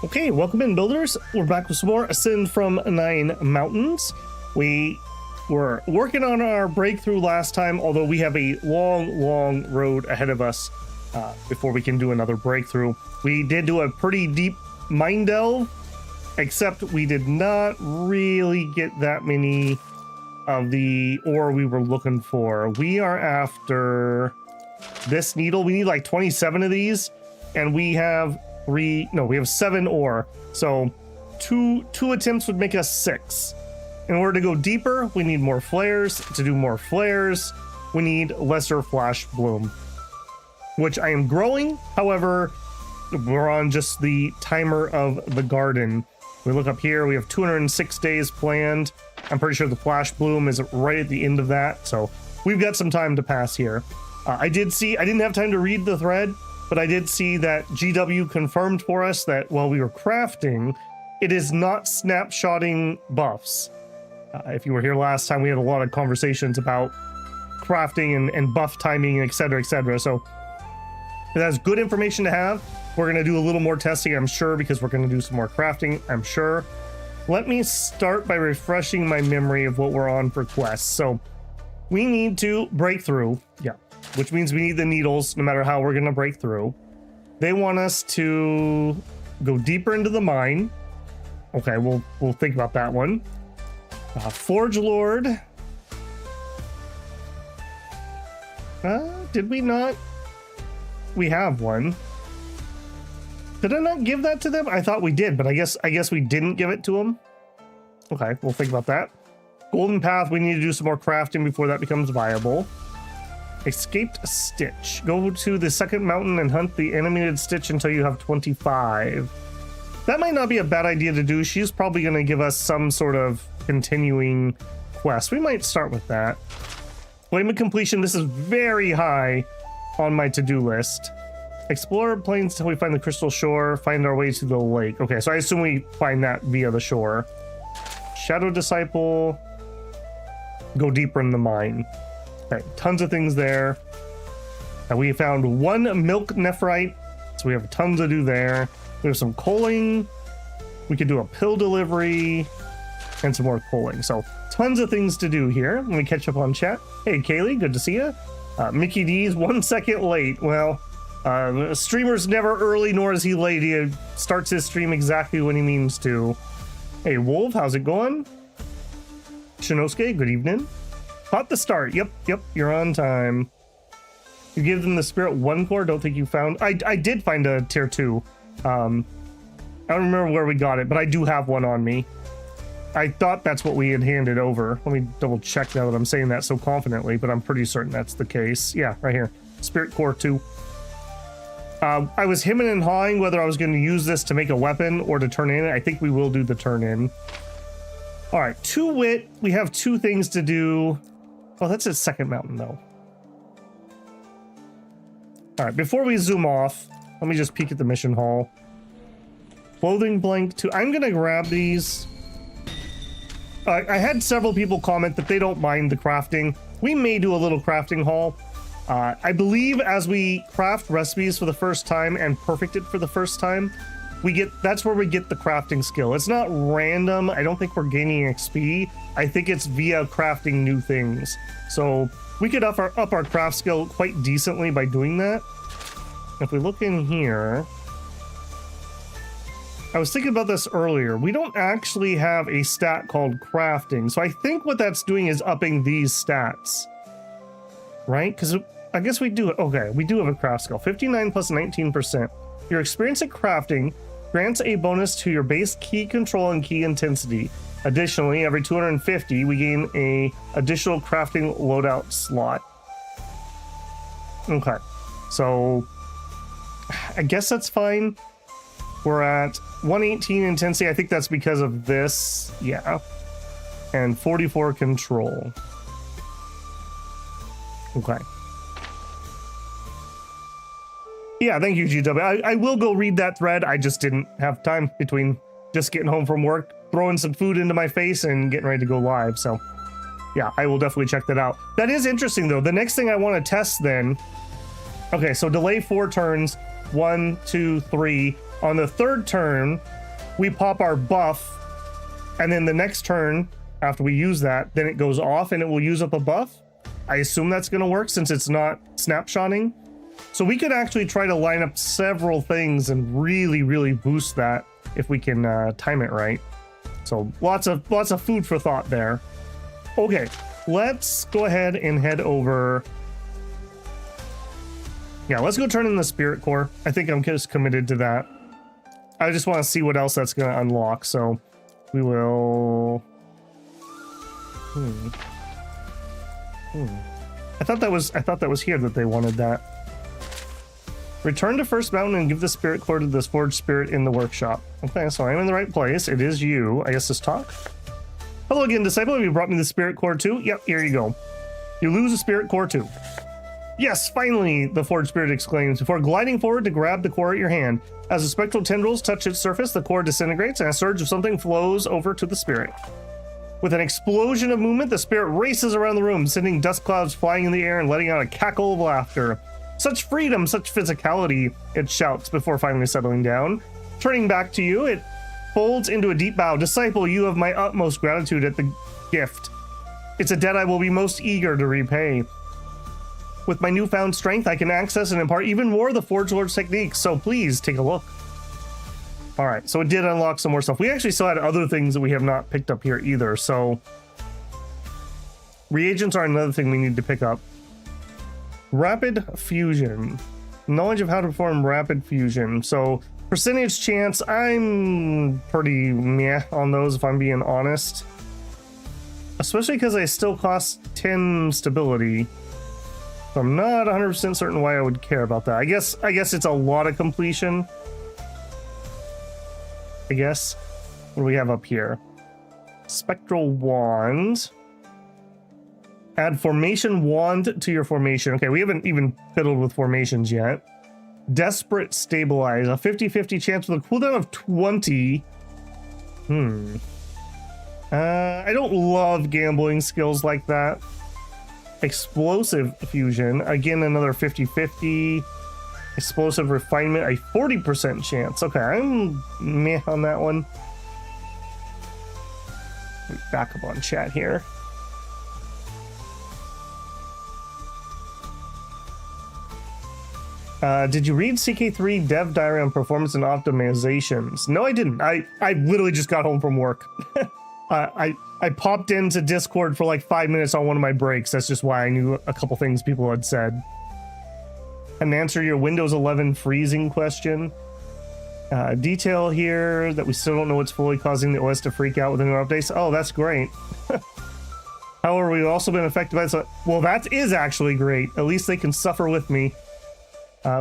Okay, welcome in, builders. We're back with some more Ascend from Nin Mountains. We were working on our breakthrough last time, although we have a long road ahead of us before we can do another breakthrough. We did do a pretty deep mine delve, except we did not really get that many of the ore we were looking for. We are after this needle. We need like 27 of these, and we have we have 7 ore. So two attempts would make us 6. In order to go deeper, we need more flares. To do more flares, we need lesser flash bloom, which I am growing. However, we're on just the timer of the garden. We look up here, we have 206 days planned. I'm pretty sure the flash bloom is right at the end of that, so we've got some time to pass here. I didn't have time to read the thread, but I did see that GW confirmed for us that while we were crafting, it is not snapshotting buffs. If you were here last time, we had a lot of conversations about crafting and buff timing, etc., etc. So that's good information to have. We're going to do a little more testing, I'm sure, because we're going to do some more crafting, I'm sure. Let me start by refreshing my memory of what we're on for quests. So we need to break through. Yeah. Which means we need the needles no matter how we're going to break through. They want us to go deeper into the mine. Okay, we'll think about that one. Forge Lord. Did we not? We have one. Did I not give that to them? I thought we did, but I guess we didn't give it to them. Okay, we'll think about that. Golden Path, we need to do some more crafting before that becomes viable. Escaped Stitch. Go to the second mountain and hunt the animated Stitch until you have 25. That might not be a bad idea to do. She's probably going to give us some sort of continuing quest. We might start with that. Flame of Completion. This is very high on my to-do list. Explore plains until we find the crystal shore. Find our way to the lake. Okay, so I assume we find that via the shore. Shadow Disciple. Go deeper in the mine. Okay, tons of things there. And we found 1 milk nephrite, so we have tons to do there. We have some coaling. We could do a pill delivery and some more coaling. So tons of things to do here. Let me catch up on chat. Hey, Kaylee, good to see you. Mickey D's 1 second late. Well, streamer's never early, nor is he late. He starts his stream exactly when he means to. Hey, Wolf, how's it going? Shinosuke, good evening. Caught the start. Yep, you're on time. You give them the spirit 1 core. Don't think you found. I did find a tier 2. I don't remember where we got it, but I do have one on me. I thought that's what we had handed over. Let me double check now that I'm saying that so confidently, but I'm pretty certain that's the case. Yeah, right here. Spirit core 2. I was hemming and hawing whether I was going to use this to make a weapon or to turn in. I think we will do the turn in. All right, 2 wit. We have 2 things to do. Oh, that's a second mountain, though. All right, before we zoom off, let me just peek at the mission hall. Clothing blank 2. I'm going to grab these. I had several people comment that they don't mind the crafting. We may do a little crafting haul. I believe as we craft recipes for the first time and perfect it for the first time, that's where we get the crafting skill. It's not random. I don't think we're gaining XP. I think it's via crafting new things. So we could up our craft skill quite decently by doing that. If we look in here, I was thinking about this earlier. We don't actually have a stat called crafting. So I think what that's doing is upping these stats, right? Because I guess we do. Okay, we do have a craft skill. 59 plus 19%. Your experience at crafting grants a bonus to your base key control and key intensity. Additionally, every 250, we gain a additional crafting loadout slot. Okay, so I guess that's fine. We're at 118 intensity. I think that's because of this. Yeah. And 44 control. Okay. Yeah, thank you, GW. I will go read that thread. I just didn't have time between just getting home from work, throwing some food into my face, and getting ready to go live. So, yeah, I will definitely check that out. That is interesting, though. The next thing I want to test then... Okay, so delay 4 turns. 1, 2, 3. On the third turn, we pop our buff, and then the next turn, after we use that, then it goes off and it will use up a buff. I assume that's going to work since it's not snapshotting. So we could actually try to line up several things and really boost that if we can time it right. So lots of food for thought there. Okay, let's go ahead and head over. Yeah, let's go turn in the spirit core. I think I'm just committed to that. I just want to see what else that's going to unlock. So we will. I thought that was here that they wanted that. Return to First Mountain and give the spirit core to this forged spirit in the workshop. Okay, so I'm in the right place. It is you. I guess just talk. Hello again, disciple. Have you brought me the spirit core too? Yep, here you go. You lose a spirit core too. Yes, finally, the forged spirit exclaims before gliding forward to grab the core at your hand. As the spectral tendrils touch its surface, the core disintegrates and a surge of something flows over to the spirit. With an explosion of movement, the spirit races around the room, sending dust clouds flying in the air and letting out a cackle of laughter. Such freedom, such physicality, it shouts before finally settling down. Turning back to you, it folds into a deep bow. Disciple, you have my utmost gratitude at the gift. It's a debt I will be most eager to repay. With my newfound strength, I can access and impart even more of the Forge Lord's techniques, so please take a look. All right, so it did unlock some more stuff. We actually still had other things that we have not picked up here either, so reagents are another thing we need to pick up. Rapid fusion. Knowledge of how to perform rapid fusion. So percentage chance, I'm pretty meh on those if I'm being honest. Especially because they still cost 10 stability. So I'm not 100% certain why I would care about that. I guess it's a lot of completion. I guess. What do we have up here? Spectral wand. Add formation wand to your formation. Okay, we haven't even fiddled with formations yet. Desperate stabilize. A 50-50 chance with a cooldown of 20. I don't love gambling skills like that. Explosive fusion. Again, another 50-50. Explosive refinement, a 40% chance. Okay, I'm meh on that one. Back up on chat here. Did you read CK3 Dev Diary on Performance and Optimizations? No, I didn't. I literally just got home from work. I popped into Discord for like 5 minutes on one of my breaks. That's just why I knew a couple things people had said. And answer your Windows 11 freezing question. Detail here that we still don't know what's fully causing the OS to freak out with the new updates. Oh, that's great. However, we've also been affected by this. Well, that is actually great. At least they can suffer with me.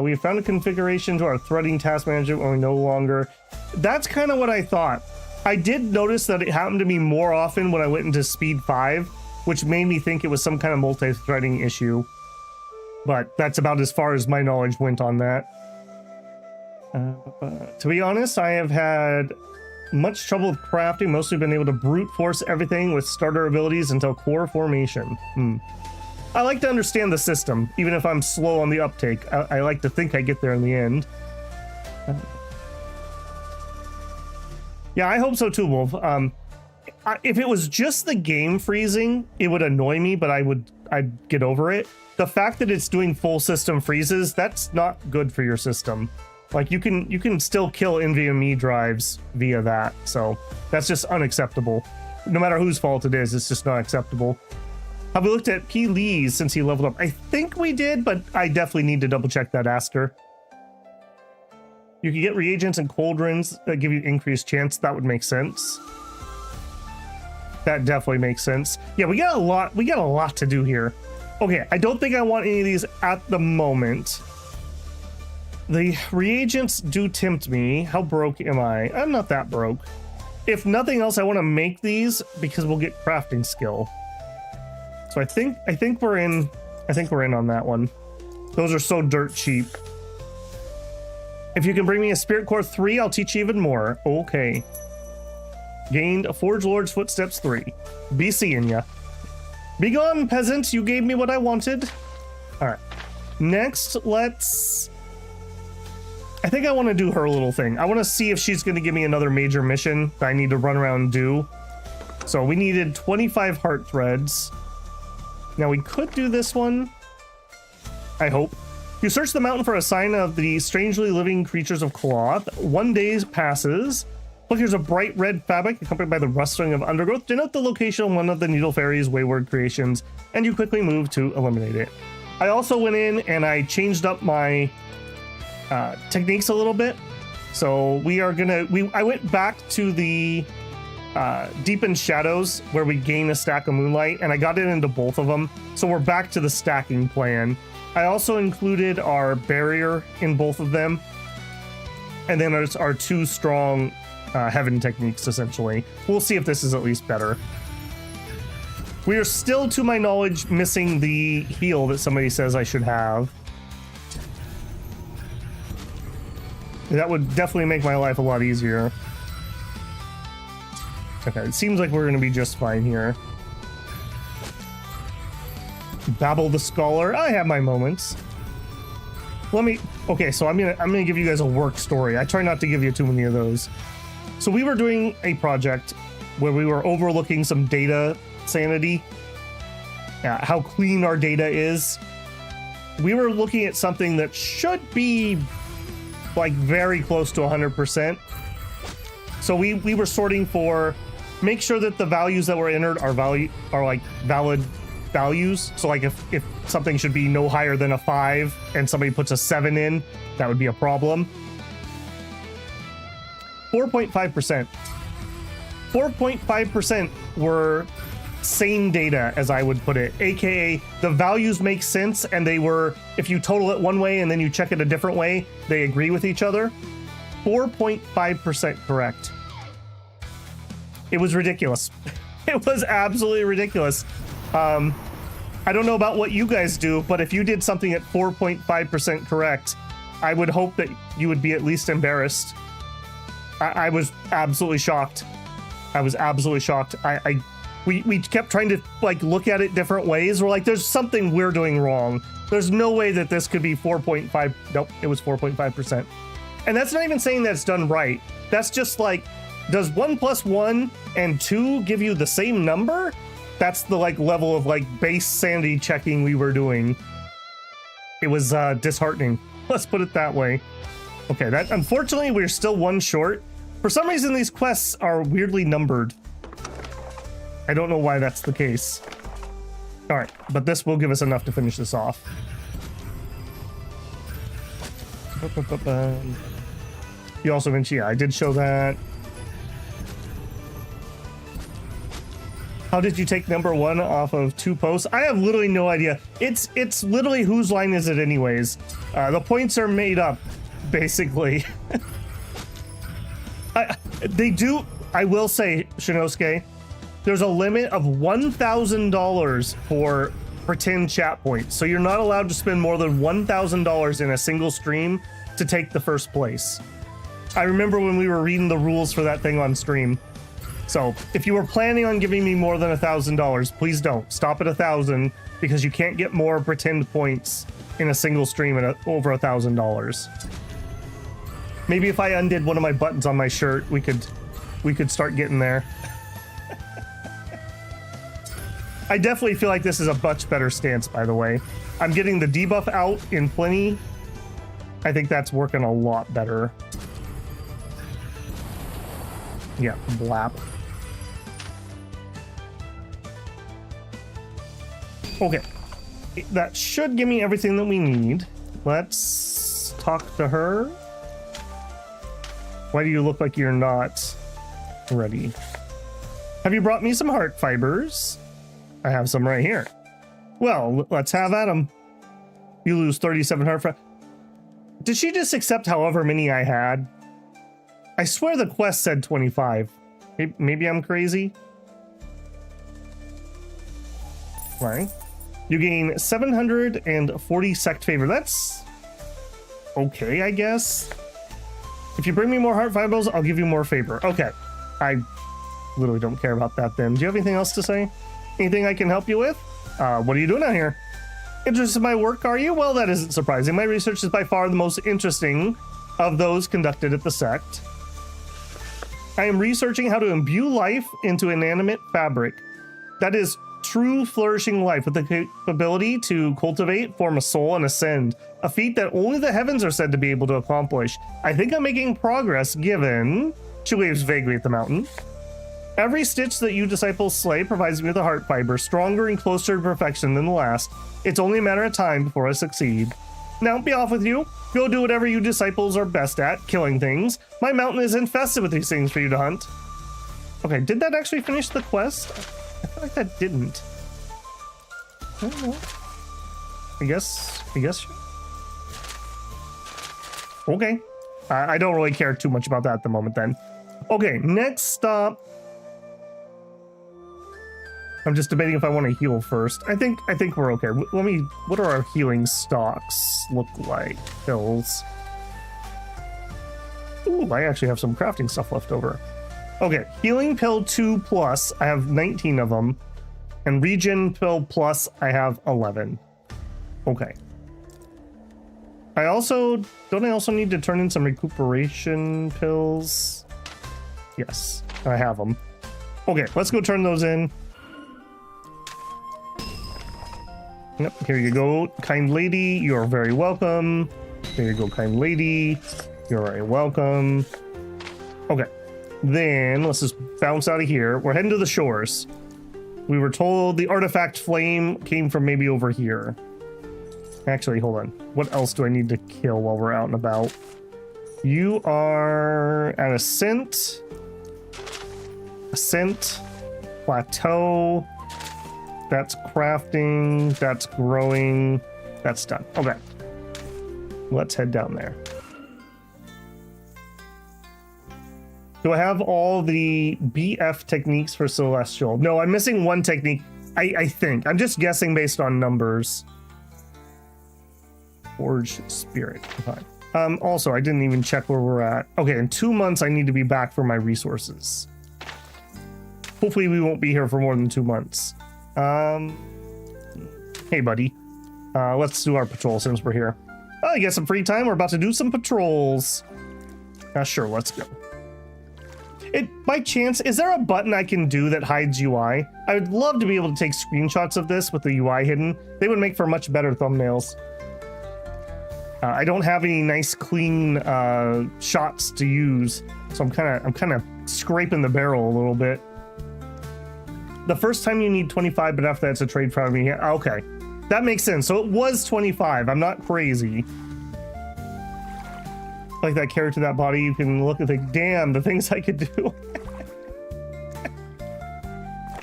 We have found a configuration to our threading task manager when we no longer. That's kind of what I thought. I did notice that it happened to me more often when I went into speed 5, which made me think it was some kind of multi-threading issue. But that's about as far as my knowledge went on that. To be honest, I have had much trouble with crafting, mostly been able to brute force everything with starter abilities until core formation. I like to understand the system, even if I'm slow on the uptake. I like to think I get there in the end. Yeah, I hope so too, Wolf. If it was just the game freezing, it would annoy me, but I'd get over it. The fact that it's doing full system freezes, that's not good for your system. Like you can still kill NVMe drives via that, so that's just unacceptable. No matter whose fault it is, it's just not acceptable. Have we looked at P. Lee's since he leveled up? I think we did, but I definitely need to double check that, Asker. You can get reagents and cauldrons that give you increased chance. That would make sense. That definitely makes sense. Yeah, we got a lot to do here. Okay, I don't think I want any of these at the moment. The reagents do tempt me. How broke am I? I'm not that broke. If nothing else, I want to make these because we'll get crafting skill. So I think we're in on that one. Those are so dirt cheap. If you can bring me a Spirit Core 3, I'll teach you even more. Okay. Gained a Forge Lord's Footsteps 3. Be seeing ya. Be gone, peasant. You gave me what I wanted. All right. Next, let's I think I want to do her little thing. I want to see if she's going to give me another major mission that I need to run around and do. So we needed 25 heart threads. Now we could do this one. I hope. You search the mountain for a sign of the strangely living creatures of cloth. 1 day passes. Look, here's a bright red fabric accompanied by the rustling of undergrowth. Denote the location of one of the Needle Fairy's wayward creations, and you quickly move to eliminate it. I also went in and I changed up my techniques a little bit. So we are gonna, I went back to the Deepened Shadows where we gain a stack of moonlight, and I got it into both of them. So we're back to the stacking plan. I also included our barrier in both of them. And then there's our 2 strong heaven techniques, essentially. We'll see if this is at least better. We are still, to my knowledge, missing the heal that somebody says I should have. That would definitely make my life a lot easier. Okay, it seems like we're going to be just fine here. Babble the Scholar. I have my moments. Okay, so I'm gonna give you guys a work story. I try not to give you too many of those. So we were doing a project where we were overlooking some data sanity. How clean our data is. We were looking at something that should be like very close to 100%. So we were sorting for, make sure that the values that were entered are like valid values. So like if something should be no higher than a 5 and somebody puts a 7 in, that would be a problem. 4.5%. 4.5% were sane data, as I would put it, aka the values make sense, and they were, if you total it one way and then you check it a different way, they agree with each other. 4.5% correct. It was ridiculous. It was absolutely ridiculous. I don't know about what you guys do, but if you did something at 4.5% correct, I would hope that you would be at least embarrassed. I was absolutely shocked. I was absolutely shocked. We kept trying to like look at it different ways. We're like, there's something we're doing wrong. There's no way that this could be 4.5. Nope, it was 4.5%. And that's not even saying that's done right. That's just like, does 1 + 1 and 2 give you the same number? That's the like level of like base sanity checking we were doing. It was disheartening. Let's put it that way. Okay, that unfortunately we're still 1 short. For some reason these quests are weirdly numbered. I don't know why that's the case. All right, but this will give us enough to finish this off. You also mentioned, yeah, I did show that. How did you take number 1 off of 2 posts? I have literally no idea. It's literally whose line is it anyways? The points are made up, basically. I will say, Shinosuke, there's a limit of $1,000 for pretend chat points. So you're not allowed to spend more than $1,000 in a single stream to take the first place. I remember when we were reading the rules for that thing on stream. So if you were planning on giving me more than $1,000, please don't. Stop at 1,000 because you can't get more pretend points in a single stream at over $1,000. Maybe if I undid one of my buttons on my shirt, we could start getting there. I definitely feel like this is a much better stance, by the way. I'm getting the debuff out in plenty. I think that's working a lot better. Yeah, blap. Okay, that should give me everything that we need. Let's talk to her. Why do you look like you're not ready? Have you brought me some heart fibers? I have some right here. Well, let's have at 'em. You lose 37 heart fibers. Did she just accept however many I had? I swear the quest said 25. Maybe I'm crazy. Right. You gain 740 sect favor. That's okay, I guess. If you bring me more heart fibers, I'll give you more favor. Okay. I literally don't care about that then. Do you have anything else to say? Anything I can help you with? What are you doing out here? Interested in my work, are you? Well, that isn't surprising. My research is by far the most interesting of those conducted at the sect. I am researching how to imbue life into inanimate fabric. That is true flourishing life with the capability to cultivate, form a soul, and ascend. A feat that only the heavens are said to be able to accomplish. I think I'm making progress given... She waves vaguely at the mountain. Every stitch that you disciples slay provides me with a heart fiber, stronger and closer to perfection than the last. It's only a matter of time before I succeed. Now, be off with you. Go do whatever you disciples are best at, killing things. My mountain is infested with these things for you to hunt. Okay, did that actually finish the quest? I feel like that didn't. I don't know. I guess. Okay. I don't really care too much about that at the moment then. Okay, next stop. I'm just debating if I want to heal first. I think we're okay. Let me, what are our healing stocks look like? Pills. Ooh, I actually have some crafting stuff left over. Okay, healing pill 2+, I have 19 of them. And regen pill plus, I have 11. Okay. I also need to turn in some recuperation pills? Yes, I have them. Okay, let's go turn those in. Yep, here you go, kind lady. You're very welcome. Here you go, kind lady. You're very welcome. Okay, then let's just bounce out of here. We're heading to the shores. We were told the artifact flame came from maybe over here. Actually, hold on. What else do I need to kill while we're out and about? You are at Ascent. Ascent. Plateau. That's crafting. That's growing. That's done. Okay. Let's head down there. Do I have all the BF techniques for Celestial? No, I'm missing one technique. I think. I'm just guessing based on numbers. Forge Spirit. Okay. Also, I didn't even check where we're at. Okay, in 2 months, I need to be back for my resources. Hopefully, we won't be here for more than 2 months. Hey, buddy. Let's do our patrol since we're here. Oh, you get some free time? We're about to do some patrols. Sure, let's go. By chance, is there a button I can do that hides UI? I would love to be able to take screenshots of this with the UI hidden. They would make for much better thumbnails. I don't have any nice clean shots to use, so I'm kind of scraping the barrel a little bit. The first time you need 25, but after that it's a trade for me. Okay, that makes sense. So it was 25. I'm not crazy. Like that character, that body, you can look and think, damn, the things I could do.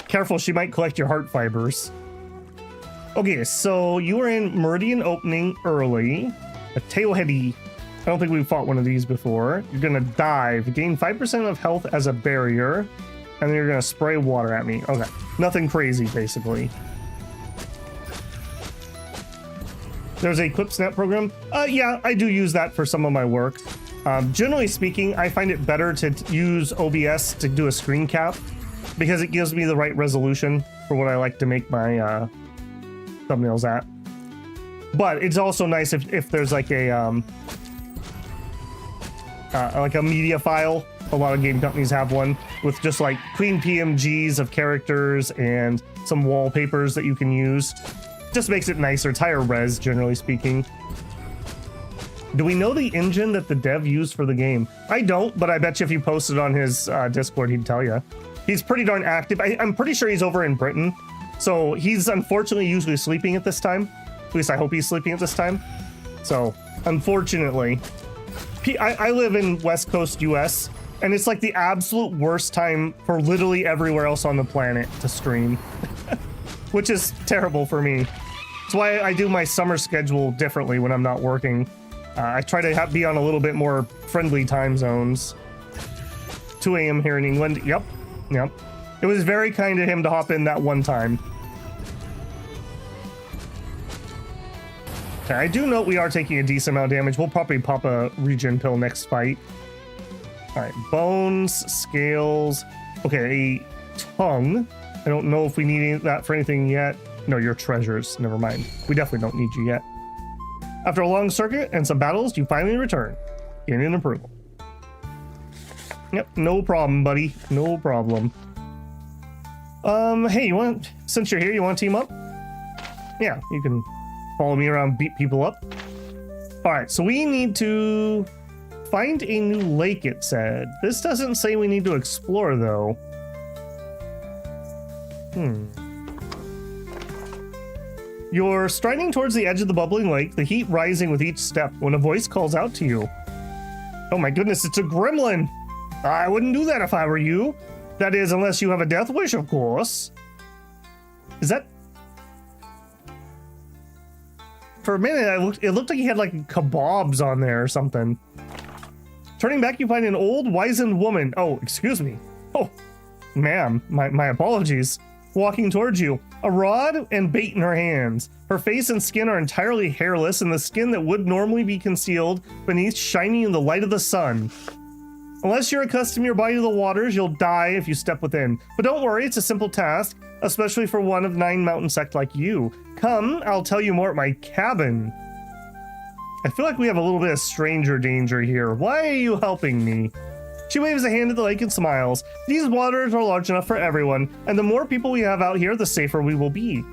Careful, she might collect your heart fibers. Okay, so you were in Meridian Opening early. A tailheady. I don't think we've fought one of these before. You're gonna dive. Gain 5% of health as a barrier. And then you're gonna spray water at me. Okay. Nothing crazy, basically. There's a Quick Snap program. Yeah, I do use that for some of my work. Generally speaking, I find it better to use OBS to do a screen cap because it gives me the right resolution for what I like to make my thumbnails at. But it's also nice if there's like a media file. A lot of game companies have one with just like clean PMGs of characters and some wallpapers that you can use. Just makes it nicer. It's higher res, generally speaking. Do we know the engine that the dev used for the game? I don't, but I bet you if you posted on his Discord, he'd tell you. He's pretty darn active. I'm pretty sure he's over in Britain. So he's unfortunately usually sleeping at this time. At least I hope he's sleeping at this time. So, unfortunately, I live in West Coast US, and it's like the absolute worst time for literally everywhere else on the planet to stream, which is terrible for me. That's why I do my summer schedule differently when I'm not working. I try to be on a little bit more friendly time zones. 2 a.m. here in England. Yep. It was very kind of him to hop in that one time. Okay, I do note we are taking a decent amount of damage. We'll probably pop a regen pill next fight. All right, bones, scales. Okay, a tongue. I don't know if we need that for anything yet. No, your treasures. Never mind. We definitely don't need you yet. After a long circuit and some battles, you finally return. Gain an approval. Yep, no problem, buddy. No problem. Hey, since you're here, you want to team up? Yeah, you can follow me around, beat people up. All right, so we need to find a new lake, it said. This doesn't say we need to explore, though. You're striding towards the edge of the bubbling lake, the heat rising with each step, when a voice calls out to you. Oh my goodness, it's a gremlin! I wouldn't do that if I were you. That is, unless you have a death wish, of course. Is that... For a minute, it looked like he had like kebabs on there or something. Turning back, you find an old, wizened woman. Oh, excuse me. Oh, ma'am, my apologies. Walking towards you, a rod and bait in her hands. Her face and skin are entirely hairless, and the skin that would normally be concealed beneath shining in the light of the sun. Unless you're accustomed your body to the waters, you'll die if you step within. But don't worry, it's a simple task, especially for one of 9 mountain sect like you. Come, I'll tell you more at my cabin. I feel like we have a little bit of stranger danger here. Why are you helping me? She waves a hand at the lake and smiles. These waters are large enough for everyone, and the more people we have out here, the safer we will be.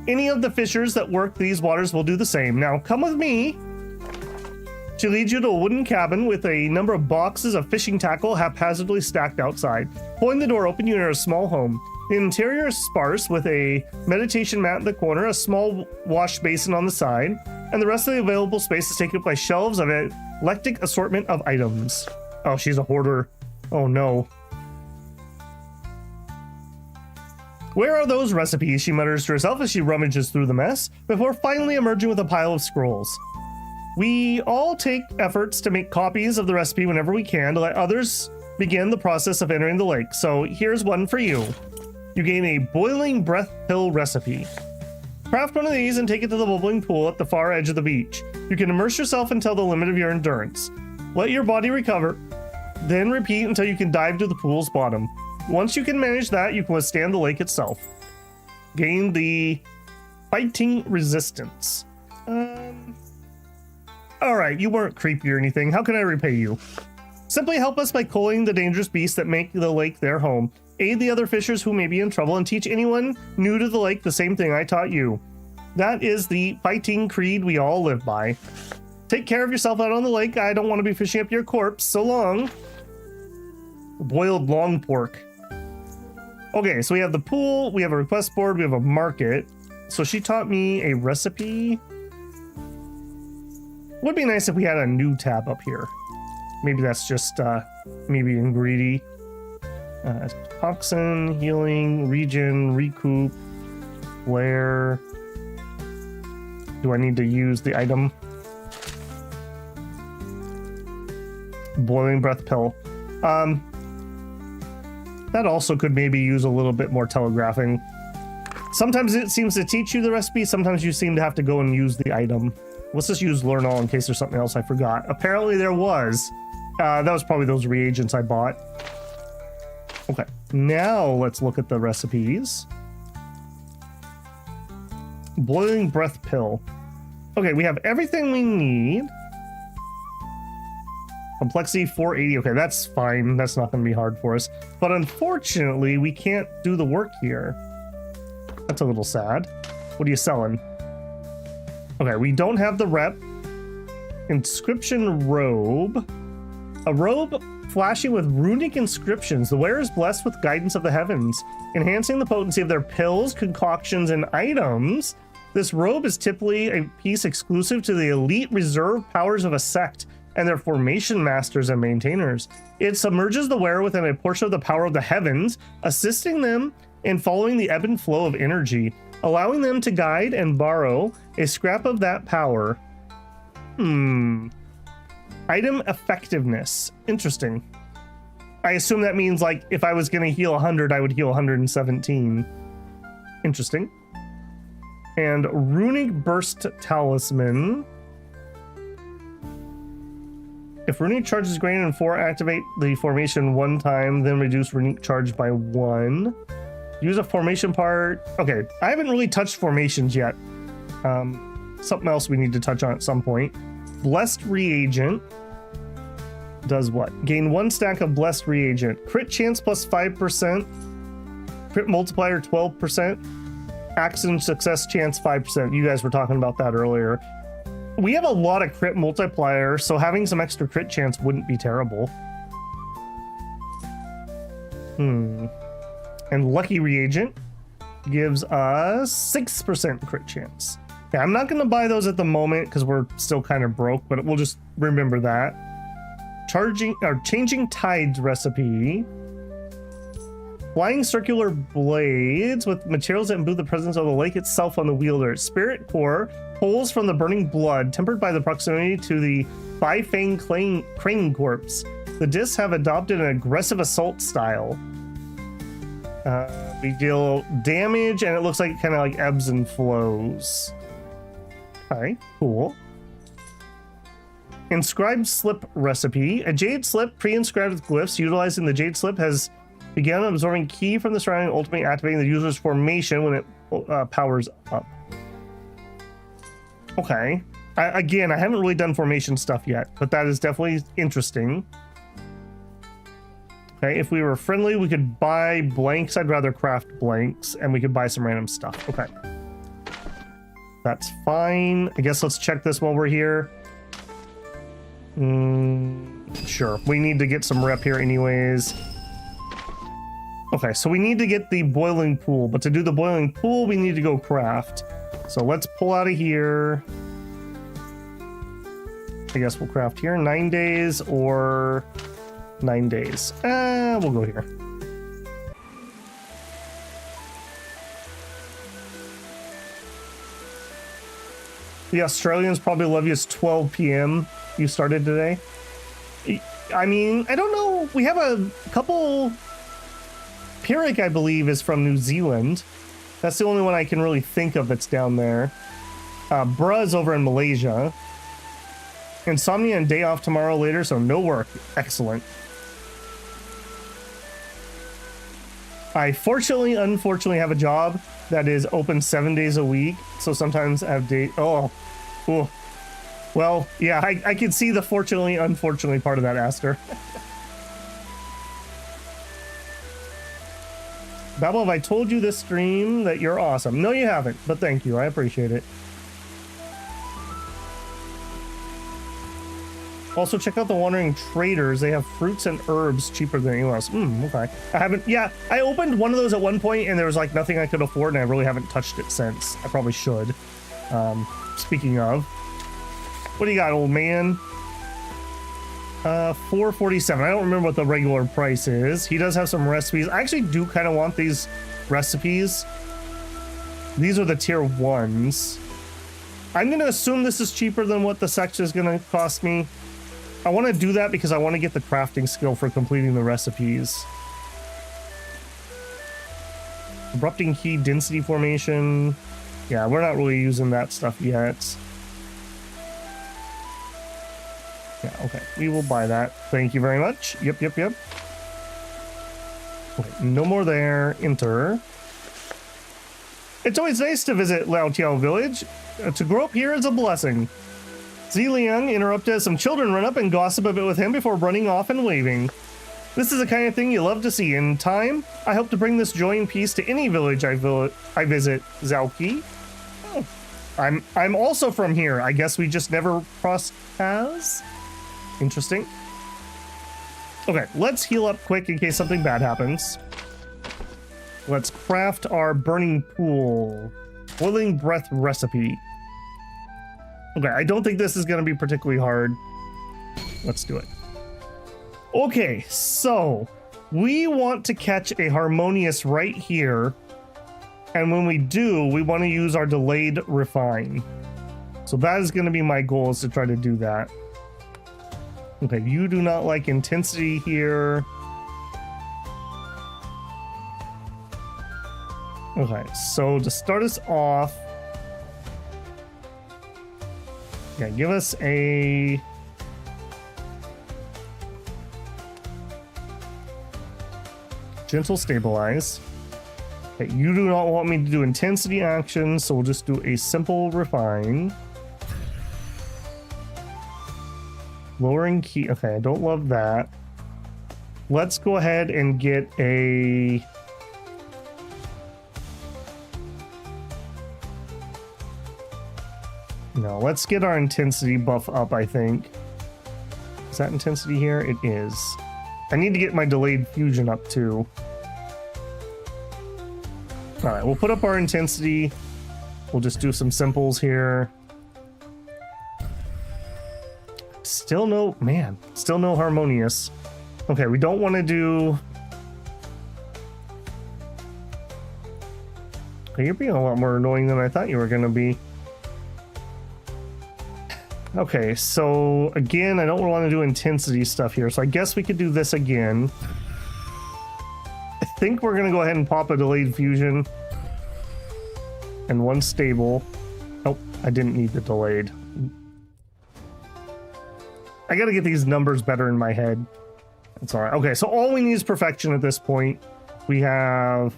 Any of the fishers that work these waters will do the same. Now, come with me. She leads you to a wooden cabin with a number of boxes of fishing tackle haphazardly stacked outside. Pulling the door open, you enter a small home. The interior is sparse with a meditation mat in the corner, a small wash basin on the side, and the rest of the available space is taken up by shelves of an eclectic assortment of items. Oh, she's a hoarder. Oh no. Where are those recipes? She mutters to herself as she rummages through the mess, before finally emerging with a pile of scrolls. We all take efforts to make copies of the recipe whenever we can to let others begin the process of entering the lake. So here's one for you. You gain a boiling breath pill recipe. Craft one of these and take it to the bubbling pool at the far edge of the beach. You can immerse yourself until the limit of your endurance. Let your body recover, then repeat until you can dive to the pool's bottom. Once you can manage that, you can withstand the lake itself. Gain the fighting resistance. Alright, you weren't creepy or anything. How can I repay you? Simply help us by culling the dangerous beasts that make the lake their home. Aid the other fishers who may be in trouble, and teach anyone new to the lake the same thing I taught you. That is the fighting creed we all live by. Take care of yourself out on the lake. I don't want to be fishing up your corpse. So long. Boiled long pork. Okay, so we have the pool, we have a request board, we have a market. So she taught me a recipe. Would be nice if we had a new tab up here. Maybe that's just maybe ingredient. Toxin, healing, regen, recoup, flare. Do I need to use the item? Boiling breath pill. That also could maybe use a little bit more telegraphing. Sometimes it seems to teach you the recipe, sometimes you seem to have to go and use the item. Let's just use learn all in case there's something else I forgot. Apparently there was. That was probably those reagents I bought. Okay, now let's look at the recipes. Boiling breath pill. Okay, we have everything we need. Complexity 480. Okay, that's fine. That's not going to be hard for us. But unfortunately, we can't do the work here. That's a little sad. What are you selling? Okay, we don't have the rep. Inscription robe. A robe flashing with runic inscriptions. The wearer is blessed with guidance of the heavens, enhancing the potency of their pills, concoctions, and items. This robe is typically a piece exclusive to the elite reserve powers of a sect and their formation masters and maintainers. It submerges the wearer within a portion of the power of the heavens, assisting them in following the ebb and flow of energy, allowing them to guide and borrow a scrap of that power. Item effectiveness. Interesting. I assume that means, like, if I was going to heal 100, I would heal 117. Interesting. And Runic Burst Talisman. If Runic charge is greater than 4, activate the formation one time, then reduce Runic charge by 1. Use a formation part. Okay, I haven't really touched formations yet. Something else we need to touch on at some point. Blessed reagent. does what? Gain 1 stack of blessed reagent. Crit chance plus 5%. Crit multiplier 12%. Accident success chance 5%. You guys were talking about that earlier. We have a lot of crit multiplier, so having some extra crit chance wouldn't be terrible. And lucky reagent gives us 6% crit chance. Yeah, I'm not going to buy those at the moment because we're still kind of broke, but we'll just remember that. Changing tides recipe. Flying circular blades with materials that imbue the presence of the lake itself on the wielder. Spirit core, pulls from the burning blood, tempered by the proximity to the Bi-Fang crane corpse. The discs have adopted an aggressive assault style. We deal damage, and it looks like it kind of like ebbs and flows. Okay, cool. Inscribed slip recipe. A jade slip pre-inscribed with glyphs. Utilizing the jade slip has begun absorbing ki from the surrounding, ultimately activating the user's formation when it powers up. Okay. Again, I haven't really done formation stuff yet, but that is definitely interesting. Okay, if we were friendly, we could buy blanks. I'd rather craft blanks, and we could buy some random stuff. Okay. That's fine. I guess let's check this while we're here. Sure. We need to get some rep here anyways. Okay, so we need to get the boiling pool, but to do the boiling pool, we need to go craft. So let's pull out of here. I guess we'll craft here. 9 days or 9 days. We'll go here. The Australians probably love you. It's 12 p.m. You started today. I mean, I don't know. We have a couple. Pirik, I believe, is from New Zealand. That's the only one I can really think of that's down there. Bruh's over in Malaysia. Insomnia and day off tomorrow later, so no work. Excellent. I unfortunately have a job that is open 7 days a week, so sometimes I have day. Oh. Well, yeah, I can see the unfortunately part of that, Aster. Babel, have I told you this stream that you're awesome? No, you haven't, but thank you. I appreciate it. Also, check out the Wandering Traders. They have fruits and herbs cheaper than anyone else. Okay. I haven't, yeah, I opened one of those at one point and there was like nothing I could afford and I really haven't touched it since. I probably should. Speaking of, what do you got, old man? $4.47. I don't remember what the regular price is. He does have some recipes. I actually do kind of want these recipes. These are the tier 1s. I'm going to assume this is cheaper than what the section is going to cost me. I want to do that because I want to get the crafting skill for completing the recipes. Abrupting key density formation. Yeah, we're not really using that stuff yet. Yeah, okay. We will buy that. Thank you very much. Yep. Okay, no more there. Enter. It's always nice to visit Laotiao village. To grow up here is a blessing. Ziliang interrupted as some children run up and gossip a bit with him before running off and waving. This is the kind of thing you love to see. In time, I hope to bring this joy and peace to any village I visit. Xiaoqi. Oh, I'm also from here. I guess we just never crossed paths. Interesting. Okay, let's heal up quick in case something bad happens. Let's craft our burning pool. Boiling breath recipe. Okay, I don't think this is going to be particularly hard. Let's do it. Okay, so we want to catch a harmonious right here. And when we do, we want to use our delayed refine. So that is going to be my goal, is to try to do that. Okay, you do not like intensity here. Okay, so to start us off, yeah, give us a gentle stabilize. Okay, you do not want me to do intensity actions, so we'll just do a simple refine. Lowering key. Okay, I don't love that. Let's go ahead and get a... No, let's get our intensity buff up, I think. Is that intensity here? It is. I need to get my delayed fusion up too. All right, we'll put up our intensity. We'll just do some simples here. Still no, man, still no harmonious. Okay, we don't want to do... Okay, you're being a lot more annoying than I thought you were going to be. Okay, so again, I don't want to do intensity stuff here, so I guess we could do this again. I think we're going to go ahead and pop a delayed fusion. And one stable. Oh, I didn't need the delayed. I got to get these numbers better in my head. That's all right. Okay, so all we need is perfection at this point. We have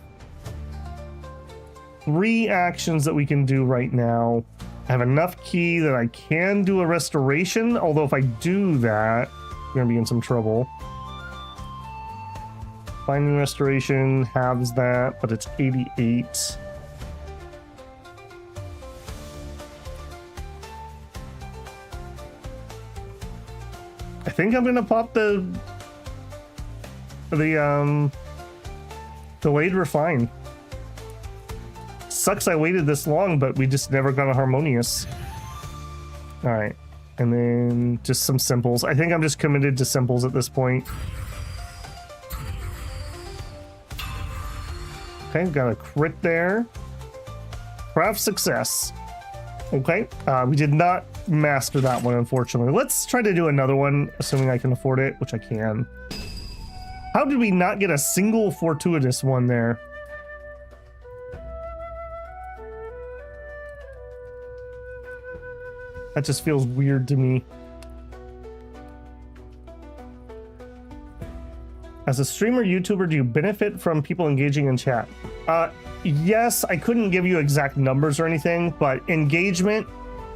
3 actions that we can do right now. I have enough key that I can do a restoration, although if I do that, I'm going to be in some trouble. Finding restoration halves that, but it's 88. I think I'm going to pop the delayed refine. Sucks I waited this long, but we just never got a harmonious. All right, and then just some simples. I think I'm just committed to simples at this point. Okay, got a crit there. Craft success. Okay, we did not master that one, unfortunately. Let's try to do another one, assuming I can afford it, which I can. How did we not get a single fortuitous one there? That just feels weird to me. As a streamer, YouTuber, do you benefit from people engaging in chat? Yes, I couldn't give you exact numbers or anything, but engagement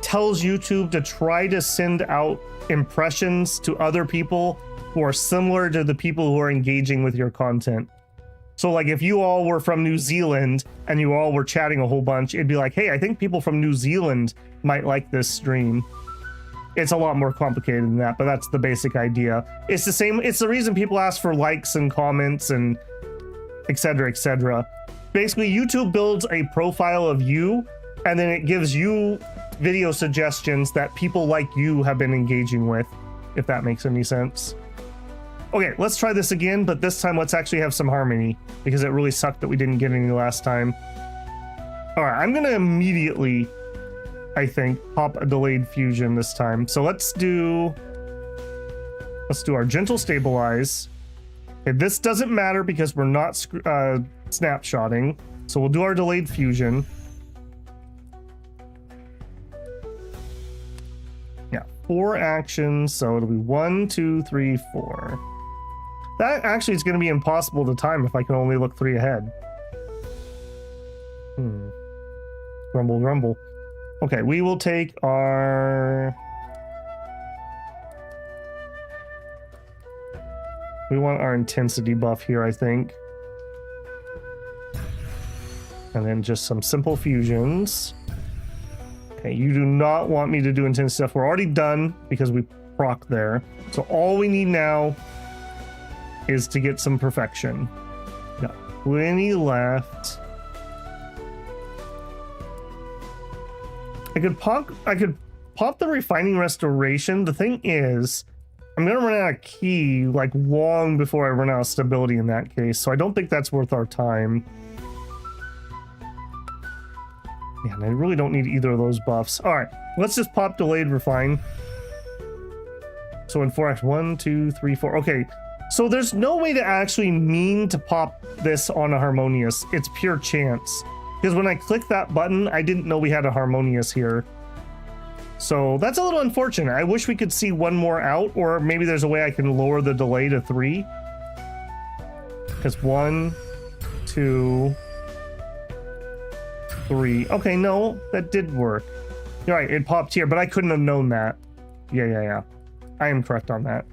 tells YouTube to try to send out impressions to other people who are similar to the people who are engaging with your content. So like if you all were from New Zealand and you all were chatting a whole bunch, it'd be like, hey, I think people from New Zealand might like this stream. It's a lot more complicated than that, but that's the basic idea. It's the same. It's the reason people ask for likes and comments and etc., etc. Basically, YouTube builds a profile of you, and then it gives you video suggestions that people like you have been engaging with, if that makes any sense. Okay, let's try this again, but this time let's actually have some harmony, because it really sucked that we didn't get any last time. All right, I'm gonna immediately, I think, pop a delayed fusion this time. So let's do our gentle stabilize. Okay, this doesn't matter because we're not snapshotting, so we'll do our delayed fusion. Yeah, 4 actions, so it'll be 1, 2, 3, 4. That actually is going to be impossible to time if I can only look 3 ahead. Grumble, grumble. Okay, we will take our... We want our intensity buff here, I think. And then just some simple fusions. Okay, you do not want me to do intense stuff. We're already done because we proc there. So all we need now is to get some perfection. Got plenty left. I could pop the refining restoration. The thing is, I'm gonna run out of key like long before I run out of stability in that case, so I don't think that's worth our time. Yeah, and I really don't need either of those buffs. All right, let's just pop delayed refine. So in 4 actions, 1, 2, 3, 4. Okay, so there's no way to actually mean to pop this on a harmonious. It's pure chance. Because when I clicked that button, I didn't know we had a harmonious here. So that's a little unfortunate. I wish we could see one more out, or maybe there's a way I can lower the delay to 3. Because 1, 2, 3. Okay, no, that did work. All right, it popped here, but I couldn't have known that. Yeah. I am correct on that.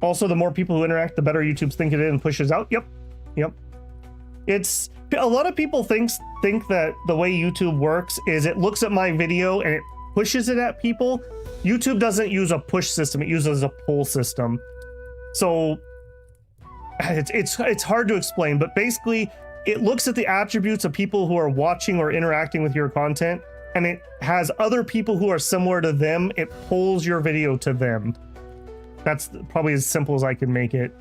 Also, the more people who interact, the better YouTube's thinking it and pushes out. Yep. Yep. It's a lot of people think that the way YouTube works is it looks at my video and it pushes it at people. YouTube doesn't use a push system, it uses a pull system. So it's hard to explain, but basically it looks at the attributes of people who are watching or interacting with your content, and it has other people who are similar to them. It pulls your video to them. That's probably as simple as I can make it.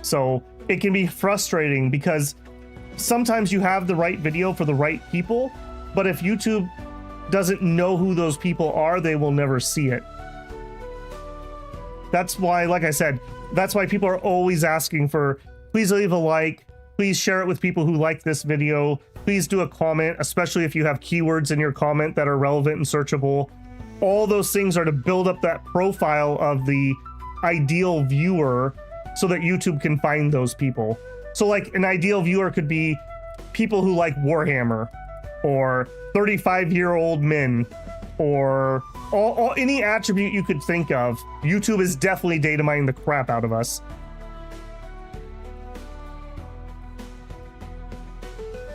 So it can be frustrating because sometimes you have the right video for the right people, but if YouTube doesn't know who those people are, they will never see it. That's why, like I said, that's why people are always asking for, please leave a like, please share it with people who like this video, please do a comment, especially if you have keywords in your comment that are relevant and searchable. All those things are to build up that profile of the ideal viewer so that YouTube can find those people. So like an ideal viewer could be people who like Warhammer, or 35-year-old men, or any attribute you could think of. YouTube is definitely data mining the crap out of us.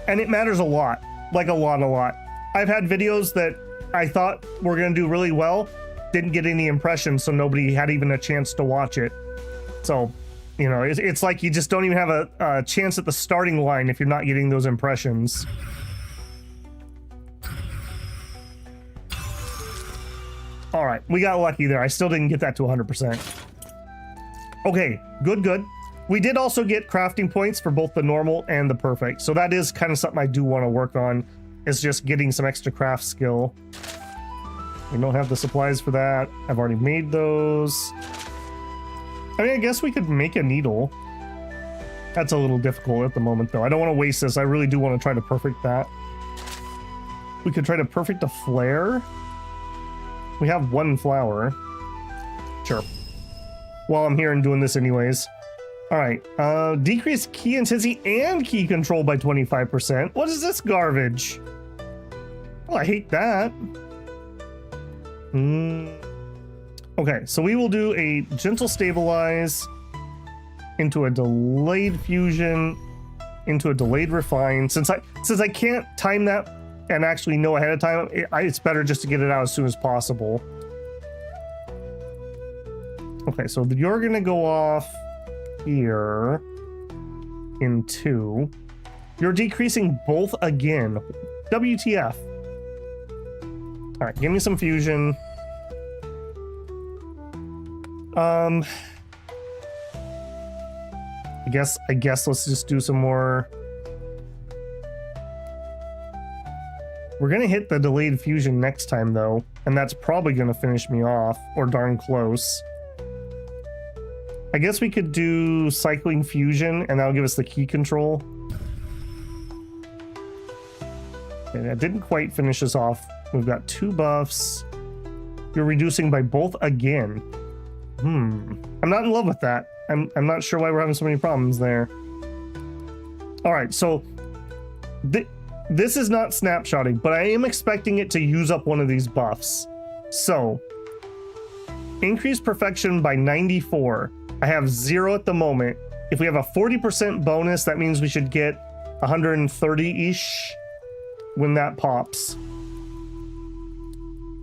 And it matters a lot, like a lot. I've had videos that I thought were gonna do really well, didn't get any impressions, so nobody had even a chance to watch it. So, you know, it's like you just don't even have a chance at the starting line if you're not getting those impressions. All right, we got lucky there. I still didn't get that to 100%. Okay, good. We did also get crafting points for both the normal and the perfect. So that is kind of something I do want to work on, is just getting some extra craft skill. We don't have the supplies for that. I've already made those. I mean, I guess we could make a needle. That's a little difficult at the moment, though. I don't want to waste this. I really do want to try to perfect that. We could try to perfect a flare. We have one flower. Sure. While I'm here and doing this anyways. All right. Decrease key intensity and key control by 25%. What is this garbage? Oh, I hate that. Okay, so we will do a gentle stabilize into a delayed fusion into a delayed refine. Since I can't time that and actually know ahead of time, it's better just to get it out as soon as possible. Okay, so you're gonna go off here in 2. You're decreasing both again. WTF. All right, give me some fusion. I guess let's just do some more. We're gonna hit the delayed fusion next time though, and that's probably gonna finish me off, or darn close. I guess we could do cycling fusion, and that'll give us the key control. Okay, that didn't quite finish us off. We've got 2 buffs. You're reducing by both again. I'm not in love with that. I'm not sure why we're having so many problems there. All right, so this is not snapshotting, but I am expecting it to use up one of these buffs. So, increase perfection by 94. I have 0 at the moment. If we have a 40% bonus, that means we should get 130-ish when that pops.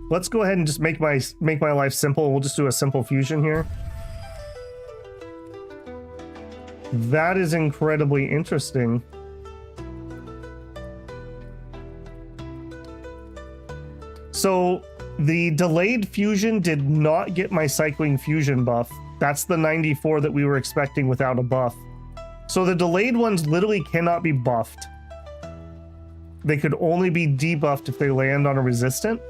Let's go ahead and just make my life simple. We'll just do a simple fusion here. That is incredibly interesting. So the delayed fusion did not get my cycling fusion buff. That's the 94 that we were expecting without a buff. So the delayed ones literally cannot be buffed. They could only be debuffed if they land on a resistant.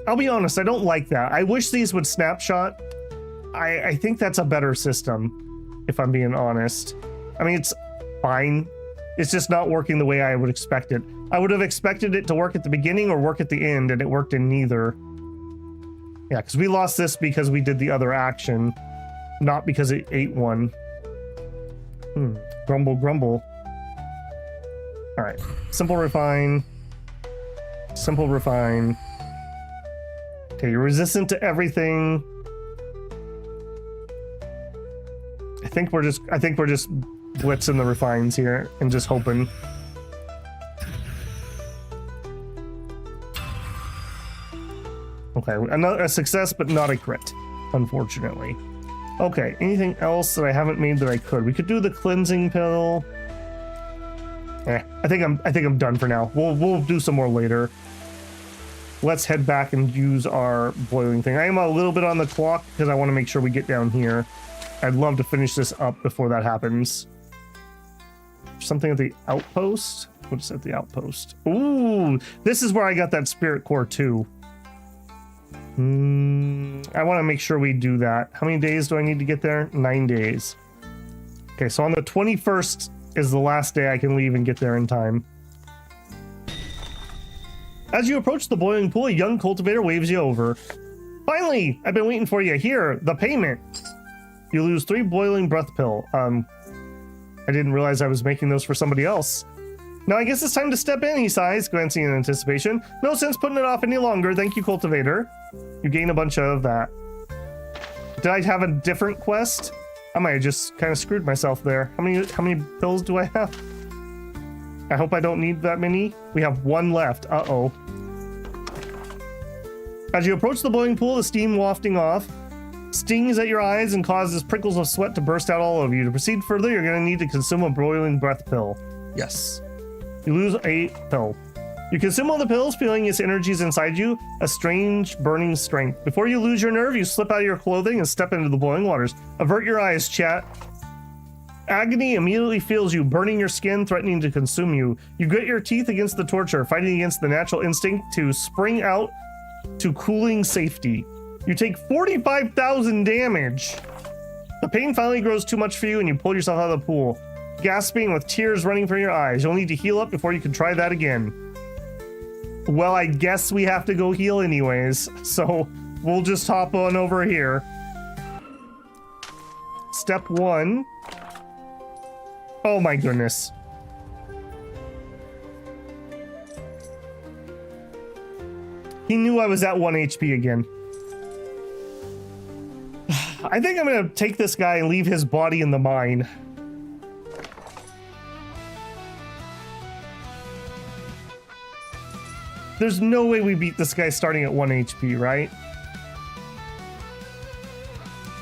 I'll be honest, I don't like that. I wish these would snapshot. I think that's a better system, if I'm being honest. I mean, it's fine. It's just not working the way I would expect it. I would have expected it to work at the beginning or work at the end, and it worked in neither. Yeah, because we lost this because we did the other action, not because it ate one. Grumble, grumble. All right, simple refine. Simple refine. Okay, you're resistant to everything. I think we're just blitzing the refines here and just hoping. Okay, a success, but not a crit, unfortunately. Okay, anything else that I haven't made that I could? We could do the cleansing pill. I think I'm done for now. We'll do some more later. Let's head back and use our boiling thing. I am a little bit on the clock because I want to make sure we get down here. I'd love to finish this up before that happens. Something at the outpost? What's at the outpost? Ooh, this is where I got that spirit core too. I want to make sure we do that. How many days do I need to get there? 9 days. Okay, so on the 21st is the last day I can leave and get there in time. As you approach the boiling pool, a young cultivator waves you over. Finally, I've been waiting for you. Here, the payment. You lose 3 boiling breath pill. I didn't realize I was making those for somebody else. Now I guess it's time to step in, he sighs, glancing in anticipation. No sense putting it off any longer. Thank you, cultivator. You gain a bunch of that. Did I have a different quest? I might have just kind of screwed myself there. How many pills do I have? I hope I don't need that many. We have 1 left. Uh-oh. As you approach the boiling pool, the steam wafting off stings at your eyes and causes prickles of sweat to burst out all over you. To proceed further, you're going to need to consume a boiling breath pill. Yes. You lose a pill. You consume all the pills, feeling its energies inside you, a strange burning strength. Before you lose your nerve, you slip out of your clothing and step into the boiling waters. Avert your eyes, chat. Agony immediately feels you, burning your skin, threatening to consume you. You grit your teeth against the torture, fighting against the natural instinct to spring out to cooling safety. You take 45,000 damage. The pain finally grows too much for you and you pull yourself out of the pool, gasping with tears running from your eyes. You'll need to heal up before you can try that again. Well, I guess we have to go heal anyways, so we'll just hop on over here. Step 1. Oh my goodness. He knew I was at 1 HP again. I think I'm gonna take this guy and leave his body in the mine. There's no way we beat this guy starting at 1 HP, right?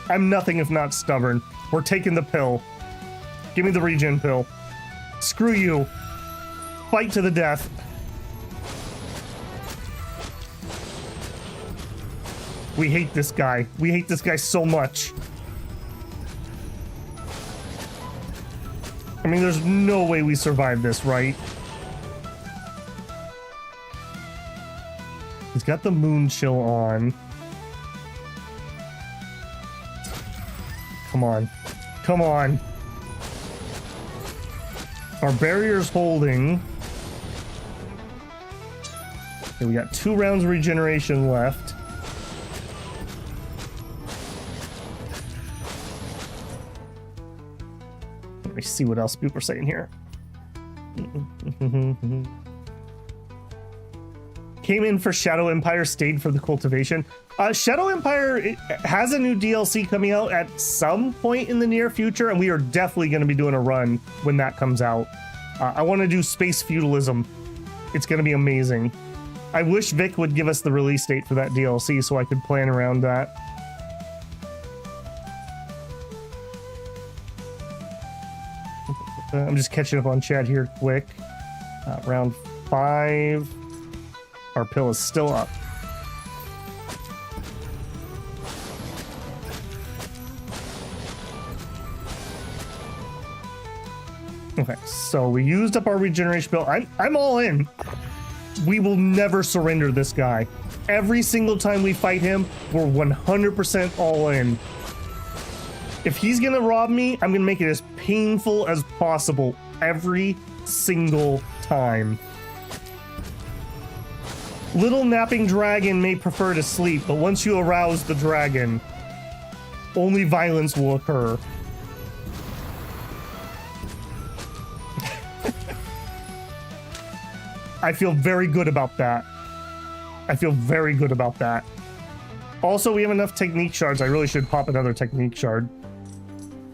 I'm nothing if not stubborn. We're taking the pill. Give me the regen pill. Screw you. Fight to the death. We hate this guy. We hate this guy so much. I mean, there's no way we survive this, right? He's got the moon chill on. Come on. Come on. Our barrier's holding. Okay, we got 2 rounds of regeneration left. Let me see what else people are saying here. Came in for Shadow Empire, stayed for the cultivation. Shadow Empire has a new DLC coming out at some point in the near future, and we are definitely going to be doing a run when that comes out. I want to do Space Feudalism. It's going to be amazing. I wish Vic would give us the release date for that DLC so I could plan around that. I'm just catching up on chat here quick. Round 5. Our pill is still up. Okay, so we used up our regeneration pill. I'm all in. We will never surrender this guy. Every single time we fight him, we're 100% all in. If he's gonna rob me, I'm gonna make it as painful as possible every single time. Little napping dragon may prefer to sleep, but once you arouse the dragon, only violence will occur. I feel very good about that. I feel very good about that. Also, we have enough technique shards. I really should pop another technique shard.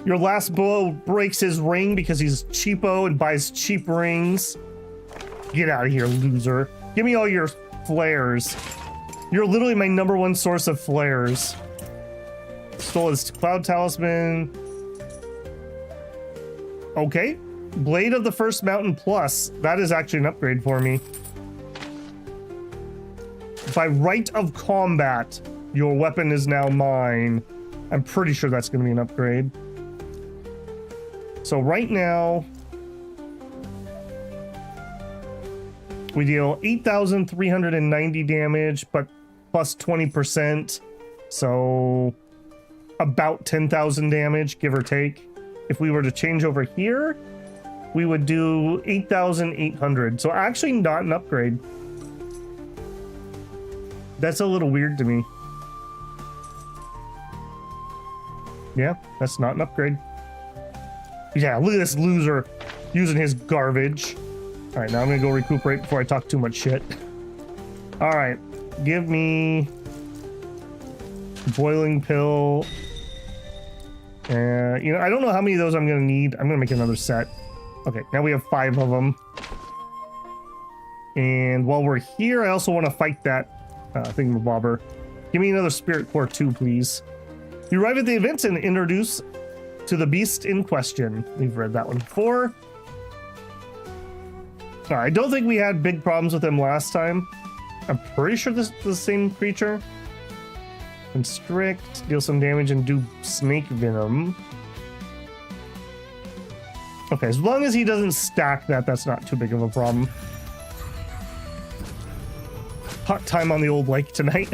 Your last blow breaks his ring because he's cheapo and buys cheap rings. Get out of here, loser. Give me all your flares. You're literally my #1 source of flares. Stole his cloud talisman. Okay. Blade of the First Mountain Plus. That is actually an upgrade for me. By right of combat, your weapon is now mine. I'm pretty sure that's going to be an upgrade. So right now, we deal 8,390 damage, but plus 20%. So about 10,000 damage, give or take. If we were to change over here, we would do 8,800. So actually not an upgrade. That's a little weird to me. Yeah, that's not an upgrade. Yeah, look at this loser using his garbage. All right, now I'm gonna go recuperate before I talk too much shit. All right, give me boiling pill. You know, I don't know how many of those I'm gonna need. I'm gonna make another set. Okay, now we have 5 of them. And while we're here, I also want to fight that thingamabobber. Give me another spirit core too, please. You arrive at the event and introduce to the beast in question. We've read that one before. I don't think we had big problems with him last time. I'm pretty sure this is the same creature. Constrict, deal some damage, and do snake venom. Okay, as long as he doesn't stack that, that's not too big of a problem. Hot time on the old lake tonight.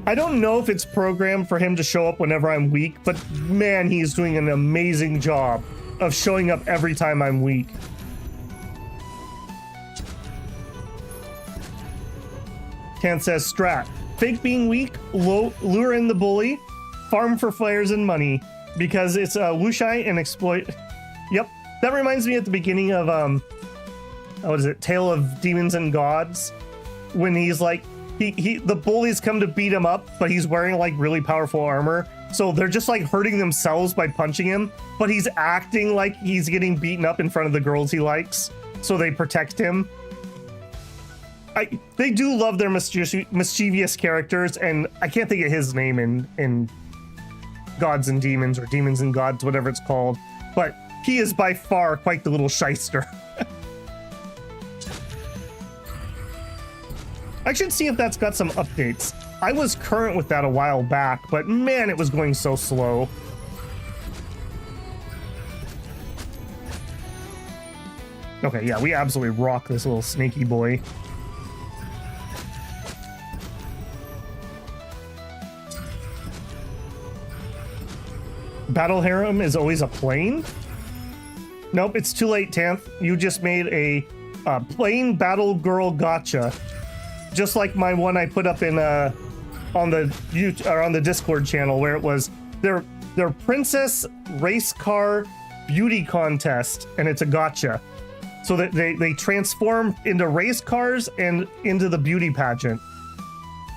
I don't know if it's programmed for him to show up whenever I'm weak, but man, he's doing an amazing job of showing up every time I'm weak. Ken says strat. Fake being weak, lure in the bully, farm for flares and money, because it's wushai and exploit. Yep, that reminds me at the beginning of what is it, Tale of Demons and Gods, when he's like, the bullies come to beat him up, but he's wearing like really powerful armor, so they're just like hurting themselves by punching him, but he's acting like he's getting beaten up in front of the girls he likes, so they protect him. They do love their mischievous characters, and I can't think of his name in Gods and Demons, or Demons and Gods, whatever it's called, but he is by far quite the little shyster. I should see if that's got some updates. I was current with that a while back, but man, it was going so slow. Okay, yeah, we absolutely rock this little snaky boy. Battle Harem is always a plane? Nope, it's too late, Tanth. You just made a plain battle girl gotcha. Just like my one I put up in on the Discord channel, where it was their princess race car beauty contest, and it's a gotcha. So that they transform into race cars and into the beauty pageant.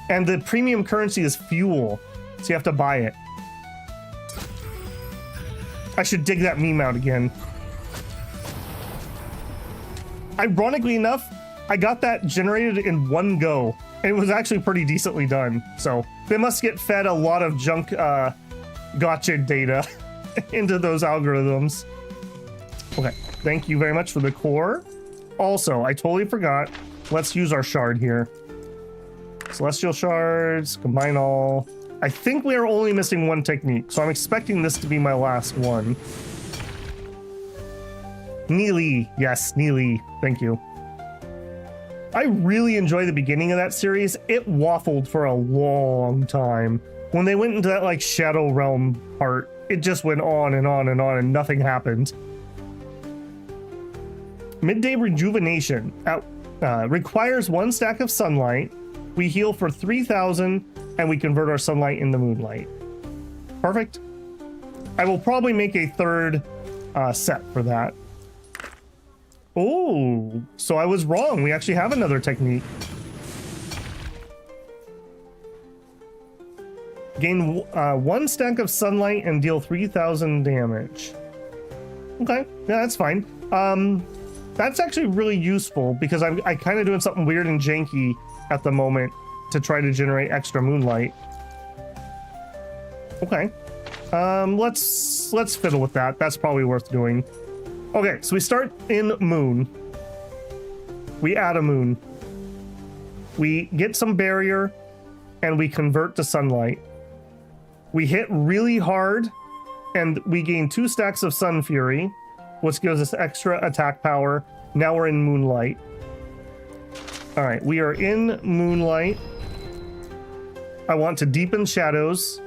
And the premium currency is fuel, so you have to buy it. I should dig that meme out again. Ironically enough, I got that generated in one go, and it was actually pretty decently done. So they must get fed a lot of junk gotcha data into those algorithms. Okay, thank you very much for the core. Also, I totally forgot. Let's use our shard here. Celestial shards, combine all. I think we are only missing one technique, so I'm expecting this to be my last one. Neely, yes, Neely, thank you. I really enjoy the beginning of that series. It waffled for a long time. When they went into that like Shadow Realm part, it just went on and on and on and nothing happened. Midday Rejuvenation requires 1 stack of sunlight. We heal for 3,000 and we convert our sunlight into moonlight. Perfect. I will probably make a third set for that. Oh, so I was wrong. We actually have another technique. Gain 1 stack of sunlight and deal 3,000 damage. Okay, yeah, that's fine. That's actually really useful because I kind of doing something weird and janky at the moment to try to generate extra moonlight. Okay, let's fiddle with that. That's probably worth doing. Okay, so we start in moon. We add a moon. We get some barrier and we convert to sunlight. We hit really hard and we gain 2 stacks of sun fury, which gives us extra attack power. Now we're in moonlight. All right, we are in moonlight. I want to deepen shadows.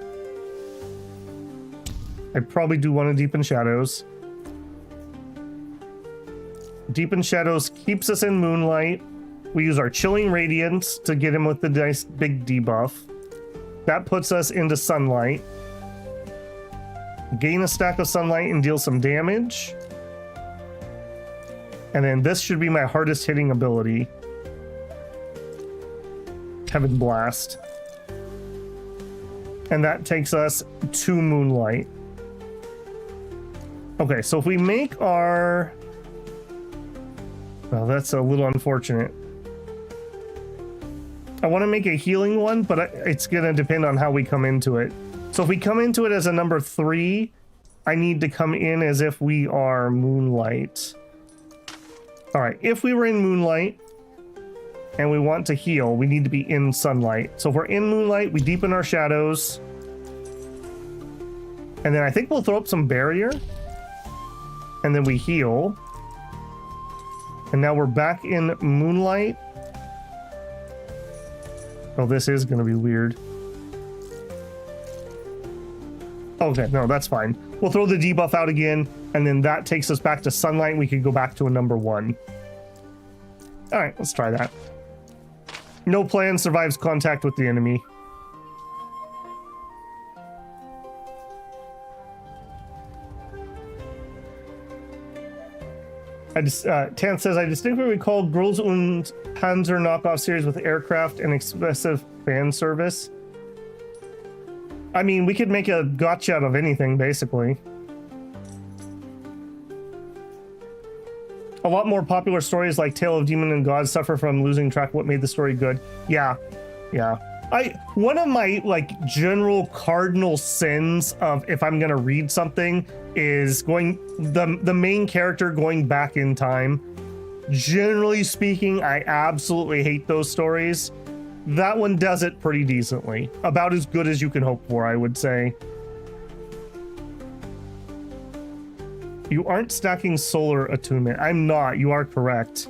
I probably do want to deepen shadows. Deepen shadows keeps us in moonlight. We use our chilling radiance to get him with the nice big debuff. That puts us into sunlight. Gain a stack of sunlight and deal some damage. And then this should be my hardest hitting ability. Heaven Blast. And that takes us to moonlight. Okay, so if we make our... Well, that's a little unfortunate. I want to make a healing one, but it's going to depend on how we come into it. So if we come into it as a number 3, I need to come in as if we are moonlight. All right, if we were in moonlight and we want to heal, we need to be in sunlight. So if we're in moonlight, we deepen our shadows. And then I think we'll throw up some barrier. And then we heal. And now we're back in moonlight. Oh, this is going to be weird. Okay, no, that's fine. We'll throw the debuff out again, and then that takes us back to sunlight. We could go back to a number 1. All right, let's try that. No plan survives contact with the enemy. Tan says, I distinctly recall Girls und Panzer knockoff series with aircraft and excessive fan service. I mean, we could make a gotcha out of anything, basically. A lot more popular stories like Tale of Demon and God suffer from losing track of what made the story good. Yeah. One of my general cardinal sins of if I'm gonna read something is the main character going back in time. Generally speaking, I absolutely hate those stories. That one does it pretty decently. About as good as you can hope for, I would say. You aren't stacking solar attunement. I'm not. You are correct.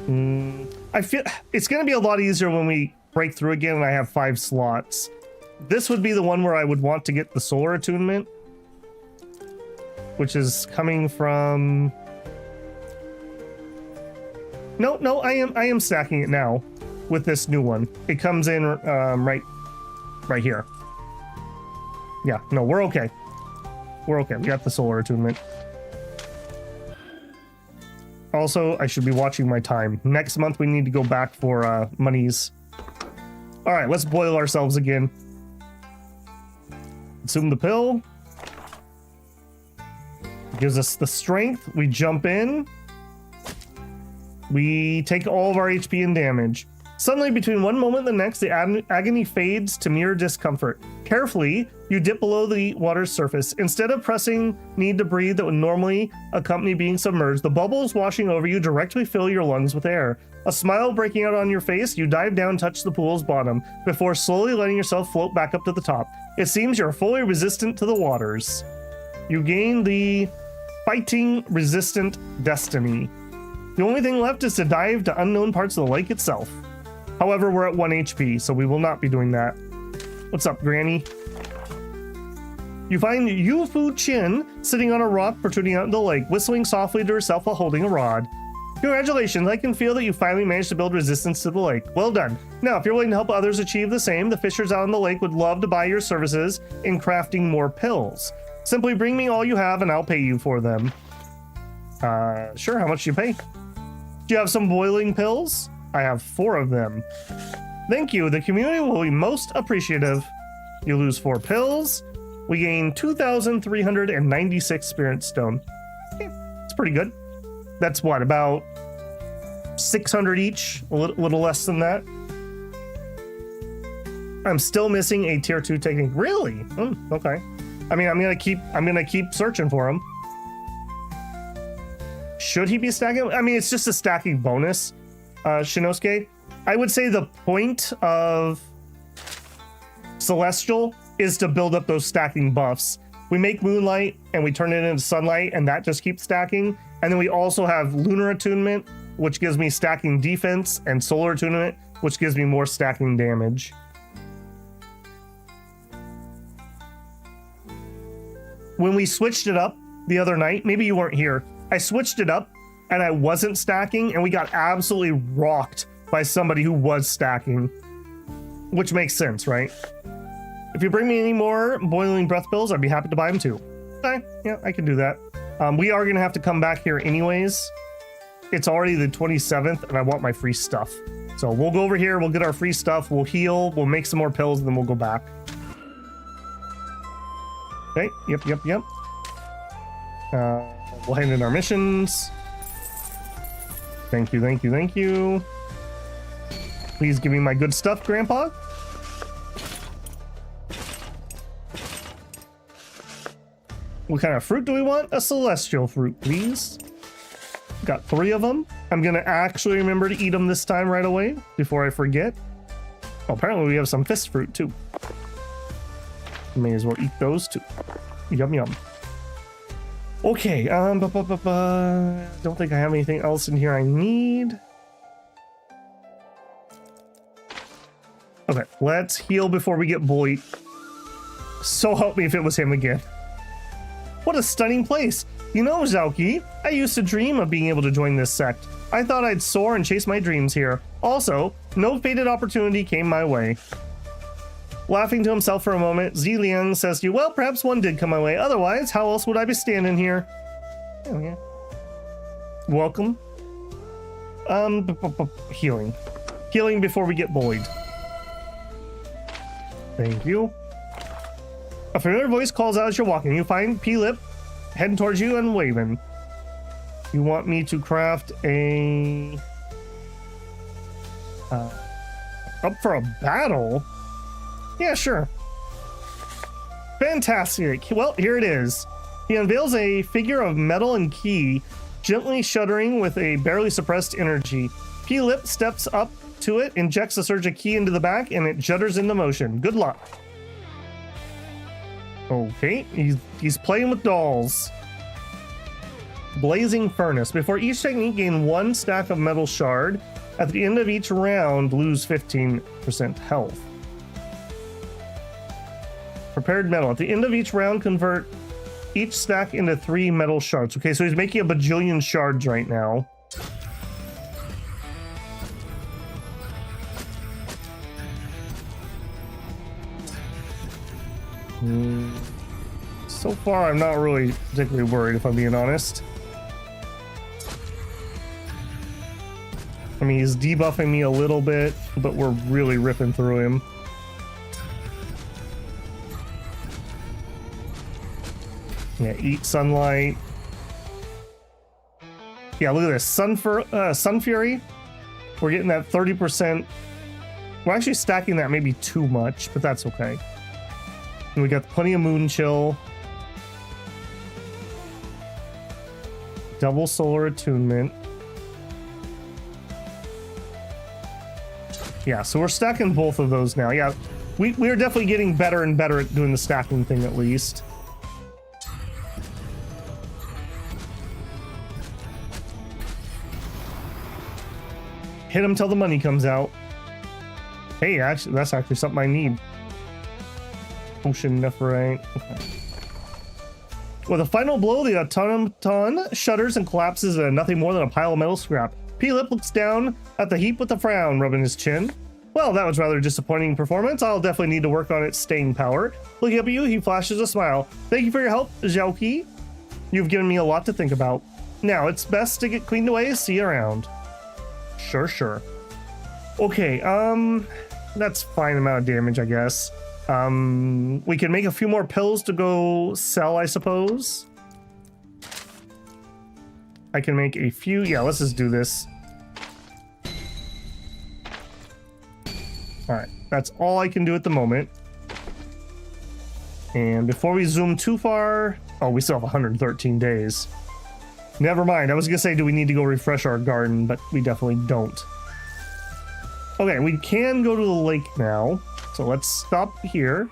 I feel it's going to be a lot easier when we break through again and I have 5 slots. This would be the one where I would want to get the solar attunement, which is coming from... No, I am stacking it now with this new one. It comes in right here. Yeah, no, we're okay. We're okay. We got the solar attunement. Also, I should be watching my time. Next month, we need to go back for monies. All right, let's boil ourselves again. Consume the pill. Gives us the strength. We jump in. We take all of our HP and damage. Suddenly, between one moment and the next, the agony fades to mere discomfort. Carefully, you dip below the water's surface. Instead of pressing need to breathe that would normally accompany being submerged, the bubbles washing over you directly fill your lungs with air. A smile breaking out on your face, you dive down, touch the pool's bottom, before slowly letting yourself float back up to the top. It seems you're fully resistant to the waters. You gain the Fighting Resistant Destiny. The only thing left is to dive to unknown parts of the lake itself. However, we're at 1 HP, so we will not be doing that. What's up, Granny? You find Yu Fu Chin sitting on a rock protruding out into the lake, whistling softly to herself while holding a rod. Congratulations, I can feel that you finally managed to build resistance to the lake. Well done. Now, if you're willing to help others achieve the same, the fishers out on the lake would love to buy your services in crafting more pills. Simply bring me all you have and I'll pay you for them. Sure, how much do you pay? Do you have some boiling pills? I have 4 of them. Thank you, the community will be most appreciative. You lose 4 pills. We gain 2,396 spirit stone. Okay, it's pretty good. That's what, about 600 each? A little less than that. I'm still missing a tier 2 technique. Really? Okay. I mean, I'm gonna keep searching for him. Should he be stacking? I mean, it's just a stacking bonus, Shinosuke. I would say the point of Celestial is to build up those stacking buffs. We make Moonlight and we turn it into Sunlight, and that just keeps stacking. And then we also have Lunar Attunement, which gives me stacking defense, and Solar Attunement, which gives me more stacking damage. When we switched it up the other night, maybe you weren't here, I switched it up and I wasn't stacking, and we got absolutely rocked by somebody who was stacking, which makes sense, right? If you bring me any more boiling breath pills, I'd be happy to buy them too. Okay, yeah, I can do that. We are gonna have to come back here anyways. It's already the 27th and I want my free stuff. So we'll go over here, we'll get our free stuff, we'll heal, we'll make some more pills, and then we'll go back. Okay, yep. We'll hand in our missions. Thank you. Please give me my good stuff, Grandpa. What kind of fruit do we want? A celestial fruit, please. Got 3 of them. I'm gonna actually remember to eat them this time right away before I forget. Oh, apparently we have some fist fruit too. May as well eat those too. Yum. Okay, don't think I have anything else in here I need. Okay, let's heal before we get bullied. So help me if it was him again. What a stunning place. You know, Xiaoqi, I used to dream of being able to join this sect. I thought I'd soar and chase my dreams here. Also, no fated opportunity came my way. Laughing to himself for a moment, Ziliang says to you, well, perhaps one did come my way. Otherwise, how else would I be standing here? Oh, yeah. Welcome. Healing. Healing before we get bullied. Thank you. A familiar voice calls out as you're walking. You find P-Lip heading towards you and waving. You want me to craft a... up for a battle? Yeah, sure. Fantastic. Well, here it is. He unveils a figure of metal and key, gently shuddering with a barely suppressed energy. P-Lip steps up to it, injects a surge of key into the back, and it judders into motion. Good luck. Okay, he's playing with dolls. Blazing Furnace. Before each technique, gain 1 stack of metal shard. At the end of each round, lose 15% health. Prepared metal. At the end of each round, convert each stack into 3 metal shards. Okay, so he's making a bajillion shards right now. So far, I'm not really particularly worried, if I'm being honest. I mean, he's debuffing me a little bit, but we're really ripping through him. Yeah, eat sunlight. Yeah, look at this. Sun Fury. We're getting that 30%. We're actually stacking that maybe too much, but that's okay. And we got plenty of Moon Chill. Double Solar Attunement. Yeah, so we're stacking both of those now. Yeah, we're definitely getting better and better at doing the stacking thing at least. Hit him till the money comes out. Hey, actually, that's actually something I need. Ocean Nephrite. Okay. With a final blow, the automaton shudders and collapses into nothing more than a pile of metal scrap. P-Lip looks down at the heap with a frown, rubbing his chin. Well, that was rather disappointing performance. I'll definitely need to work on its staying power. Looking up at you, he flashes a smile. Thank you for your help, Xiaoqi. You've given me a lot to think about. Now, it's best to get cleaned away. See you around. Sure. Okay, that's fine amount of damage, I guess. We can make a few more pills to go sell, I suppose. I can make a few. Yeah, let's just do this. All right, that's all I can do at the moment. And before we zoom too far, oh, we still have 113 days. Never mind. I was gonna say, do we need to go refresh our garden? But we definitely don't. Okay, we can go to the lake now. So let's stop here.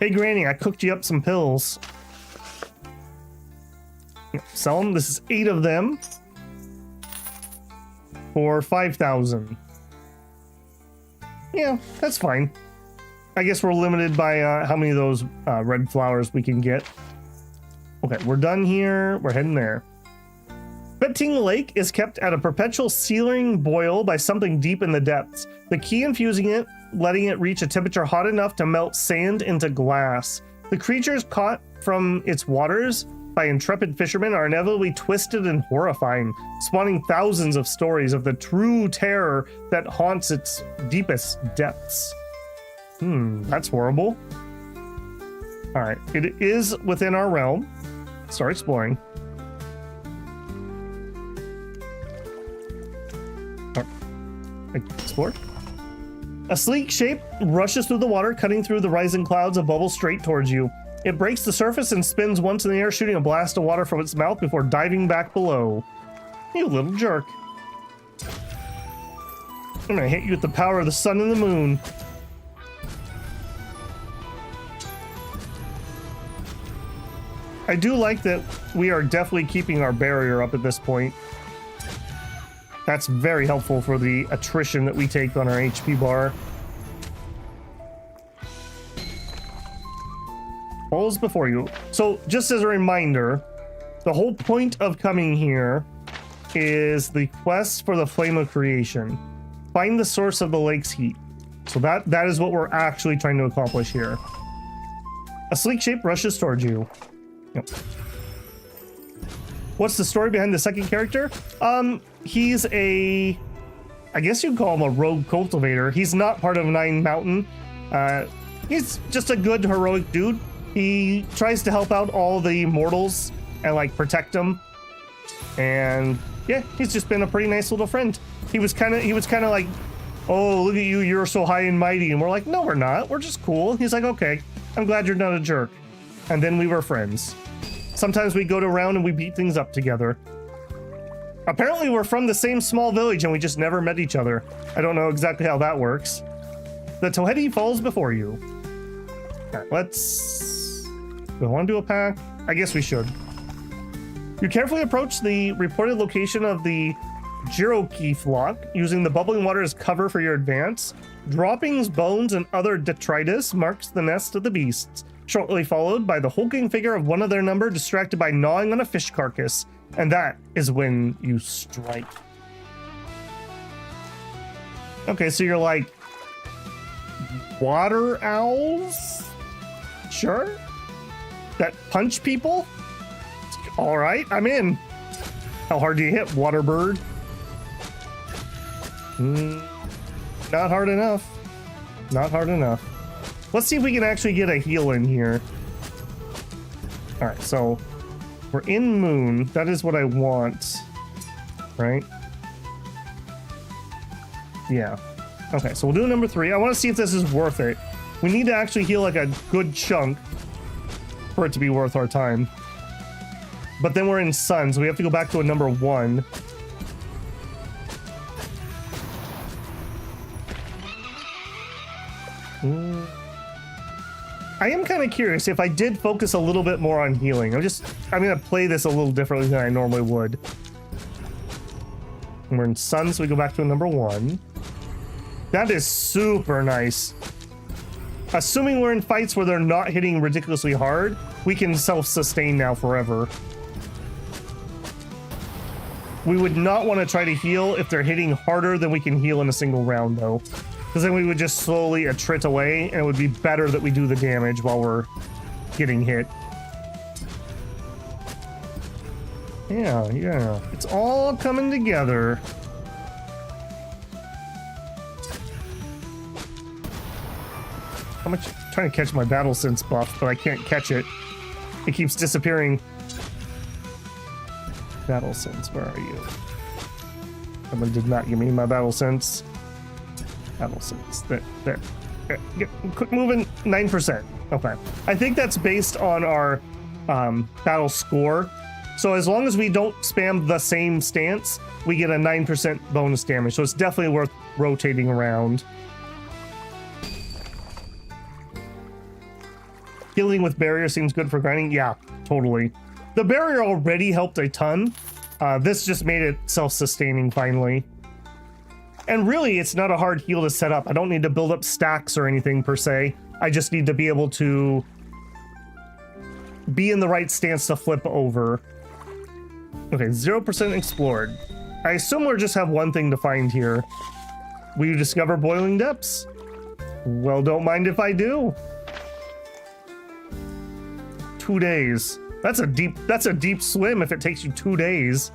Hey, Granny, I cooked you up some pills. Sell them. This is 8 of them for 5,000. Yeah, that's fine. I guess we're limited by how many of those red flowers we can get. Okay, we're done here. We're heading there. Betting Lake is kept at a perpetual searing boil by something deep in the depths. The key infusing it, letting it reach a temperature hot enough to melt sand into glass. The creatures caught from its waters by intrepid fishermen are inevitably twisted and horrifying, spawning thousands of stories of the true terror that haunts its deepest depths. That's horrible. All right, it is within our realm. Start exploring. Explore. A sleek shape rushes through the water, cutting through the rising clouds of bubbles straight towards you. It breaks the surface and spins once in the air, shooting a blast of water from its mouth before diving back below. You little jerk. I'm gonna hit you with the power of the sun and the moon. I do like that we are definitely keeping our barrier up at this point. That's very helpful for the attrition that we take on our HP bar. Falls before you. So just as a reminder, the whole point of coming here is the quest for the Flame of Creation. Find the source of the lake's heat. So that is what we're actually trying to accomplish here. A sleek shape rushes towards you. Yep. What's the story behind the second character? He's a, I guess you'd call him a rogue cultivator. He's not part of Nin Mountain. He's just a good heroic dude. He tries to help out all the mortals and like protect them. And yeah, he's just been a pretty nice little friend. He was kind of like, oh, look at you, you're so high and mighty. And we're like, no, we're not. We're just cool. He's like, okay, I'm glad you're not a jerk. And then we were friends. Sometimes we go around and we beat things up together. Apparently we're from the same small village and we just never met each other. I don't know exactly how that works. The Tohedi falls before you. All right, let's... Do I want to do a pack? I guess we should. You carefully approach the reported location of the Xiaoqi flock, using the bubbling water as cover for your advance. Droppings, bones, and other detritus marks the nest of the beasts, shortly followed by the hulking figure of one of their number distracted by gnawing on a fish carcass. And that is when you strike. Okay, so you're like water owls? Sure. That punch people? All right, I'm in. How hard do you hit, water bird? Not hard enough. Not hard enough. Let's see if we can actually get a heal in here. All right, so we're in moon. That is what I want, right? Yeah. Okay, so we'll do number 3. I want to see if this is worth it. We need to actually heal like a good chunk for it to be worth our time. But then we're in sun, so we have to go back to a number 1. I am kind of curious if I did focus a little bit more on healing. I'm gonna play this a little differently than I normally would. And we're in sun, so we go back to a number 1. That is super nice. Assuming we're in fights where they're not hitting ridiculously hard, we can self-sustain now forever. We would not want to try to heal if they're hitting harder than we can heal in a single round, though. Because then we would just slowly attrit away, and it would be better that we do the damage while we're getting hit. Yeah. It's all coming together. I'm trying to catch my battle sense buff, but I can't catch it. It keeps disappearing. Battle sense, where are you? Someone did not give me my battle sense. Battle sense. There. Quick moving, 9%. Okay. I think that's based on our battle score. So as long as we don't spam the same stance, we get a 9% bonus damage. So it's definitely worth rotating around. Healing with barrier seems good for grinding. Yeah, totally. The barrier already helped a ton. This just made it self-sustaining finally. And really, it's not a hard heal to set up. I don't need to build up stacks or anything per se. I just need to be able to be in the right stance to flip over. Okay, 0% explored. I assume we'll just have one thing to find here. Will you discover boiling depths? Well, don't mind if I do. 2 days. That's a deep swim if it takes you 2 days.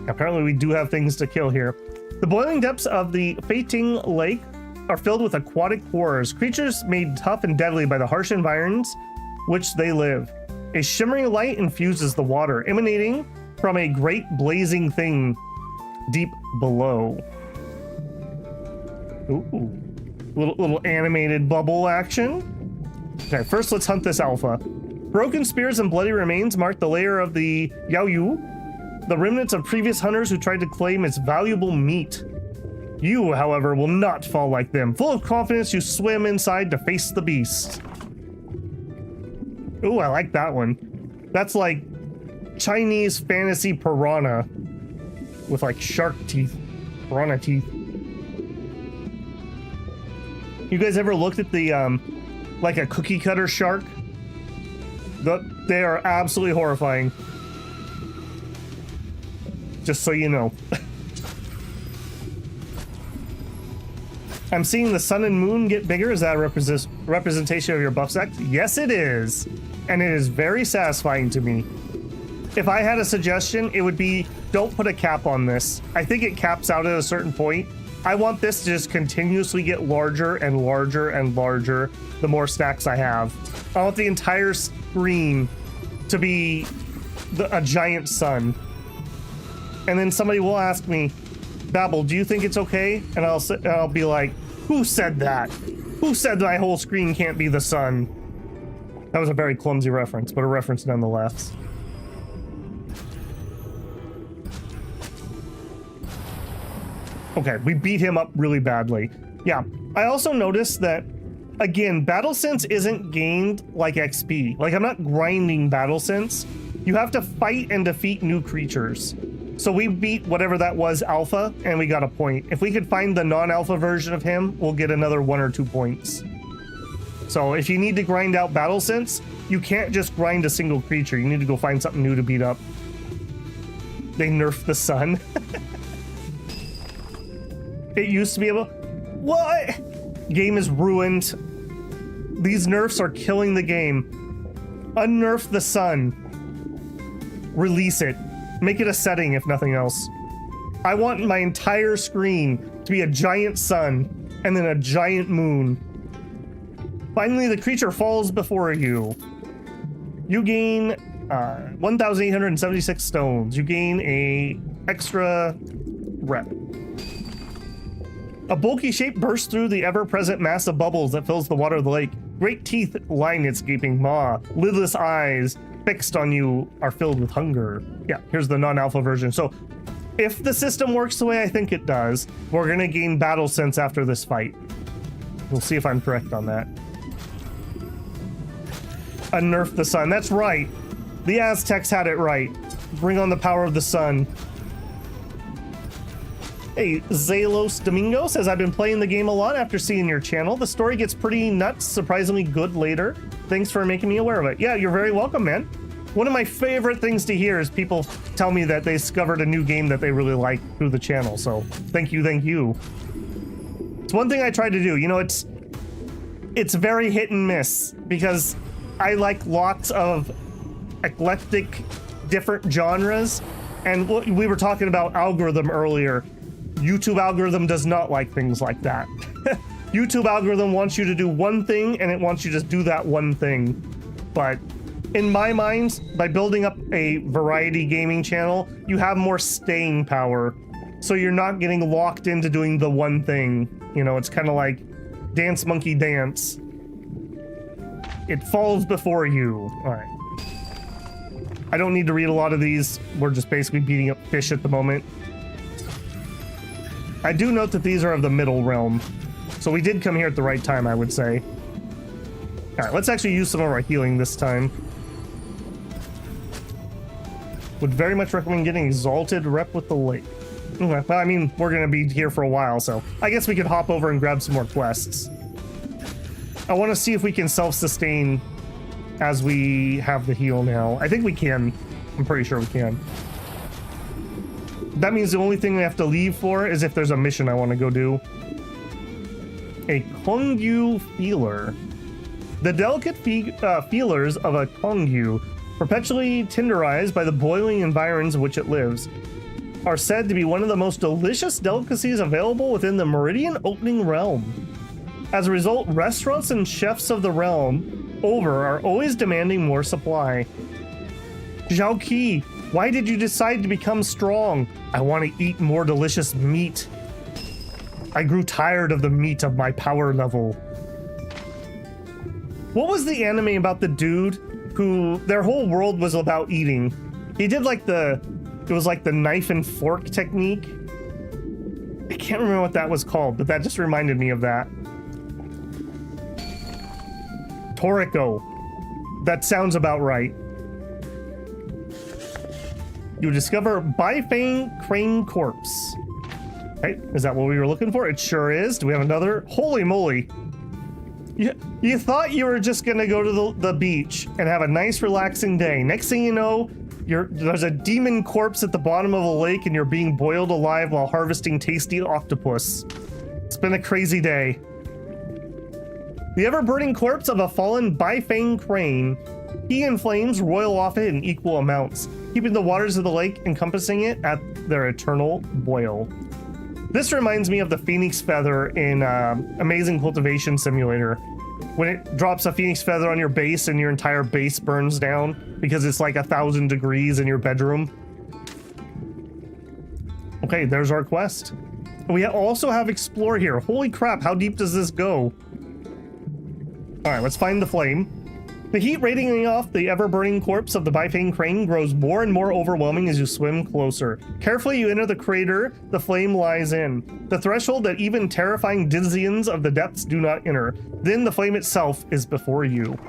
Apparently we do have things to kill here. The boiling depths of the Fating Lake are filled with aquatic horrors, creatures made tough and deadly by the harsh environs which they live. A shimmering light infuses the water, emanating from a great blazing thing deep below. Ooh. Little animated bubble action. Okay, first let's hunt this alpha. Broken spears and bloody remains mark the lair of the Xiaoyu, the remnants of previous hunters who tried to claim its valuable meat. You, however, will not fall like them. Full of confidence, you swim inside to face the beast. Ooh, I like that one. That's like Chinese fantasy piranha with like shark teeth, piranha teeth. You guys ever looked at the like a cookie cutter shark? They are absolutely horrifying. Just so you know. I'm seeing the sun and moon get bigger. Is that a representation of your buff stack? Yes, it is. And it is very satisfying to me. If I had a suggestion, it would be don't put a cap on this. I think it caps out at a certain point. I want this to just continuously get larger and larger and larger the more stacks I have. I want the entire screen to be a giant sun. And then somebody will ask me, Babel, do you think it's okay? And I'll be like, who said that? Who said my whole screen can't be the sun? That was a very clumsy reference, but a reference nonetheless. Okay, we beat him up really badly. Yeah, I also noticed that, again, battle sense isn't gained like XP. Like, I'm not grinding battle sense. You have to fight and defeat new creatures. So we beat whatever that was alpha, and we got a point. If we could find the non-alpha version of him, we'll get another 1 or 2 points. So if you need to grind out battle sense, you can't just grind a single creature. You need to go find something new to beat up. They nerfed the sun. It used to be able... What? Game is ruined. These nerfs are killing the game. Unnerf the sun. Release it. Make it a setting, if nothing else. I want my entire screen to be a giant sun and then a giant moon. Finally, the creature falls before you. You gain 1,876 stones. You gain a extra rep. A bulky shape bursts through the ever-present mass of bubbles that fills the water of the lake. Great teeth line its gaping maw. Lidless eyes fixed on you are filled with hunger. Yeah, here's the non-alpha version. So if the system works the way I think it does, we're gonna gain battle sense after this fight. We'll see if I'm correct on that. Unnerf the sun. That's right. The Aztecs had it right. Bring on the power of the sun. Hey, Zalos Domingo says, I've been playing the game a lot after seeing your channel. The story gets pretty nuts, surprisingly good later. Thanks for making me aware of it. Yeah, you're very welcome, man. One of my favorite things to hear is people tell me that they discovered a new game that they really like through the channel. So thank you, thank you. It's one thing I try to do. You know, it's very hit and miss because I like lots of eclectic different genres. And we were talking about algorithm earlier. YouTube algorithm does not like things like that. YouTube algorithm wants you to do one thing and it wants you to just do that one thing. But in my mind, by building up a variety gaming channel, you have more staying power. So you're not getting locked into doing the one thing. You know, it's kind of like Dance Monkey Dance. It falls before you. All right. I don't need to read a lot of these. We're just basically beating up fish at the moment. I do note that these are of the middle realm. So we did come here at the right time, I would say. All right, let's actually use some of our healing this time. Would very much recommend getting Exalted Rep with the Lake. Okay, well, I mean, we're going to be here for a while, so I guess we could hop over and grab some more quests. I want to see if we can self-sustain as we have the heal now. I think we can. I'm pretty sure we can. That means the only thing we have to leave for is if there's a mission I want to go do. A Kongyu Feeler. The delicate feelers of a Kongyu, perpetually tenderized by the boiling environs in which it lives, are said to be one of the most delicious delicacies available within the Meridian Opening realm. As a result, restaurants and chefs of the realm over are always demanding more supply. Xiaoqi, why did you decide to become strong? I want to eat more delicious meat. I grew tired of the meat of my power level. What was the anime about the dude who their whole world was about eating? He did like it was like the knife and fork technique. I can't remember what that was called, but that just reminded me of that. Toriko. That sounds about right. You discover Bifang Crane Corpse. Hey, is that what we were looking for? It sure is. Do we have another? Holy moly. You thought you were just gonna go to the beach and have a nice relaxing day. Next thing you know, there's a demon corpse at the bottom of a lake and you're being boiled alive while harvesting tasty octopus. It's been a crazy day. The ever-burning corpse of a fallen Bifang crane. He and flames roil off it in equal amounts, keeping the waters of the lake encompassing it at their eternal boil. This reminds me of the phoenix feather in Amazing Cultivation Simulator. When it drops a phoenix feather on your base and your entire base burns down because it's like 1,000 degrees in your bedroom. Okay, there's our quest. We also have Explore here. Holy crap, how deep does this go? All right, let's find the flame. The heat radiating off the ever-burning corpse of the Bifang crane grows more and more overwhelming as you swim closer. Carefully, you enter the crater the flame lies in, the threshold that even terrifying denizens of the depths do not enter. Then the flame itself is before you.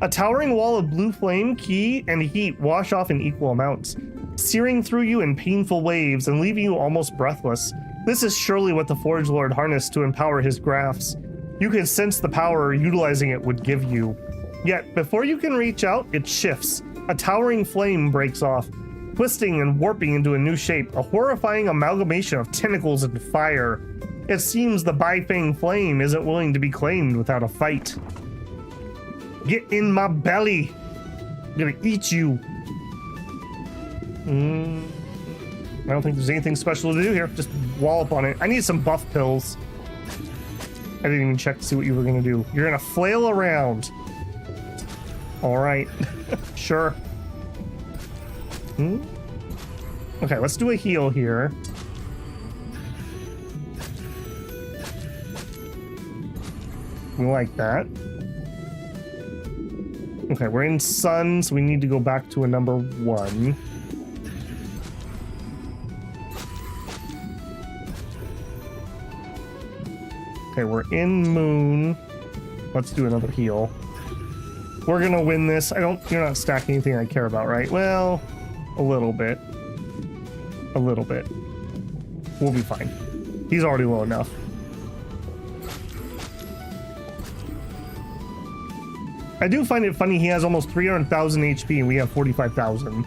A towering wall of blue flame, ki, and heat wash off in equal amounts, searing through you in painful waves and leaving you almost breathless. This is surely what the Forge Lord harnessed to empower his grafts. You can sense the power utilizing it would give you. Yet, before you can reach out, it shifts. A towering flame breaks off, twisting and warping into a new shape, a horrifying amalgamation of tentacles and fire. It seems the Bifang flame isn't willing to be claimed without a fight. Get in my belly! I'm gonna eat you. I don't think there's anything special to do here. Just wallop on it. I need some buff pills. I didn't even check to see what you were gonna do. You're gonna flail around. All right, sure. Okay, let's do a heal here. We like that. Okay, we're in sun, so we need to go back to a number 1. Okay, we're in moon. Let's do another heal. We're gonna win this. You're not stacking anything I care about, right? Well, a little bit. A little bit. We'll be fine. He's already low enough. I do find it funny he has almost 300,000 HP and we have 45,000.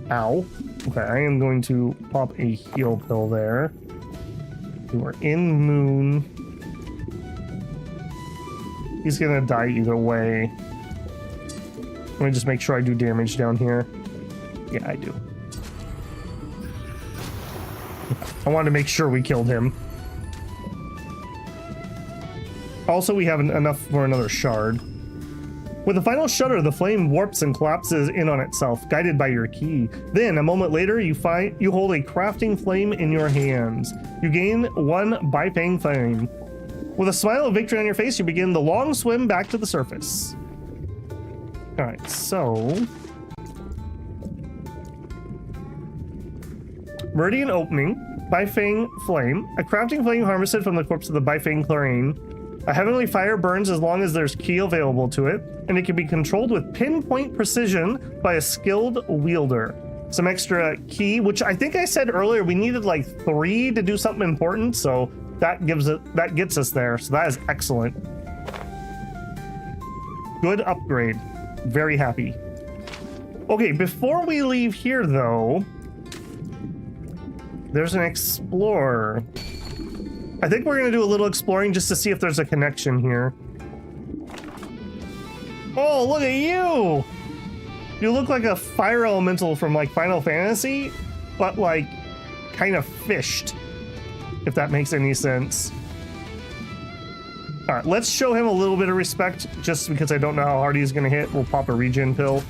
Ow. Okay, I am going to pop a heal pill there. We are in moon. He's gonna die either way. Let me just make sure I do damage down here. Yeah, I do. I wanted to make sure we killed him. Also, we have enough for another shard. With the final shudder, the flame warps and collapses in on itself, guided by your key. Then, a moment later, you hold a crafting flame in your hands. You gain 1 Baifeng flame. With a smile of victory on your face, you begin the long swim back to the surface. Alright, so... Meridian opening, Baifeng flame, a crafting flame harvested from the corpse of the Baifeng chlorine. A heavenly fire burns as long as there's ki available to it, and it can be controlled with pinpoint precision by a skilled wielder. Some extra ki, which I think I said earlier we needed like 3 to do something important, so that gets us there. So that is excellent. Good upgrade. Very happy. Okay, before we leave here though, there's an explorer. I think we're gonna do a little exploring just to see if there's a connection here. Oh, look at you! You look like a fire elemental from like Final Fantasy, but like kind of fished, if that makes any sense. All right, let's show him a little bit of respect just because I don't know how hard he's gonna hit. We'll pop a regen pill.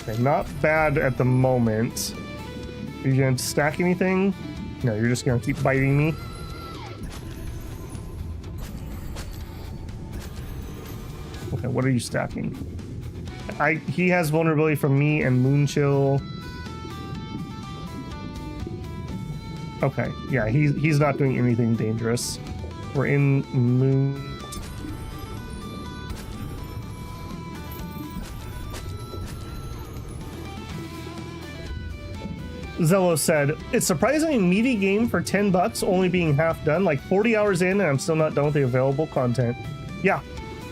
Okay, not bad at the moment. Are you gonna stack anything? No, you're just gonna keep biting me. Okay, what are you stacking? He has vulnerability from me and Moonchill. Okay, yeah, he's not doing anything dangerous. We're in Moon. Zello said, it's surprisingly meaty game for 10 bucks, only being half done, like 40 hours in and I'm still not done with the available content. Yeah,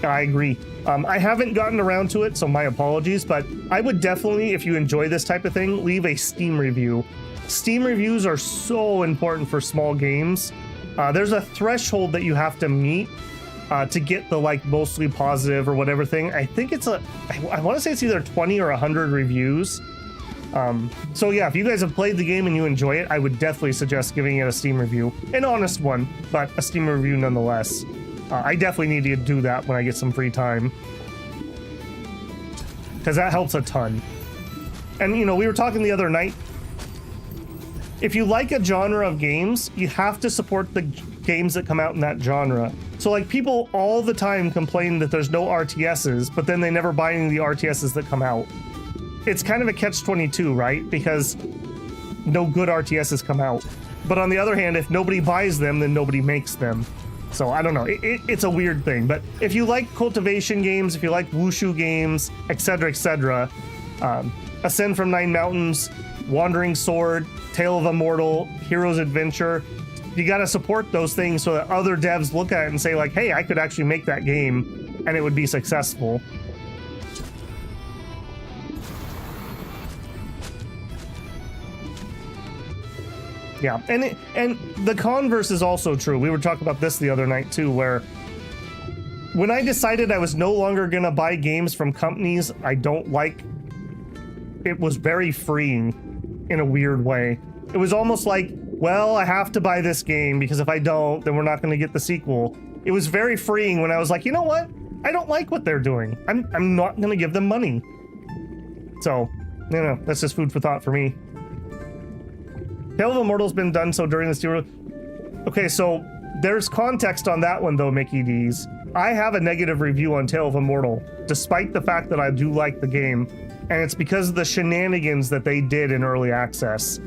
I agree. I haven't gotten around to it, so my apologies, but I would definitely, if you enjoy this type of thing, leave a Steam review. Steam reviews are so important for small games. There's a threshold that you have to meet to get the like mostly positive or whatever thing. I think it's I want to say it's either 20 or 100 reviews. So yeah, if you guys have played the game and you enjoy it, I would definitely suggest giving it a Steam review. An honest one, but a Steam review nonetheless. I definitely need to do that when I get some free time, because that helps a ton. And you know, we were talking the other night, if you like a genre of games, you have to support the games that come out in that genre. So like people all the time complain that there's no RTSs, but then they never buy any of the RTSs that come out. It's kind of a catch-22, right? Because no good RTSs come out. But on the other hand, if nobody buys them, then nobody makes them. So I don't know, it's a weird thing. But if you like cultivation games, if you like wushu games, etc., etc., Ascend from Nin Mountains, Wandering Sword, Tale of Immortal, Hero's Adventure, you gotta support those things so that other devs look at it and say like, hey, I could actually make that game and it would be successful. Yeah, and the converse is also true. We were talking about this the other night too, where when I decided I was no longer gonna buy games from companies I don't like, it was very freeing in a weird way. It was almost like, well, I have to buy this game because if I don't, then we're not gonna get the sequel. It was very freeing when I was like, you know what? I don't like what they're doing. I'm not gonna give them money. So, you know, that's just food for thought for me. Tale of Immortal's been done so during the Steel. Okay, so there's context on that one though, Mickey D's. I have a negative review on Tale of Immortal, despite the fact that I do like the game, and it's because of the shenanigans that they did in early access.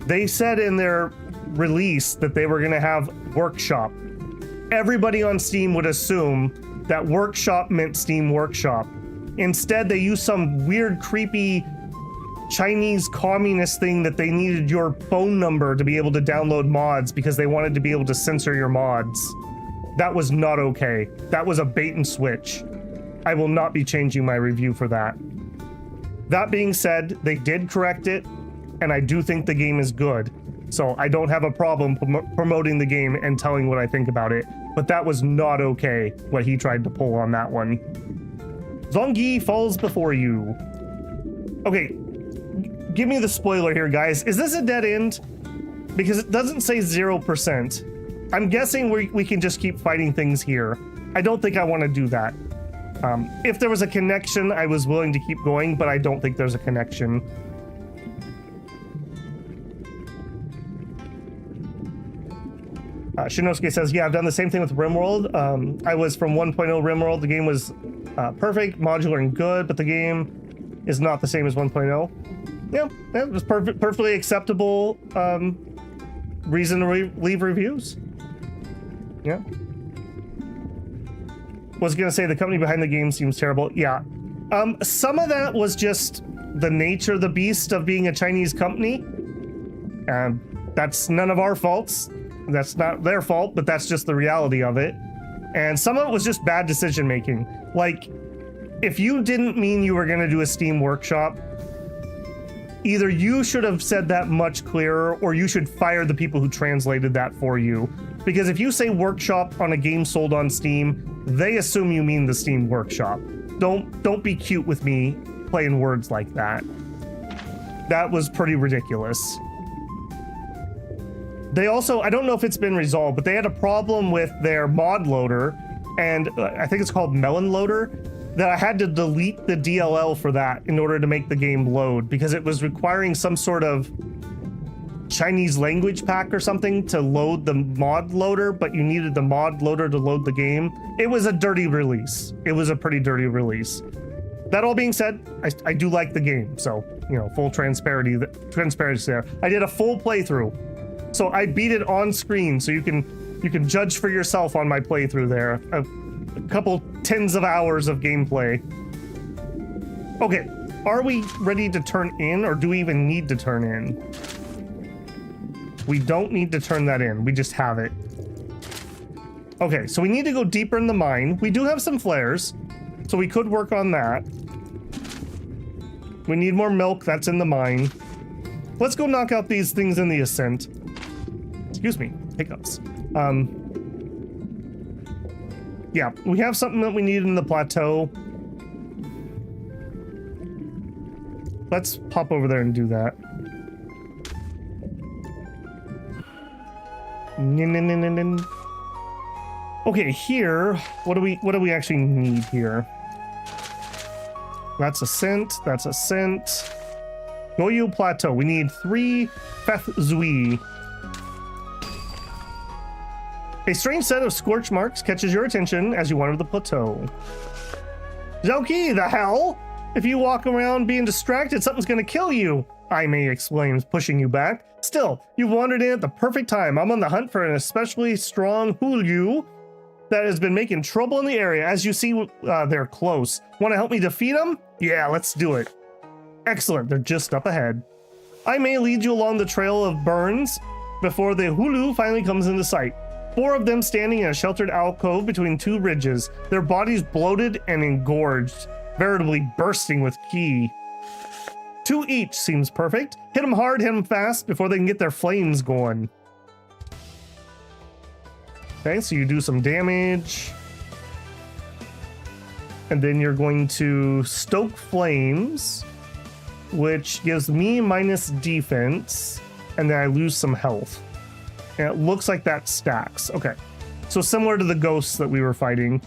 They said in their release that they were gonna have Workshop. Everybody on Steam would assume that Workshop meant Steam Workshop. Instead, they used some weird, creepy Chinese communist thing that they needed your phone number to be able to download mods because they wanted to be able to censor your mods. That was not okay. That was a bait and switch. I will not be changing my review for that. That being said, they did correct it, and I do think the game is good. So I don't have a problem promoting the game and telling what I think about it. But that was not okay, what he tried to pull on that one. Zongi falls before you. Okay, give me the spoiler here, guys. Is this a dead end? Because it doesn't say 0%. I'm guessing we can just keep fighting things here. I don't think I want to do that. If there was a connection, I was willing to keep going, but I don't think there's a connection. Shinosuke says, yeah, I've done the same thing with RimWorld. I was from 1.0 RimWorld. The game was perfect, modular, and good, but the game is not the same as 1.0. Yeah, it was perfectly acceptable reason to leave reviews. Yeah. Was gonna say the company behind the game seems terrible. Yeah. Some of that was just the nature of the beast of being a Chinese company. That's none of our faults. That's not their fault, but that's just the reality of it. And some of it was just bad decision making. Like, if you didn't mean you were gonna do a Steam workshop, either you should have said that much clearer, or you should fire the people who translated that for you. Because if you say workshop on a game sold on Steam, they assume you mean the Steam workshop. Don't be cute with me playing words like that. That was pretty ridiculous. They also, I don't know if it's been resolved, but they had a problem with their mod loader, and I think it's called Melon Loader, that I had to delete the DLL for that in order to make the game load, because it was requiring some sort of Chinese language pack or something to load the mod loader, but you needed the mod loader to load the game. It was a dirty release. It was a pretty dirty release. That all being said, I do like the game, so, you know, full transparency there. I did a full playthrough. So I beat it on screen, so you can judge for yourself on my playthrough there. A couple tens of hours of gameplay. Okay, are we ready to turn in, or do we even need to turn in? We don't need to turn that in, we just have it. Okay, so we need to go deeper in the mine. We do have some flares, so we could work on that. We need more milk, that's in the mine. Let's go knock out these things in the ascent. Excuse me, hiccups. Yeah, we have something that we need in the plateau. Let's pop over there and do that. Okay, here, what do we actually need here? That's ascent, that's ascent. Goyu Plateau, we need 3 Feth Zui. A strange set of scorch marks catches your attention as you wander the plateau. Xiaoqi, the hell? If you walk around being distracted, something's gonna kill you, Aimei exclaims, pushing you back. Still, you've wandered in at the perfect time. I'm on the hunt for an especially strong Hulyu that has been making trouble in the area. As you see, they're close. Want to help me defeat them? Yeah, let's do it. Excellent, they're just up ahead. I may lead you along the trail of burns before the Hulu finally comes into sight. 4 of them standing in a sheltered alcove between 2 ridges, their bodies bloated and engorged, veritably bursting with ki. 2 each seems perfect. Hit them hard, hit them fast before they can get their flames going. Okay, so you do some damage. And then you're going to stoke flames, which gives me minus defense, and then I lose some health. And it looks like that stacks. Okay, so similar to the ghosts that we were fighting.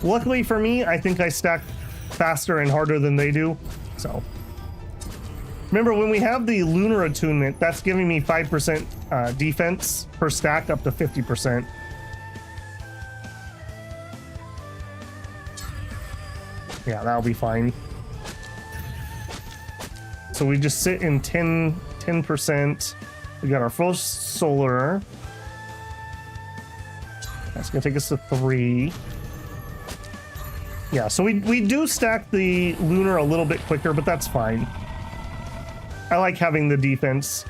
Luckily for me, I think I stack faster and harder than they do. So remember, when we have the lunar attunement, that's giving me 5% defense per stack up to 50%. Yeah, that'll be fine. So we just sit in 10%. We got our full solar. That's gonna take us to 3. Yeah, so we do stack the lunar a little bit quicker, but that's fine. I like having the defense.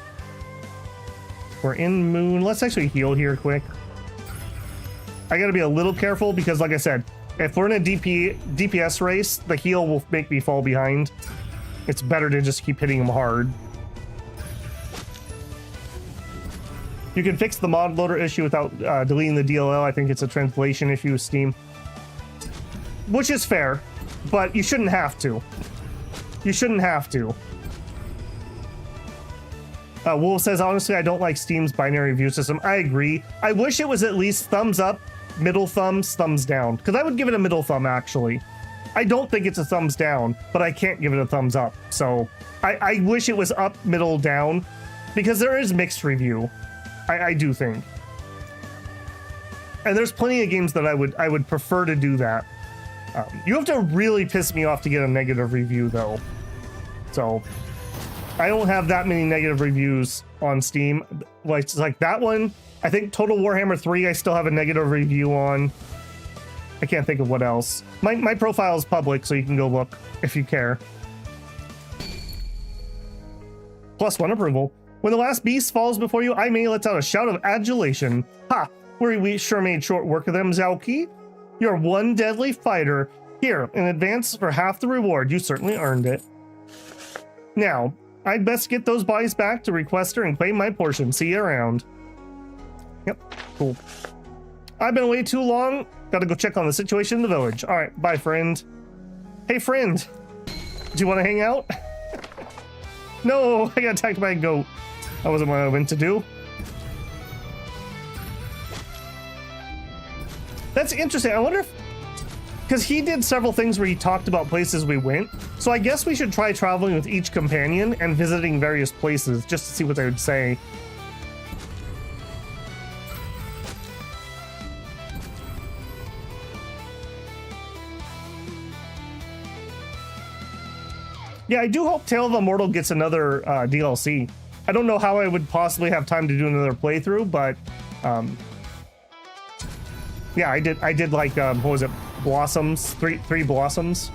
We're in moon. Let's actually heal here quick. I gotta be a little careful because, like I said, if we're in a DPS race, the heal will make me fall behind. It's better to just keep hitting them hard. You can fix the mod loader issue without deleting the DLL. I think it's a translation issue with Steam. Which is fair, but you shouldn't have to. You shouldn't have to. Wolf says, honestly, I don't like Steam's binary view system. I agree. I wish it was at least thumbs up, middle thumbs, thumbs down. Because I would give it a middle thumb, actually. I don't think it's a thumbs down, but I can't give it a thumbs up. So I wish it was up, middle, down. Because there is mixed review. I do think. And there's plenty of games that I would prefer to do that. You have to really piss me off to get a negative review, though. So I don't have that many negative reviews on Steam. Like, it's like that one. I think Total Warhammer 3 I still have a negative review on. I can't think of what else. My profile is public, so you can go look if you care. +1 approval. When the last beast falls before you, I may let out a shout of adulation. Ha! We sure made short work of them, Xiaoqi. You're one deadly fighter. Here, in advance for half the reward. You certainly earned it. Now, I'd best get those bodies back to Requester and claim my portion. See you around. Yep, cool. I've been away too long. Gotta go check on the situation in the village. All right, bye, friend. Hey, friend. Do you want to hang out? No, I got attacked by a goat. That wasn't what I meant to do. That's interesting. I wonder if... Because he did several things where he talked about places we went. So I guess we should try traveling with each companion and visiting various places just to see what they would say. Yeah, I do hope Tale of Immortal gets another DLC. I don't know how I would possibly have time to do another playthrough, but yeah, I did like what was it, Blossoms, three Blossoms.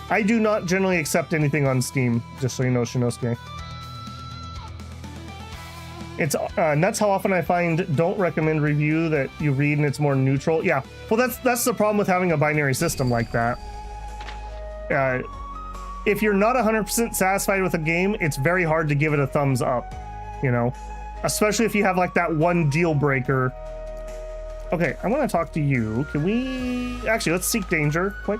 I do not generally accept anything on Steam, just so you know, Shinosuke. It's nuts how often I find don't recommend review that you read and it's more neutral. Yeah, well that's the problem with having a binary system like that. If you're not 100% satisfied with a game, it's very hard to give it a thumbs up, you know, especially if you have like that one deal breaker. Okay, I want to talk to you. Can we actually, let's seek danger quick.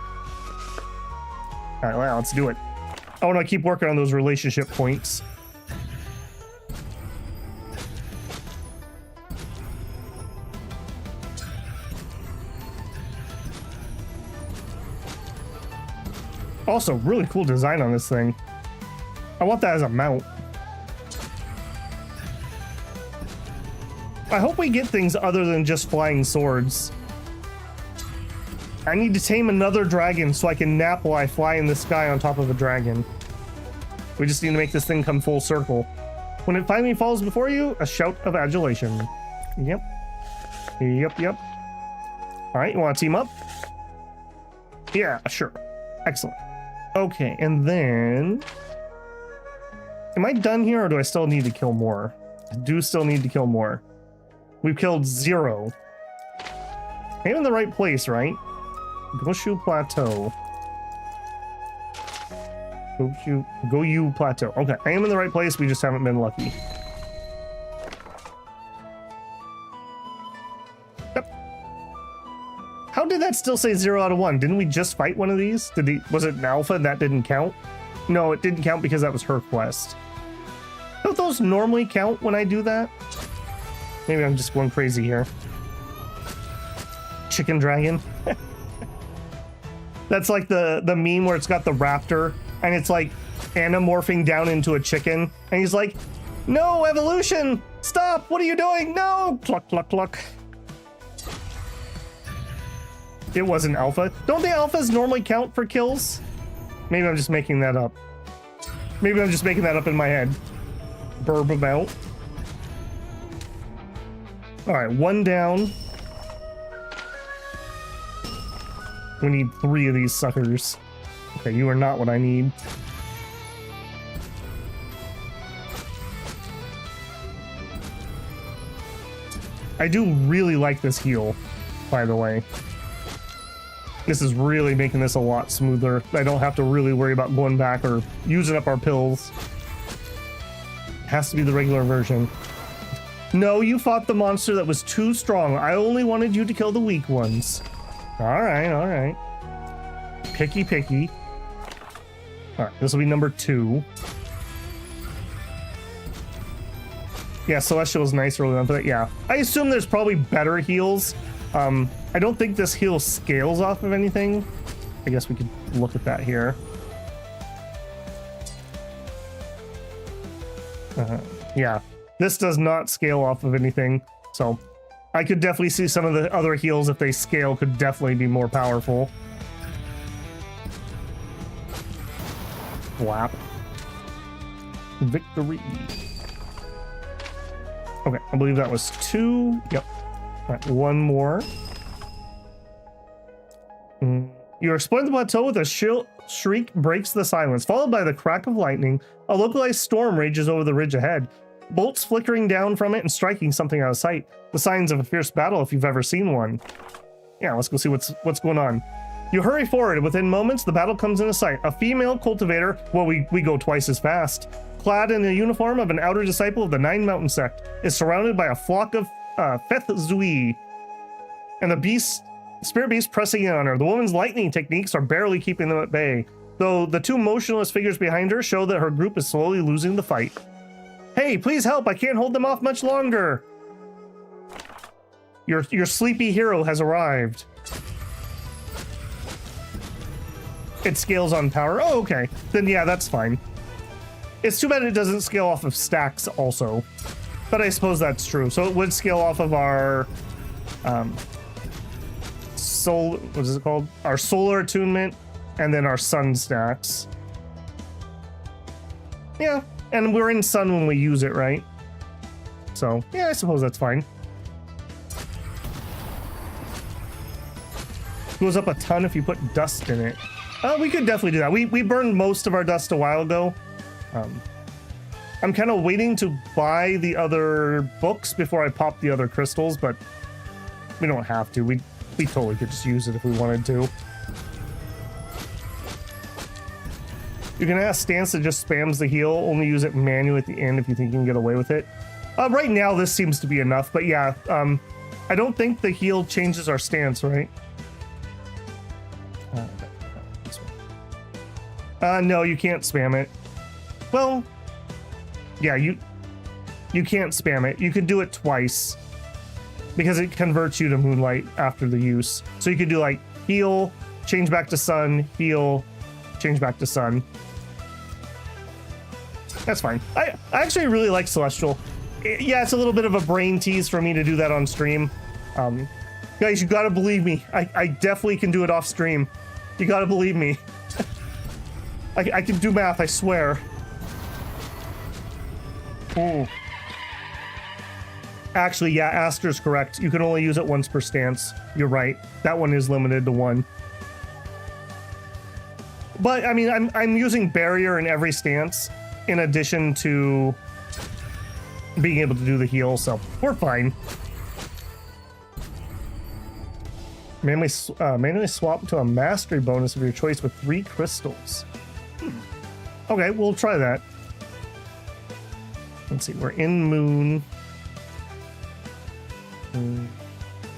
All right, well, let's do it. I want to keep working on those relationship points. Also, really cool design on this thing. I want that as a mount. I hope we get things other than just flying swords. I need to tame another dragon so I can nap while I fly in the sky on top of a dragon. We just need to make this thing come full circle. When it finally falls before you, a shout of adulation. Yep. Yep. All right, you want to team up? Yeah, sure. Excellent. Okay, and then... Am I done here, or do I still need to kill more? I do still need to kill more. We've killed 0. I'm in the right place, right? Goshu Plateau. Goyu Plateau. Okay, I am in the right place, we just haven't been lucky. Yep. How did that still say 0 out of 1? Didn't we just fight one of these? Was it an alpha and that didn't count? No, it didn't count because that was her quest. Don't those normally count when I do that? Maybe I'm just going crazy here. Chicken dragon. That's like the meme where it's got the raptor and it's like anamorphing down into a chicken. And he's like, no, evolution! Stop! What are you doing? No! Cluck, cluck, cluck. It was an alpha. Don't the alphas normally count for kills? Maybe I'm just making that up. Maybe I'm just making that up in my head. Burb about. All right, 1 down. We need 3 of these suckers. Okay, you are not what I need. I do really like this heal, by the way. This is really making this a lot smoother. I don't have to really worry about going back or using up our pills. It has to be the regular version. No, you fought the monster that was too strong. I only wanted you to kill the weak ones. All right, all right. Picky, picky. All right, this will be number 2. Yeah, Celestial is nice early on, but yeah. I assume there's probably better heals. I don't think this heal scales off of anything. I guess we could look at that here. Yeah, this does not scale off of anything. So I could definitely see some of the other heals, if they scale, could definitely be more powerful. Flap. Victory. Okay, I believe that was 2. Yep. All right, 1 more. Your exploring the plateau with a shriek breaks the silence, followed by the crack of lightning. A localized storm rages over the ridge ahead, bolts flickering down from it and striking something out of sight. The signs of a fierce battle if you've ever seen one. Yeah, let's go see what's going on. You hurry forward. Within moments, the battle comes into sight. A female cultivator, well, we go twice as fast, clad in the uniform of an outer disciple of the Nin Mountains sect, is surrounded by a flock of Feth Zui, and the spirit beast pressing in on her. The woman's lightning techniques are barely keeping them at bay, though the 2 motionless figures behind her show that her group is slowly losing the fight. Hey, please help! I can't hold them off much longer! Your sleepy hero has arrived. It scales on power. Oh, okay. Then yeah, that's fine. It's too bad it doesn't scale off of stacks also. But I suppose that's true. So it would scale off of our what is it called? Our solar attunement, and then our sun stacks. Yeah, and we're in sun when we use it, right? So yeah, I suppose that's fine. Goes up a ton if you put dust in it. We could definitely do that. We burned most of our dust a while ago. I'm kind of waiting to buy the other books before I pop the other crystals, but we don't have to. We totally could just use it if we wanted to. You can ask Stance that just spams the heal. Only use it manually at the end if you think you can get away with it. Right now, this seems to be enough, but yeah, I don't think the heal changes our stance, right? No, you can't spam it. Well, yeah, you can't spam it. You could do it twice because it converts you to moonlight after the use. So you could do like heal, change back to sun, heal, change back to sun. That's fine. I actually really like Celestial. Yeah, it's a little bit of a brain tease for me to do that on stream. Guys, you gotta believe me. I definitely can do it off stream. You gotta believe me. I can do math, I swear. Ooh. Actually, yeah, Aster's correct. You can only use it once per stance. You're right. That one is limited to 1. But, I mean, I'm using Barrier in every stance in addition to being able to do the heal, so we're fine. Manually swap to a mastery bonus of your choice with 3 crystals. Okay, we'll try that. Let's see, we're in Moon.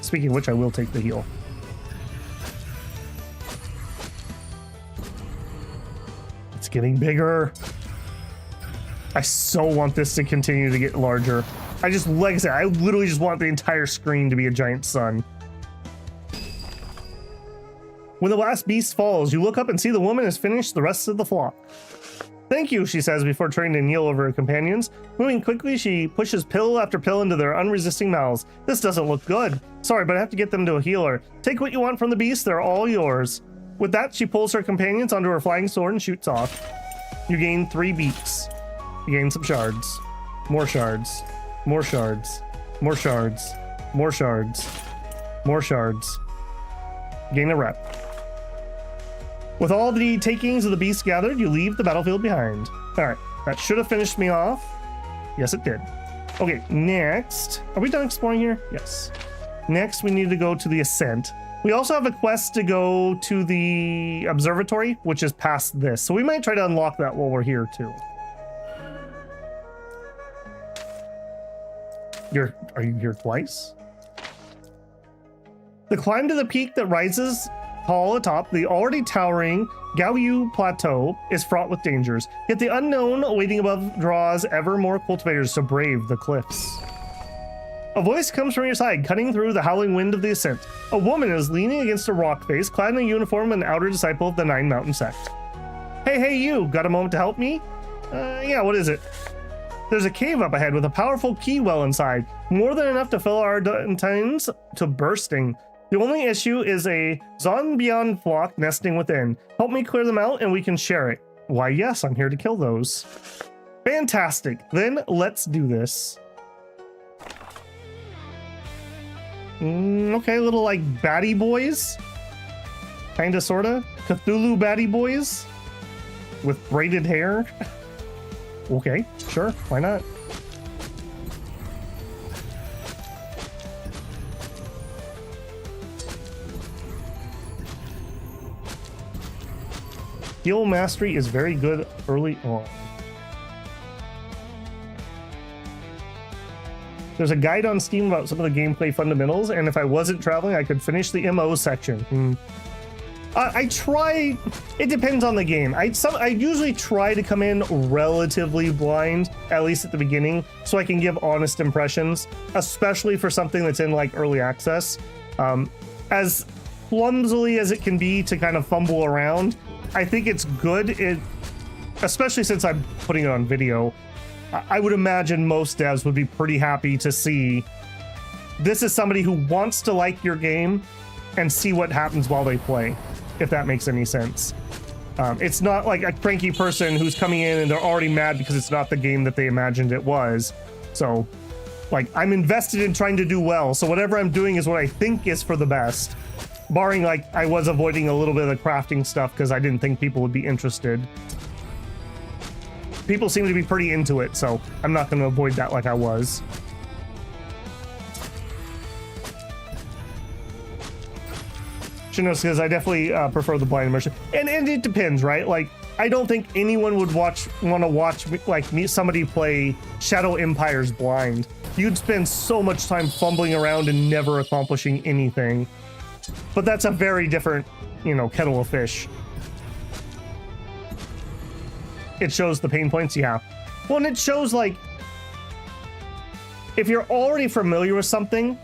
Speaking of which, I will take the heal. It's getting bigger. I so want this to continue to get larger. Like I said, I literally just want the entire screen to be a giant sun. When the last beast falls, you look up and see the woman has finished the rest of the flock. Thank you, she says before turning to kneel over her companions. Moving quickly, she pushes pill after pill into their unresisting mouths. This doesn't look good. Sorry, but I have to get them to a healer. Take what you want from the beast, they're all yours. With that, she pulls her companions onto her flying sword and shoots off. You gain 3 beaks. You gain some shards. More shards. More shards. More shards. More shards. More shards. Gain a rep. With all the takings of the beast gathered, you leave the battlefield behind. Alright, that should have finished me off. Yes, it did. Okay, next. Are we done exploring here? Yes. Next, we need to go to the Ascent. We also have a quest to go to the observatory, which is past this. So we might try to unlock that while we're here too. Are you here twice? The climb to the peak that rises tall atop the already towering Gaoyu Plateau is fraught with dangers, yet the unknown waiting above draws ever more cultivators to brave the cliffs. A voice comes from your side, cutting through the howling wind of the ascent. A woman is leaning against a rock face, clad in a uniform and outer disciple of the Nine Mountain sect. Hey, you, got a moment to help me? Yeah, what is it? There's a cave up ahead with a powerful key well inside, more than enough to fill our intestines to bursting. The only issue is a Zonbian flock nesting within. Help me clear them out and we can share it. Why, yes, I'm here to kill those. Fantastic. Then let's do this. Okay, little like baddie boys. Kinda, sorta. Cthulhu baddie boys. With braided hair. Okay, sure, why not? Skill mastery is very good early on. There's a guide on Steam about some of the gameplay fundamentals, and if I wasn't traveling, I could finish the MO section. I try, it depends on the game. I usually try to come in relatively blind, at least at the beginning, so I can give honest impressions, especially for something that's in like early access. As clumsily as it can be to kind of fumble around, I think it's good, especially since I'm putting it on video. I would imagine most devs would be pretty happy to see this is somebody who wants to like your game and see what happens while they play, if that makes any sense. It's not like a cranky person who's coming in and they're already mad because it's not the game that they imagined it was. So, like, I'm invested in trying to do well, so whatever I'm doing is what I think is for the best. Barring, like, I was avoiding a little bit of the crafting stuff because I didn't think people would be interested. People seem to be pretty into it, so I'm not going to avoid that like I was. Because I definitely prefer the blind immersion, and it depends, right? Like, I don't think anyone would want to watch like somebody play Shadow Empires blind. You'd spend so much time fumbling around and never accomplishing anything. But that's a very different, kettle of fish. It shows the pain points, yeah. Well, and it shows, like, if you're already familiar with something,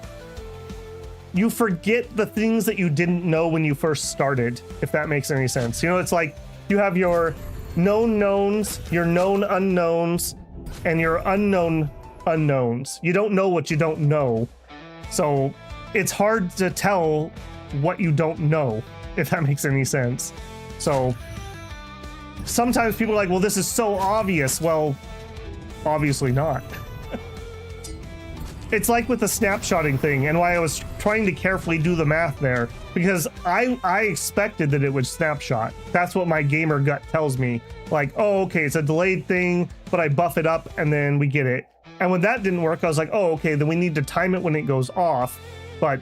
you forget the things that you didn't know when you first started, if that makes any sense. It's like you have your known knowns, your known unknowns, and your unknown unknowns. You don't know what you don't know. So it's hard to tell what you don't know, if that makes any sense. So sometimes people are like, well, this is so obvious. Well, obviously not. It's like with the snapshotting thing, and why I was trying to carefully do the math there, because I expected that it would snapshot. That's what my gamer gut tells me. Like, oh, okay, it's a delayed thing, but I buff it up and then we get it. And when that didn't work, I was like, oh, okay, then we need to time it when it goes off. But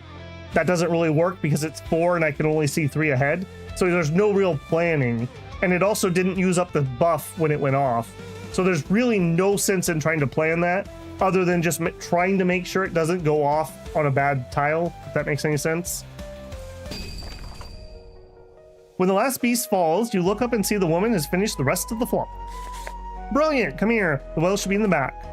that doesn't really work because it's 4 and I can only see 3 ahead. So there's no real planning. And it also didn't use up the buff when it went off. So there's really no sense in trying to plan that, other than just trying to make sure it doesn't go off on a bad tile, if that makes any sense. When the last beast falls, you look up and see the woman has finished the rest of the flop. Brilliant, come here. The well should be in the back.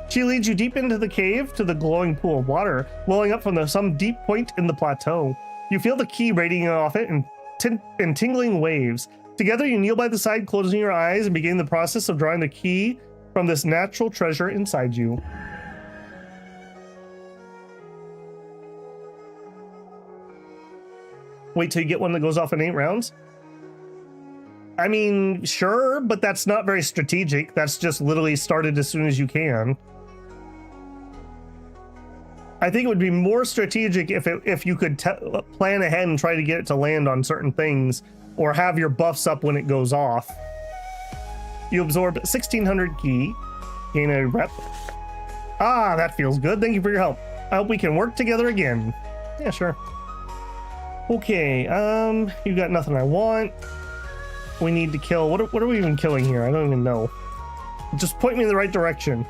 She leads you deep into the cave to the glowing pool of water, welling up from some deep point in the plateau. You feel the key radiating off it in tingling waves. Together you kneel by the side, closing your eyes, and begin the process of drawing the key from this natural treasure inside you. Wait till you get one that goes off in 8 rounds? I mean, sure, but that's not very strategic. That's just literally started as soon as you can. I think it would be more strategic if you could plan ahead and try to get it to land on certain things, or have your buffs up when it goes off. You absorb 1600 ki, gain a rep. Ah, that feels good. Thank you for your help. I hope we can work together again. Yeah, sure. Okay, you got nothing I want. We need to kill, what are we even killing here? I don't even know. Just point me in the right direction.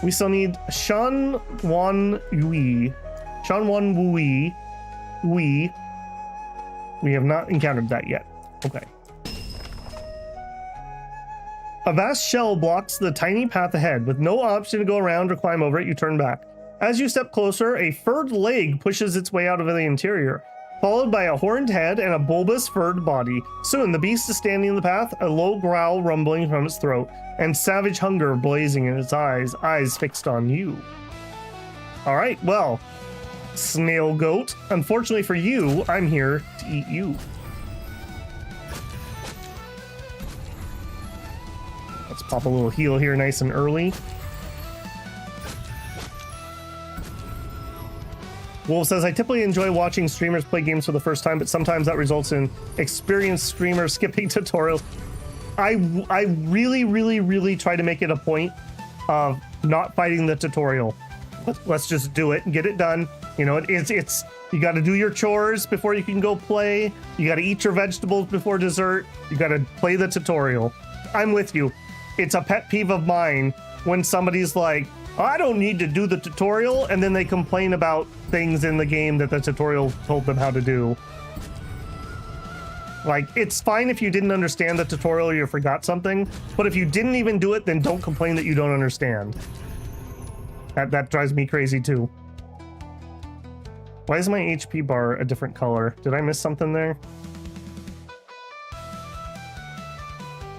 We still need Shan Wan Yui. Shan Wan Wui. We have not encountered that yet. Okay. A vast shell blocks the tiny path ahead. With no option to go around or climb over it, you turn back. As you step closer, a furred leg pushes its way out of the interior, followed by a horned head and a bulbous furred body. Soon, the beast is standing in the path, a low growl rumbling from its throat, and savage hunger blazing in its eyes fixed on you. All right, well, snail goat, unfortunately for you, I'm here to eat you. Let's pop a little heal here nice and early. Wolf says, I typically enjoy watching streamers play games for the first time, but sometimes that results in experienced streamers skipping tutorials. I really try to make it a point of not fighting the tutorial. Let's just do it and get it done. You know, it's you got to do your chores before you can go play. You got to eat your vegetables before dessert. You got to play the tutorial. I'm with you. It's a pet peeve of mine when somebody's like, I don't need to do the tutorial, and then they complain about things in the game that the tutorial told them how to do. Like, it's fine if you didn't understand the tutorial or you forgot something, but if you didn't even do it, then don't complain that you don't understand. That drives me crazy too. Why is my HP bar a different color? Did I miss something there?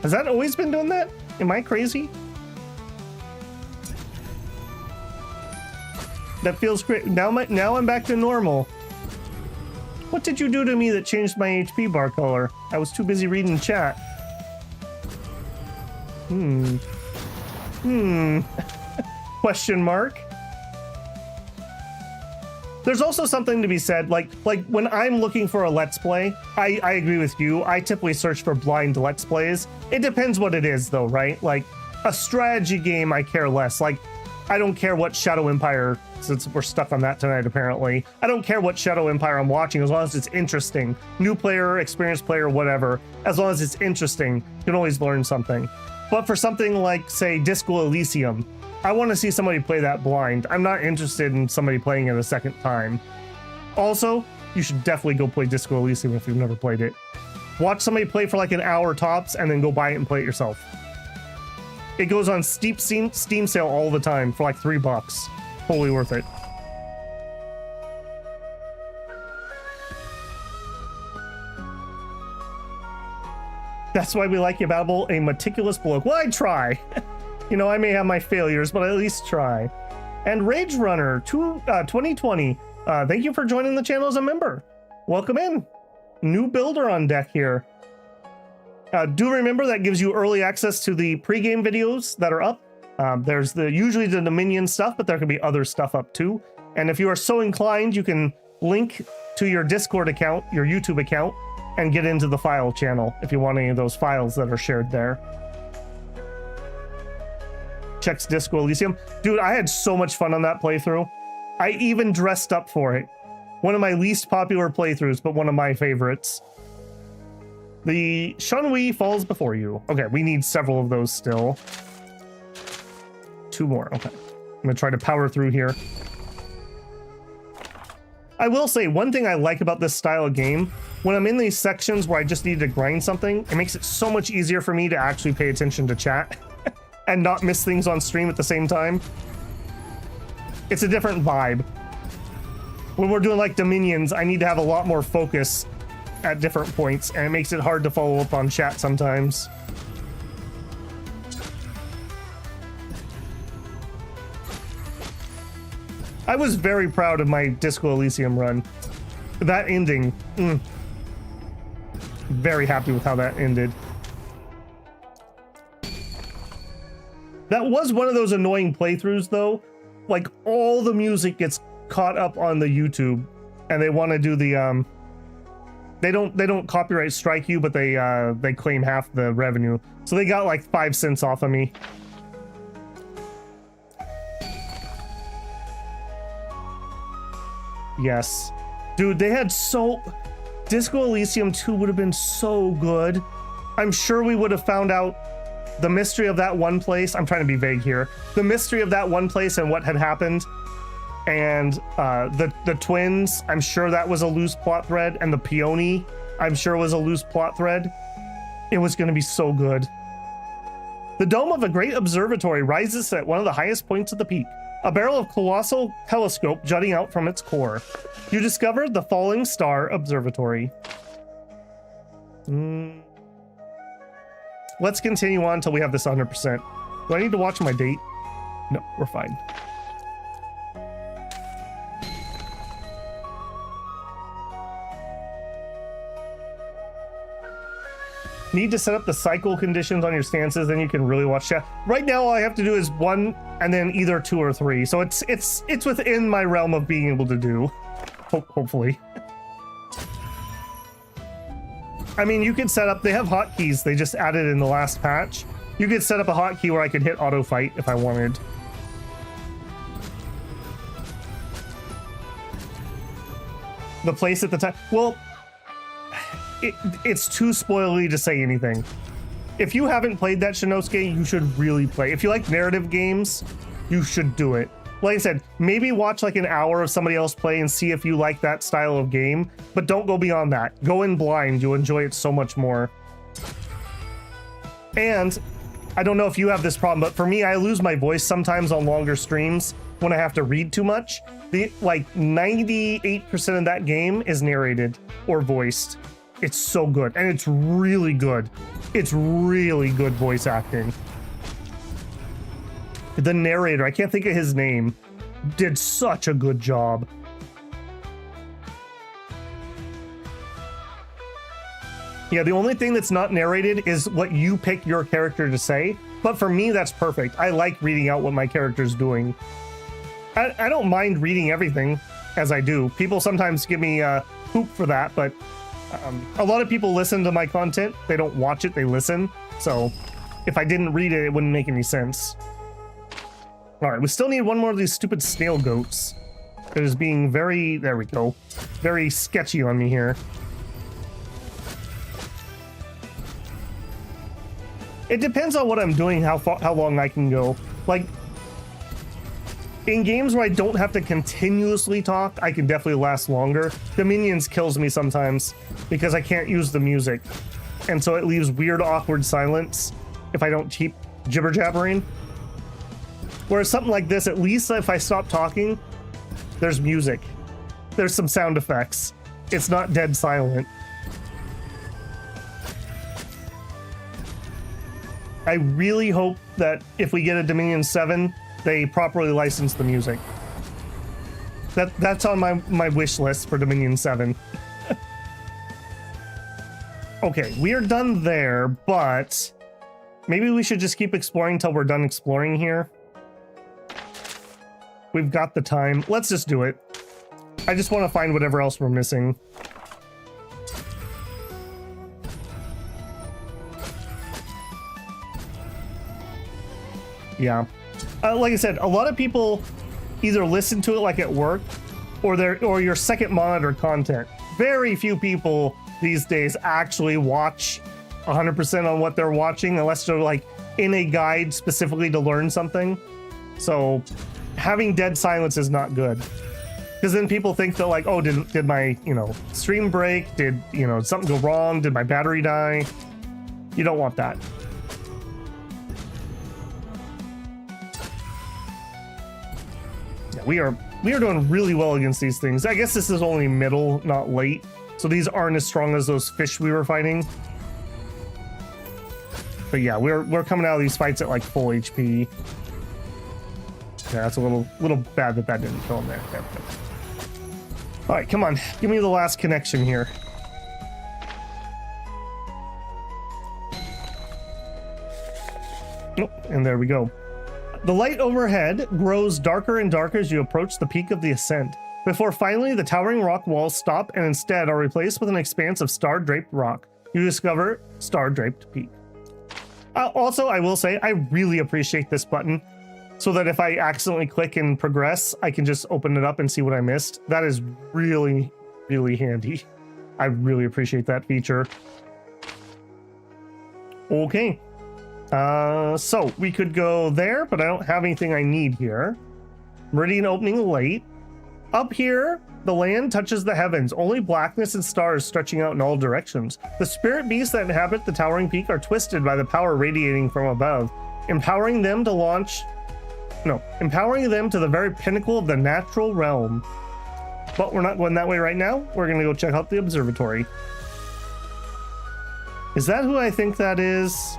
Has that always been doing that? Am I crazy? That feels great. Now I'm back to normal. What did you do to me that changed my HP bar color? I was too busy reading chat. Question mark. There's also something to be said, like when I'm looking for a Let's Play, I agree with you. I typically search for blind Let's Plays. It depends what it is though, right? Like a strategy game, I care less. Like, I don't care what Shadow Empire, since we're stuck on that tonight apparently. I don't care what Shadow Empire I'm watching as long as it's interesting. New player, experienced player, whatever. As long as it's interesting, you can always learn something. But for something like, say, Disco Elysium, I want to see somebody play that blind. I'm not interested in somebody playing it a second time. Also, you should definitely go play Disco Elysium if you've never played it. Watch somebody play for like an hour tops and then go buy it and play it yourself. It goes on steep Steam sale all the time for like $3. Totally worth it. That's why we like you, Babble, a meticulous bloke. Well, I try. You know, I may have my failures, but I at least try. And Rage Runner 2020, thank you for joining the channel as a member. Welcome in. New builder on deck here. Do remember that gives you early access to the pregame videos that are up. There's usually the Dominion stuff, but there can be other stuff up too. And if you are so inclined, you can link to your Discord account, your YouTube account, and get into the file channel if you want any of those files that are shared there. Checks Disco Elysium. Dude, I had so much fun on that playthrough. I even dressed up for it. One of my least popular playthroughs, but one of my favorites. The Shanhui falls before you. Okay, we need several of those still. 2 more. Okay. I'm gonna try to power through here. I will say, one thing I like about this style of game, when I'm in these sections where I just need to grind something, it makes it so much easier for me to actually pay attention to chat and not miss things on stream at the same time. It's a different vibe. When we're doing like Dominions, I need to have a lot more focus at different points, and it makes it hard to follow up on chat sometimes. I was very proud of my Disco Elysium run. That ending, very happy with how that ended. That was one of those annoying playthroughs though. Like all the music gets caught up on the YouTube, and they want to do the they don't copyright strike you, but they claim half the revenue. So they got like 5 cents off of me. Yes. Dude, they had so... Disco Elysium 2 would have been so good. I'm sure we would have found out the mystery of that one place. I'm trying to be vague here. The mystery of that one place and what had happened. And the twins, I'm sure that was a loose plot thread. And the peony, I'm sure was a loose plot thread. It was going to be so good. The dome of a great observatory rises at one of the highest points of the peak. A barrel of colossal telescope jutting out from its core. You discovered the Falling Star Observatory. Let's continue on until we have this 100%. Do I need to watch my date? No, we're fine. Need to set up the cycle conditions on your stances, then you can really watch chat. Right now, all I have to do is 1 and then either 2 or 3. So it's within my realm of being able to do. Hopefully. I mean, you could set up, they have hotkeys they just added in the last patch. You could set up a hotkey where I could hit auto fight if I wanted. The place at the time, well, it's too spoilery to say anything. If you haven't played that Xiaoqi, you should really play. If you like narrative games, you should do it. Like I said, maybe watch like an hour of somebody else play and see if you like that style of game, but don't go beyond that. Go in blind, you'll enjoy it so much more. And I don't know if you have this problem, but for me, I lose my voice sometimes on longer streams when I have to read too much. Like 98% of that game is narrated or voiced. It's so good, and it's really good. It's really good voice acting. The narrator, I can't think of his name, did such a good job. Yeah, the only thing that's not narrated is what you pick your character to say, but for me, that's perfect. I like reading out what my character's doing. I don't mind reading everything as I do. People sometimes give me poop for that, but a lot of people listen to my content. They don't watch it, they listen. So if I didn't read it, it wouldn't make any sense. All right, we still need one more of these stupid snail goats. It is being very, there we go, very sketchy on me here. It depends on what I'm doing, how long I can go. Like, in games where I don't have to continuously talk, I can definitely last longer. Dominions kills me sometimes because I can't use the music. And so it leaves weird, awkward silence if I don't keep jibber-jabbering. Whereas something like this, at least if I stop talking, there's music. There's some sound effects. It's not dead silent. I really hope that if we get a Dominion 7, they properly license the music. That's on my wish list for Dominion 7. Okay, we are done there, but maybe we should just keep exploring till we're done exploring here. We've got the time. Let's just do it. I just want to find whatever else we're missing. Yeah. Like I said, a lot of people either listen to it like at work or your second monitor content. Very few people these days actually watch 100% on what they're watching unless they're like in a guide specifically to learn something. So having dead silence is not good. Because then people think that like, oh, did my, stream break? Did, something go wrong? Did my battery die? You don't want that. We are doing really well against these things. I guess this is only middle, not late. So these aren't as strong as those fish we were fighting. But yeah, we're coming out of these fights at like full HP. Yeah, that's a little bad that didn't kill him there. There we go. All right, come on. Give me the last connection here. Oh, and there we go. The light overhead grows darker and darker as you approach the peak of the ascent, before finally the towering rock walls stop and instead are replaced with an expanse of star-draped rock. You discover Star-Draped Peak. Also, I will say, I really appreciate this button, so that if I accidentally click and progress, I can just open it up and see what I missed. That is really, really handy. I really appreciate that feature. Okay. So we could go there, but I don't have anything I need here. Meridian opening late. Up here, the land touches the heavens, only blackness and stars stretching out in all directions. The spirit beasts that inhabit the towering peak are twisted by the power radiating from above, empowering them to the very pinnacle of the natural realm. But we're not going that way right now. We're going to go check out the observatory. Is that who I think that is?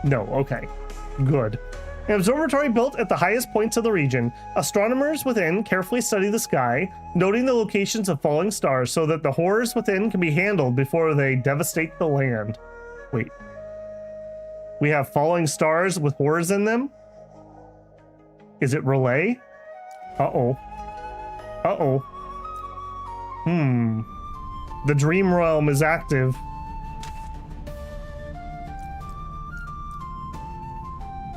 No, okay. Good. An observatory built at the highest points of the region. Astronomers within carefully study the sky, noting the locations of falling stars so that the horrors within can be handled before they devastate the land. Wait. We have falling stars with horrors in them? Is it relay? Uh-oh. Uh-oh. The dream realm is active.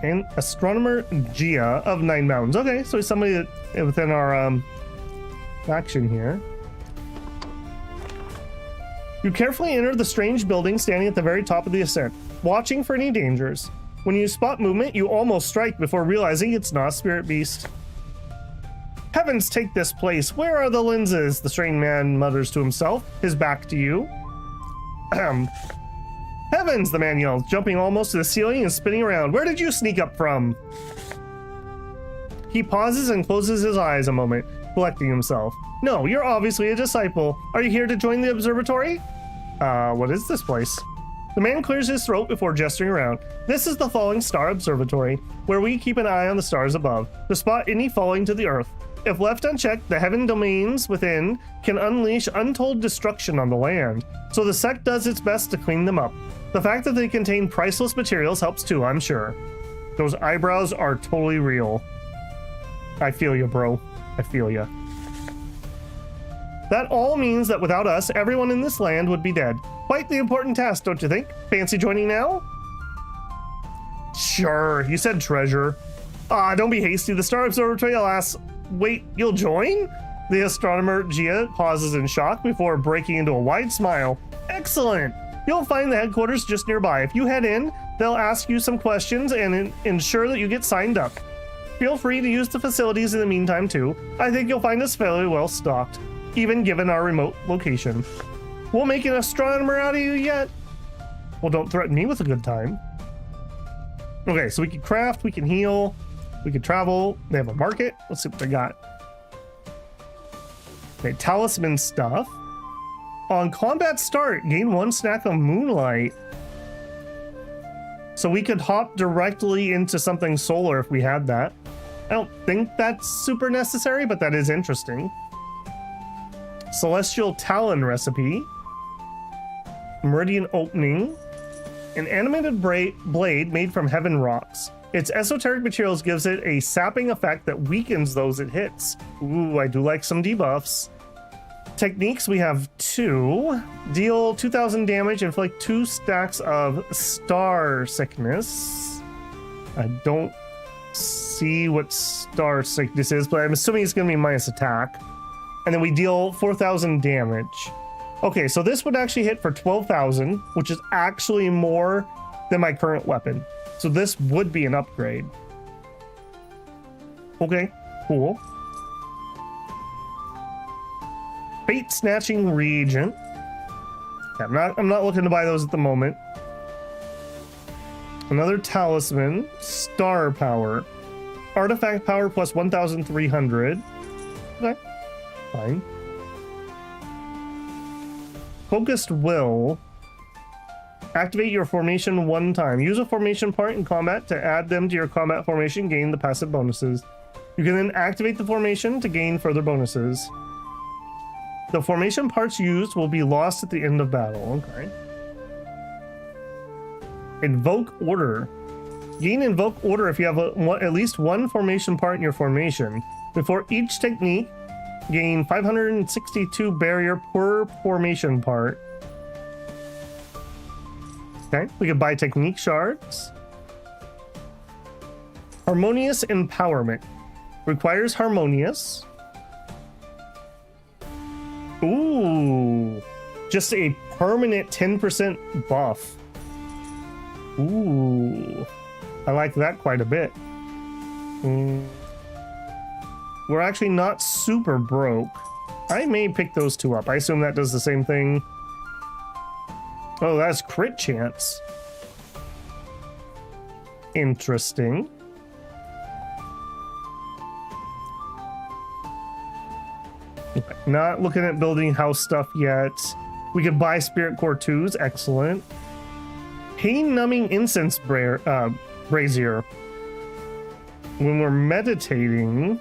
And astronomer Gia of 9 Mountains. Okay, so he's somebody that within our faction here. You carefully enter the strange building standing at the very top of the ascent, watching for any dangers. When you spot movement, you almost strike before realizing it's not a spirit beast. Heavens take this place. Where are the lenses? The strange man mutters to himself, his back to you. Heavens, the man yells, jumping almost to the ceiling and spinning around. Where did you sneak up from? He pauses and closes his eyes a moment, collecting himself. No, you're obviously a disciple. Are you here to join the observatory? What is this place? The man clears his throat before gesturing around. This is the Falling Star Observatory, where we keep an eye on the stars above, to spot any falling to the earth. If left unchecked, the heaven domains within can unleash untold destruction on the land, so the sect does its best to clean them up. The fact that they contain priceless materials helps too, I'm sure. Those eyebrows are totally real. I feel you, bro. I feel you. That all means that without us, everyone in this land would be dead. Quite the important task, don't you think? Fancy joining now? Sure, you said treasure. Don't be hasty. The Star Observatory, alas. Wait, you'll join? The astronomer Gia pauses in shock before breaking into a wide smile. Excellent! You'll find the headquarters just nearby. If you head in, they'll ask you some questions and ensure that you get signed up. Feel free to use the facilities in the meantime too. I think you'll find us fairly well stocked, even given our remote location. We'll make an astronomer out of you yet? Well, don't threaten me with a good time. Okay, so we can craft, we can heal, we can travel. They have a market. Let's see what they got. Okay, talisman stuff. On combat start, gain 1 stack of moonlight. So we could hop directly into something solar if we had that. I don't think that's super necessary, but that is interesting. Celestial Talon recipe. Meridian opening. An animated blade made from heaven rocks. Its esoteric materials gives it a sapping effect that weakens those it hits. Ooh, I do like some debuffs. Techniques, we have 2. Deal 2,000 damage, inflict 2 stacks of star sickness. I don't see what star sickness is, but I'm assuming it's going to be minus attack. And then we deal 4,000 damage. Okay, so this would actually hit for 12,000, which is actually more than my current weapon. So this would be an upgrade. Okay, cool. Fate Snatching Reagent. Yeah, I'm not looking to buy those at the moment. Another talisman. Star Power. Artifact power plus 1,300. Okay, fine. Focused Will. Activate your formation 1 time. Use a formation part in combat to add them to your combat formation, gain the passive bonuses. You can then activate the formation to gain further bonuses. The formation parts used will be lost at the end of battle. Okay. Invoke Order. Gain Invoke Order if you have at least 1 formation part in your formation. Before each technique, gain 562 barrier per formation part. Okay, we can buy technique shards. Harmonious Empowerment. Requires Harmonious. Ooh, just a permanent 10% buff. Ooh, I like that quite a bit. We're actually not super broke. I may pick those two up. I assume that does the same thing. Oh, that's crit chance. Interesting. Okay, not looking at building house stuff yet. We could buy Spirit Core 2s. Excellent. Pain-numbing incense brazier. When we're meditating,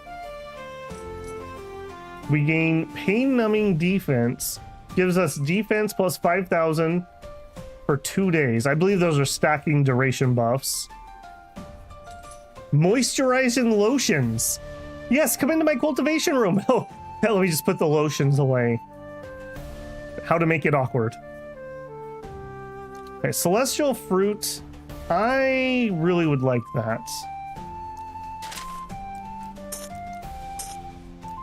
we gain pain-numbing defense. Gives us defense plus 5,000 for 2 days. I believe those are stacking duration buffs. Moisturizing lotions. Yes, come into my cultivation room. Oh, hell, let me just put the lotions away. How to make it awkward. Okay, celestial fruit. I really would like that.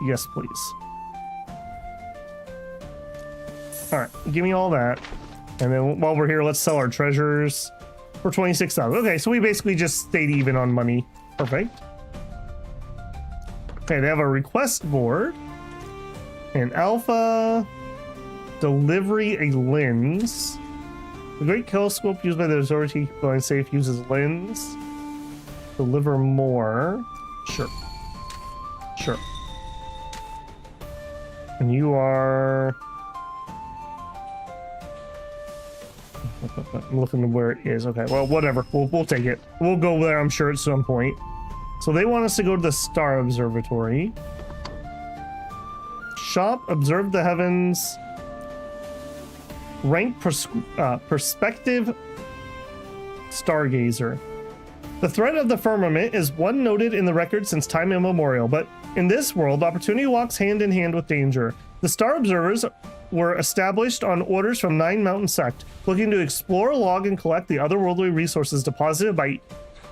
Yes, please. All right, give me all that. And then while we're here, let's sell our treasures for 26,000. Okay, so we basically just stayed even on money. Perfect. Okay, they have a request board. An alpha. Delivery a lens. The great telescope used by the authority blind safe uses lens. Deliver more. Sure. Sure. And you are... I'm looking at where it is. Okay, well, whatever. We'll take it. We'll go there, I'm sure, at some point. So they want us to go to the Star Observatory. Shop, observe the heavens. Rank perspective stargazer. The threat of the firmament is one noted in the record since time immemorial, but in this world, opportunity walks hand in hand with danger. The star observers were established on orders from Nin Mountains sect, looking to explore, log, and collect the otherworldly resources deposited by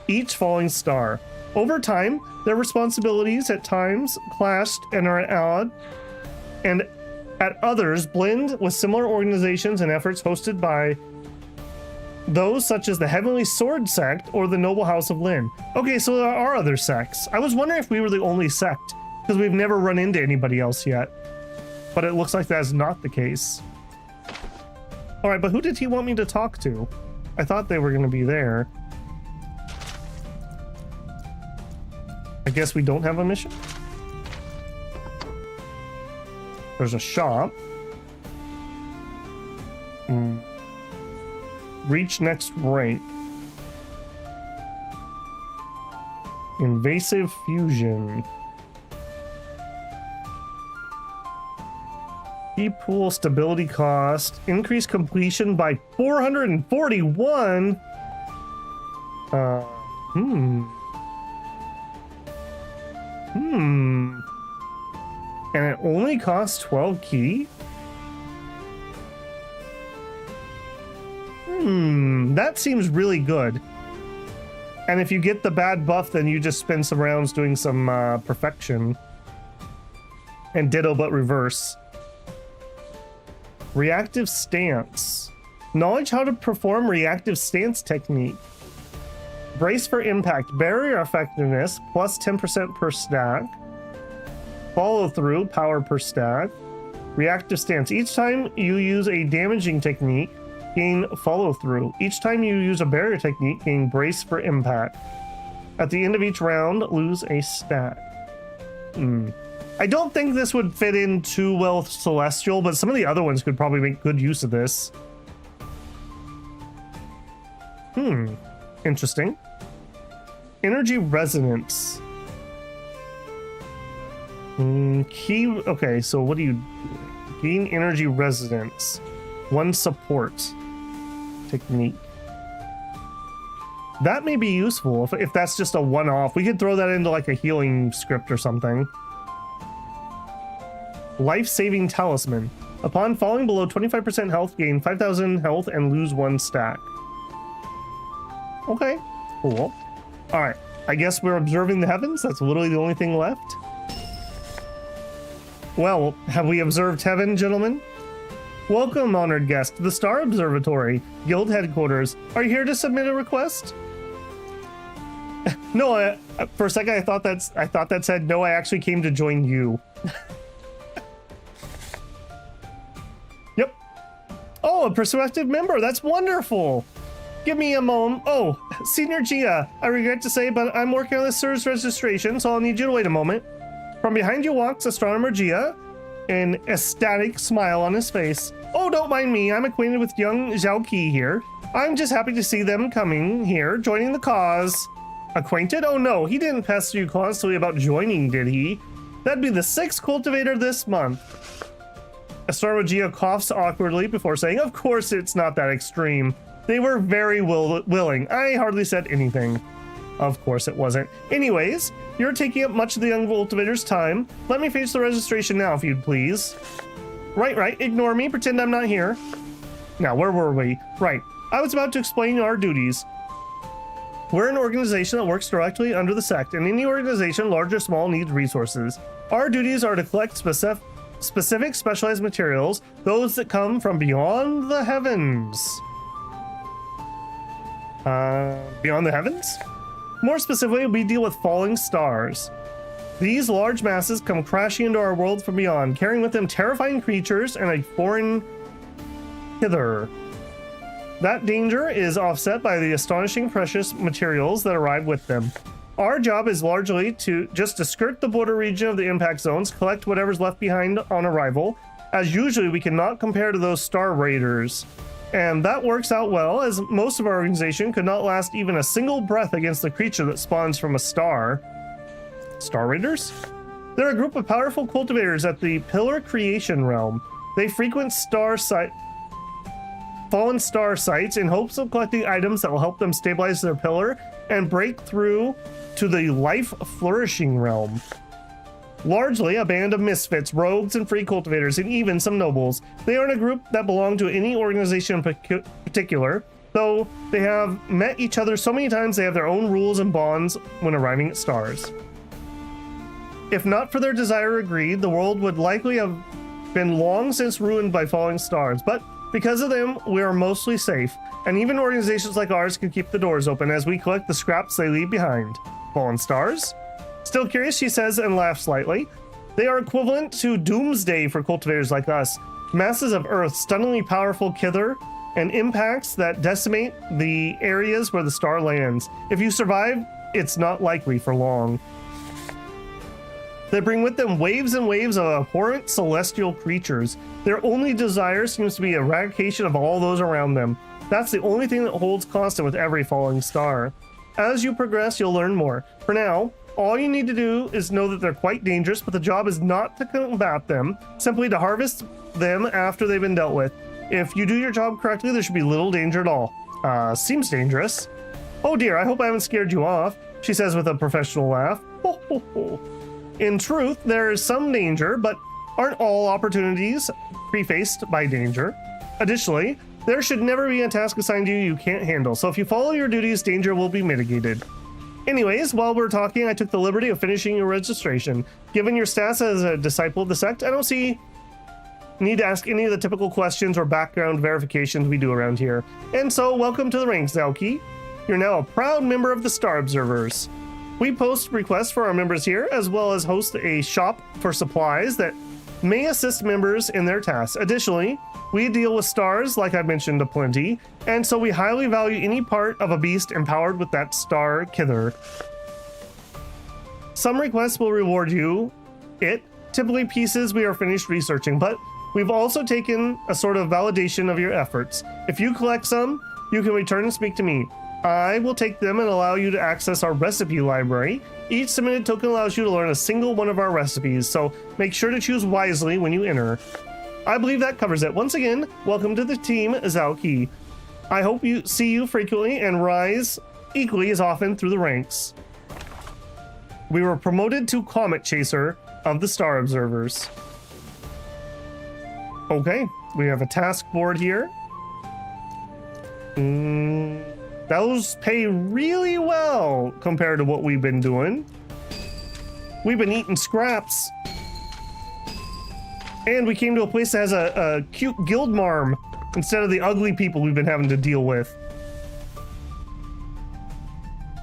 each falling star. Over time, their responsibilities at times clashed and are at odd, and at others blend with similar organizations and efforts hosted by those such as the Heavenly Sword sect or the Noble House of Lin. Okay, so there are other sects. I was wondering if we were the only sect, because we've never run into anybody else yet. But it looks like that's not the case. All right, but who did he want me to talk to? I thought they were going to be there. I guess we don't have a mission. There's a shop. Reach next rank. Invasive fusion. Key pool stability cost. Increase completion by 441. And it only costs 12 key? That seems really good. And if you get the bad buff, then you just spend some rounds doing some perfection. And ditto but reverse. Reactive stance. Knowledge how to perform reactive stance technique. Brace for impact. Barrier effectiveness plus 10% per stack. Follow through, power per stack. Reactive stance. Each time you use a damaging technique, gain follow through. Each time you use a barrier technique, gain brace for impact. At the end of each round, lose a stack. I don't think this would fit in too well with Celestial, but some of the other ones could probably make good use of this. Interesting. Energy resonance. Key. Okay, so what do you do? Gain energy resonance. One support technique. That may be useful if that's just a one-off. We could throw that into like a healing script or something. Life-saving talisman. Upon falling below 25% health, gain 5,000 health and lose 1 stack. Okay, cool. All right, I guess we're observing the heavens. That's literally the only thing left. Well, have we observed heaven, gentlemen? Welcome, honored guest, to the Star Observatory, Guild Headquarters. Are you here to submit a request? No, for a second I thought that said no. I actually came to join you. Yep. Oh, a prospective member. That's wonderful. Give me a moment. Oh, Senior Gia, I regret to say, but I'm working on this service registration, so I'll need you to wait a moment. From behind you walks Astronomer Gia, an ecstatic smile on his face. Oh, don't mind me. I'm acquainted with young Xiaoqi here. I'm just happy to see them coming here, joining the cause. Acquainted? Oh no, he didn't pester you constantly about joining, did he? That'd be the 6th cultivator this month. Astronomer Gia coughs awkwardly before saying, of course it's not that extreme. They were very willing. I hardly said anything. Of course it wasn't. Anyways, you're taking up much of the young cultivator's time. Let me finish the registration now, if you'd please. Right. Ignore me. Pretend I'm not here. Now, where were we? Right. I was about to explain our duties. We're an organization that works directly under the sect, and any organization, large or small, needs resources. Our duties are to collect specific specialized materials, those that come from beyond the heavens. Beyond the heavens? More specifically, we deal with falling stars. These large masses come crashing into our world from beyond, carrying with them terrifying creatures and a foreign hither. That danger is offset by the astonishing precious materials that arrive with them. Our job is largely to skirt the border region of the impact zones, collect whatever's left behind on arrival, as usually we cannot compare to those star raiders. And that works out well, as most of our organization could not last even a single breath against the creature that spawns from a star. Star Raiders? They're a group of powerful cultivators at the Pillar Creation Realm. They frequent fallen star sites in hopes of collecting items that will help them stabilize their pillar and break through to the Life Flourishing Realm. Largely a band of misfits, rogues, and free cultivators, and even some nobles. They aren't a group that belong to any organization in particular, though they have met each other so many times they have their own rules and bonds when arriving at stars. If not for their desire or greed, the world would likely have been long since ruined by falling stars, but because of them, we are mostly safe, and even organizations like ours can keep the doors open as we collect the scraps they leave behind. Fallen stars? Still curious, she says and laughs slightly. They are equivalent to doomsday for cultivators like us. Masses of earth, stunningly powerful kither, and impacts that decimate the areas where the star lands. If you survive, it's not likely for long. They bring with them waves and waves of abhorrent celestial creatures. Their only desire seems to be eradication of all those around them. That's the only thing that holds constant with every falling star. As you progress, you'll learn more. For now, all you need to do is know that they're quite dangerous, but the job is not to combat them, simply to harvest them after they've been dealt with. If you do your job correctly, there should be little danger at all. Seems dangerous. Oh dear, I hope I haven't scared you off, she says with a professional laugh. Ho, ho, ho. In truth, there is some danger, but aren't all opportunities prefaced by danger? Additionally, there should never be a task assigned to you can't handle, so if you follow your duties, danger will be mitigated. Anyways, while we're talking, I took the liberty of finishing your registration. Given your status as a disciple of the sect, I don't see need to ask any of the typical questions or background verifications we do around here. And so, welcome to the ranks, Xiaoqi. You're now a proud member of the Star Observers. We post requests for our members here, as well as host a shop for supplies that may assist members in their tasks. Additionally, we deal with stars, like I mentioned, aplenty, and so we highly value any part of a beast empowered with that star kither. Some requests will reward you typically pieces we are finished researching, but we've also taken a sort of validation of your efforts. If you collect some, you can return and speak to me. I will take them and allow you to access our recipe library. Each submitted token allows you to learn a single one of our recipes, so make sure to choose wisely when you enter. I believe that covers it. Once again, welcome to the team, Xiaoqi. I hope you see you frequently and rise equally as often through the ranks. We were promoted to Comet Chaser of the Star Observers. Okay, we have a task board here. Those pay really well compared to what we've been doing. We've been eating scraps. And we came to a place that has a cute guild marm instead of the ugly people we've been having to deal with.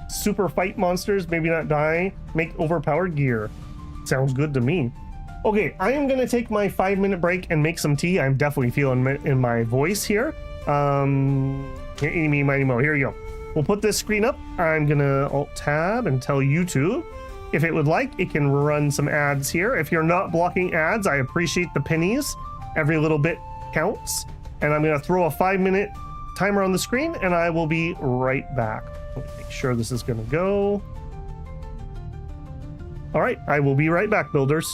Super fight monsters, maybe not die, make overpowered gear. Sounds good to me. Okay, I am gonna take my 5-minute break and make some tea. I'm definitely feeling in my voice here. Eeny, miny, mo. Here you go. We'll put this screen up. I'm gonna Alt-Tab and tell YouTube if it would like, it can run some ads here. If you're not blocking ads, I appreciate the pennies. Every little bit counts. And I'm gonna throw a 5-minute timer on the screen and I will be right back. Let me make sure this is gonna go. All right, I will be right back, builders.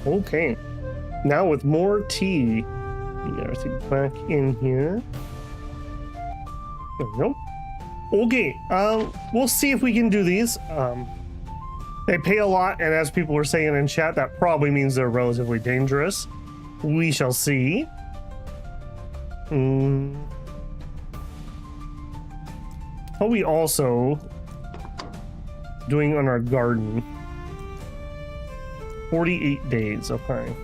Okay. Now with more tea. We got everything back in here. There we go. Okay, we'll see if we can do these. They pay a lot, and as people were saying in chat, that probably means they're relatively dangerous. We shall see. How are we also doing on our garden? 48 days, okay.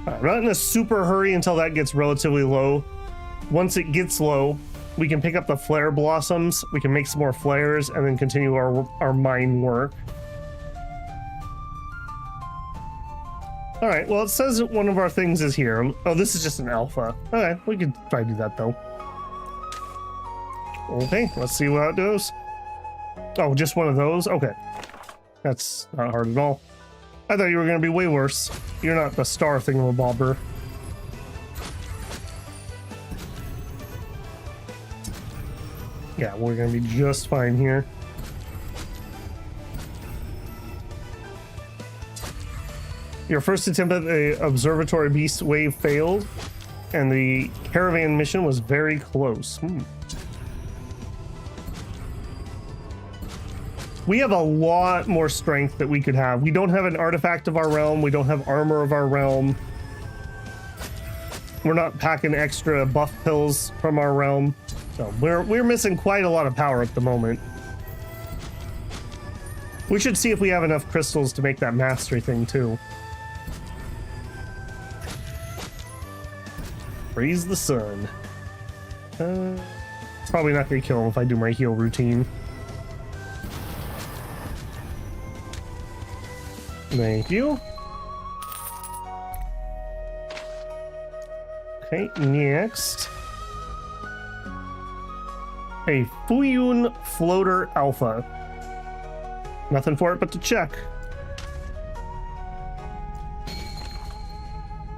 I'm not in a super hurry until that gets relatively low. Once it gets low, we can pick up the flare blossoms, we can make some more flares, and then continue our mine work. Alright, well, it says that one of our things is here. Oh, this is just an alpha. Okay, we could try to do that, though. Okay, let's see how it goes. Oh, just one of those? Okay. That's not hard at all. I thought you were going to be way worse. You're not the star thingamabobber. Yeah, we're going to be just fine here. Your first attempt at the observatory beast wave failed, and the caravan mission was very close. We have a lot more strength that we could have. We don't have an artifact of our realm. We don't have armor of our realm. We're not packing extra buff pills from our realm. So we're missing quite a lot of power at the moment. We should see if we have enough crystals to make that mastery thing too. Praise the sun. It's probably not gonna kill him if I do my heal routine. Thank you. Okay, next. A Fuyun Floater Alpha. Nothing for it but to check.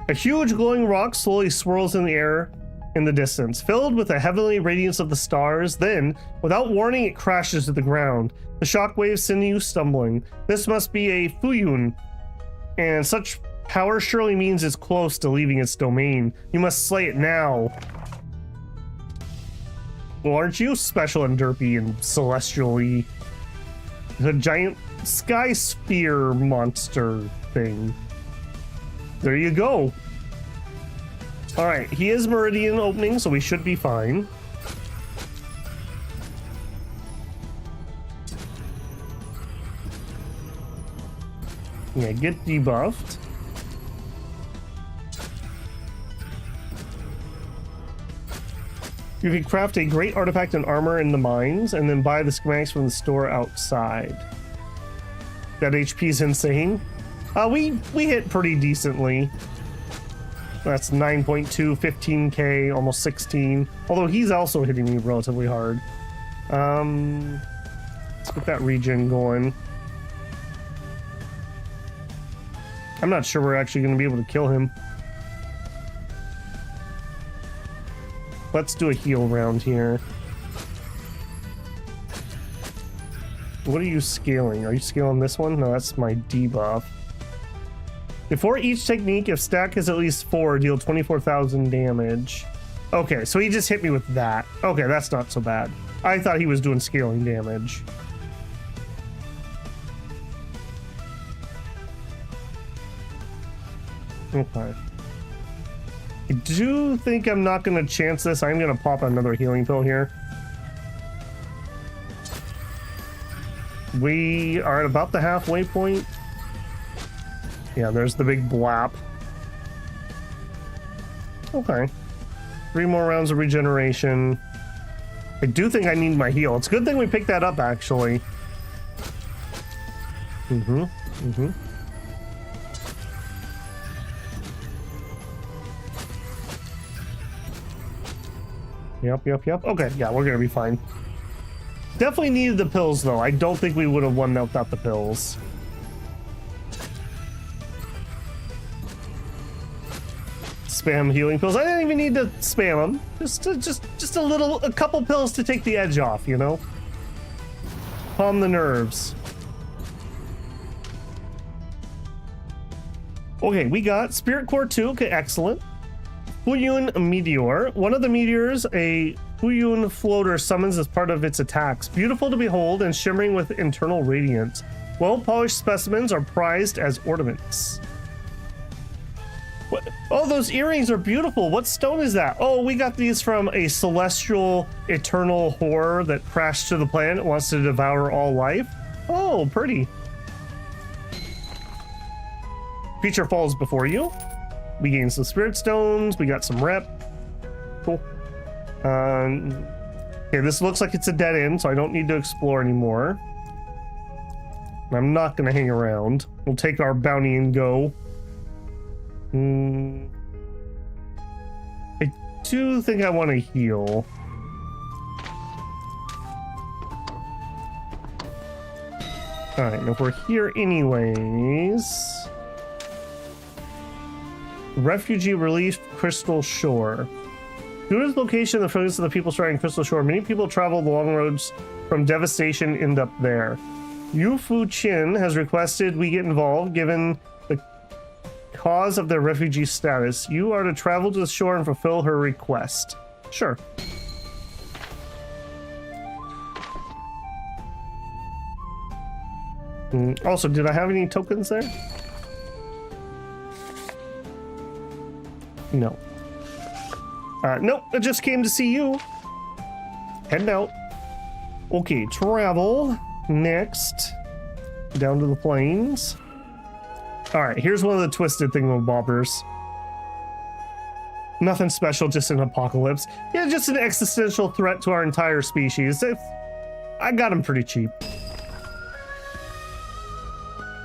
A huge glowing rock slowly swirls in the air in the distance, filled with the heavenly radiance of the stars. Then, without warning, it crashes to the ground. The shockwaves send you stumbling. This must be a Fuyun, and such power surely means it's close to leaving its domain. You must slay it now. Well, aren't you special and derpy and celestially? The giant sky sphere monster thing. There you go. All right, he is meridian opening, so we should be fine. Yeah, get debuffed. You can craft a great artifact and armor in the mines, and then buy the schematics from the store outside. That HP is insane. We hit pretty decently. That's 9.2, 15k, almost 16. Although he's also hitting me relatively hard. Let's get that regen going. I'm not sure we're actually going to be able to kill him. Let's do a heal round here. What are you scaling? Are you scaling this one? No, that's my debuff. Before each technique, if stack is at least 4, deal 24,000 damage. Okay, so he just hit me with that. Okay, that's not so bad. I thought he was doing scaling damage. Okay. I do think I'm not going to chance this. I'm going to pop another healing pill here. We are at about the halfway point. Yeah, there's the big blap. Okay. 3 more rounds of regeneration. I do think I need my heal. It's a good thing we picked that up, actually. Yep. Okay, yeah, we're gonna be fine. Definitely needed the pills, though. I don't think we would have won without the pills. Spam healing pills. I didn't even need to spam them. Just a couple pills to take the edge off, you know? Calm the nerves. Okay, we got Spirit Core 2. Okay, excellent. Huyun Meteor. One of the meteors, a Huyun floater, summons as part of its attacks. Beautiful to behold and shimmering with internal radiance. Well-polished specimens are prized as ornaments. What? Oh, those earrings are beautiful. What stone is that? Oh, we got these from a celestial eternal horror that crashed to the planet and wants to devour all life. Oh, pretty. Feature falls before you. We gained some spirit stones. We got some rep. Cool. Okay, this looks like it's a dead end, so I don't need to explore anymore. I'm not going to hang around. We'll take our bounty and go. I do think I want to heal. Alright, if we're here anyways... Refugee Relief, Crystal Shore. Due to its location and the focus of the people surrounding Crystal Shore, many people travel the long roads from devastation end up there. Yu Fu Chin has requested we get involved given the cause of their refugee status. You are to travel to the shore and fulfill her request. Sure. Also, did I have any tokens there? No. Nope, I just came to see you. Heading out. Okay, travel. Next. Down to the plains. Alright, here's one of the twisted thingamabobbers. Nothing special, just an apocalypse. Yeah, just an existential threat to our entire species. I got him pretty cheap.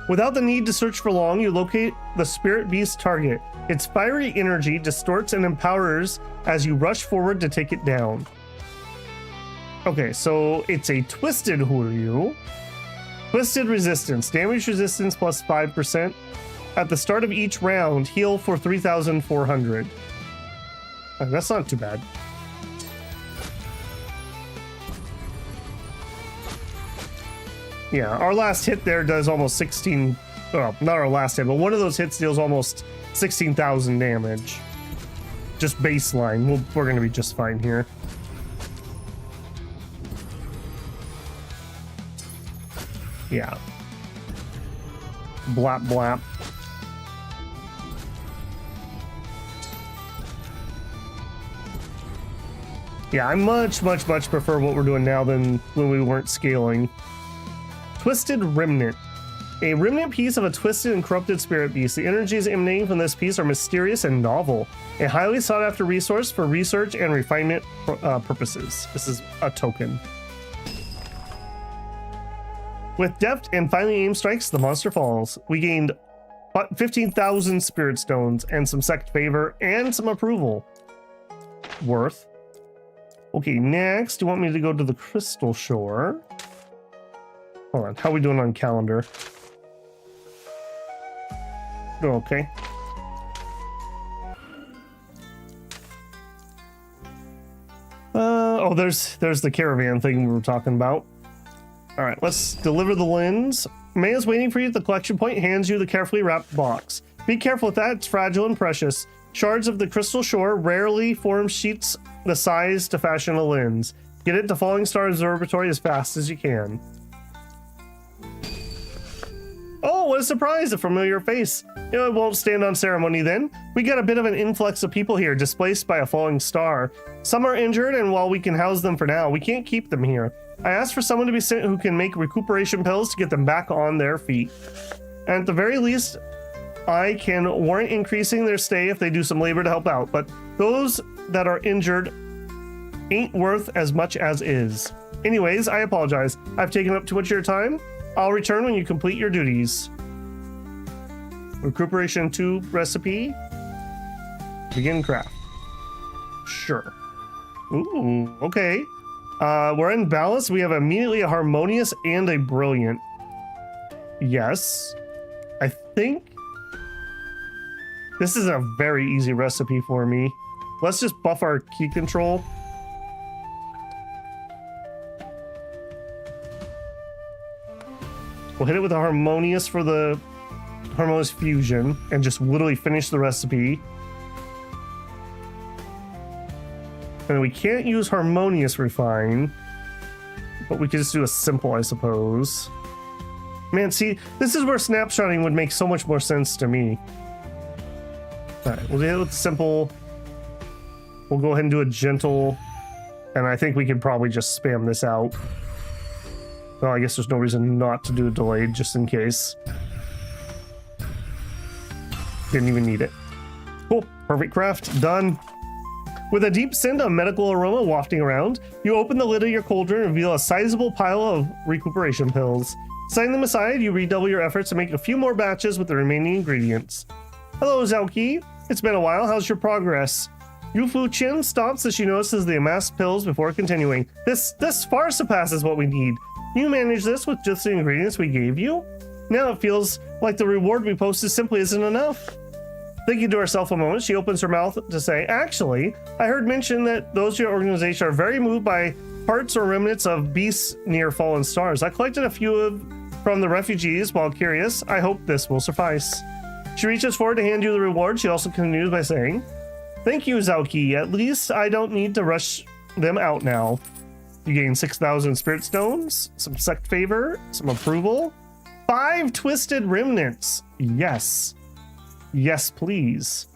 Without the need to search for long, you locate the spirit beast target. Its fiery energy distorts and empowers as you rush forward to take it down. Okay, so it's a twisted Huryu. Twisted resistance. Damage resistance plus 5%. At the start of each round, heal for 3,400. That's not too bad. Yeah, our last hit there does almost 16... Well, not our last hit, but one of those hits deals almost 16,000 damage. Just baseline. We're going to be just fine here. Yeah. Blap, blap. Yeah, I much prefer what we're doing now than when we weren't scaling. Twisted Remnant. A remnant piece of a twisted and corrupted spirit beast. The energies emanating from this piece are mysterious and novel. A highly sought after resource for research and refinement purposes. This is a token. With deft and finely aimed strikes, the monster falls. We gained 15,000 spirit stones and some sect favor and some approval. Worth. Okay, next, you want me to go to the Crystal Shore? Hold on, how are we doing on calendar? Okay. Oh, there's the caravan thing we were talking about. All right, let's deliver the lens. Maya's waiting for you at the collection point, hands you the carefully wrapped box. Be careful with that, it's fragile and precious. Shards of the Crystal Shore rarely form sheets the size to fashion a lens. Get it to Falling Star Observatory as fast as you can. Oh, what a surprise, a familiar face. It won't stand on ceremony then. We got a bit of an influx of people here, displaced by a falling star. Some are injured, and while we can house them for now, we can't keep them here. I asked for someone to be sent who can make recuperation pills to get them back on their feet. And at the very least, I can warrant increasing their stay if they do some labor to help out, but those that are injured ain't worth as much as is. Anyways, I apologize. I've taken up too much of your time. I'll return when you complete your duties. Recuperation 2 recipe. Begin craft. Sure. Ooh, okay. We're in balance. We have immediately a harmonious and a brilliant. Yes. I think this is a very easy recipe for me. Let's just buff our key control. We'll hit it with a harmonious for the harmonious fusion and just literally finish the recipe. And we can't use harmonious refine, but we could just do a simple, I suppose. Man, see, this is where snapshotting would make so much more sense to me. All right, we'll do it with simple. We'll go ahead and do a gentle, and I think we could probably just spam this out. Well, I guess there's no reason not to do a delayed, just in case. Didn't even need it. Cool, perfect craft, done. With a deep scent of medical aroma wafting around, you open the lid of your cauldron and reveal a sizable pile of recuperation pills. Setting them aside, you redouble your efforts to make a few more batches with the remaining ingredients. Hello, Xiaoqi. It's been a while. How's your progress? Yufu Chin stops as she notices the amassed pills before continuing. This far surpasses what we need. You managed this with just the ingredients we gave you? Now it feels like the reward we posted simply isn't enough. Thinking to herself a moment, she opens her mouth to say, actually, I heard mention that those in your organization are very moved by parts or remnants of beasts near fallen stars. I collected a few from the refugees while curious. I hope this will suffice. She reaches forward to hand you the reward. She also continues by saying, thank you, Xiaoqi. At least I don't need to rush them out now. You gain 6,000 spirit stones, some sect favor, some approval, 5 twisted remnants. Yes. Yes, please.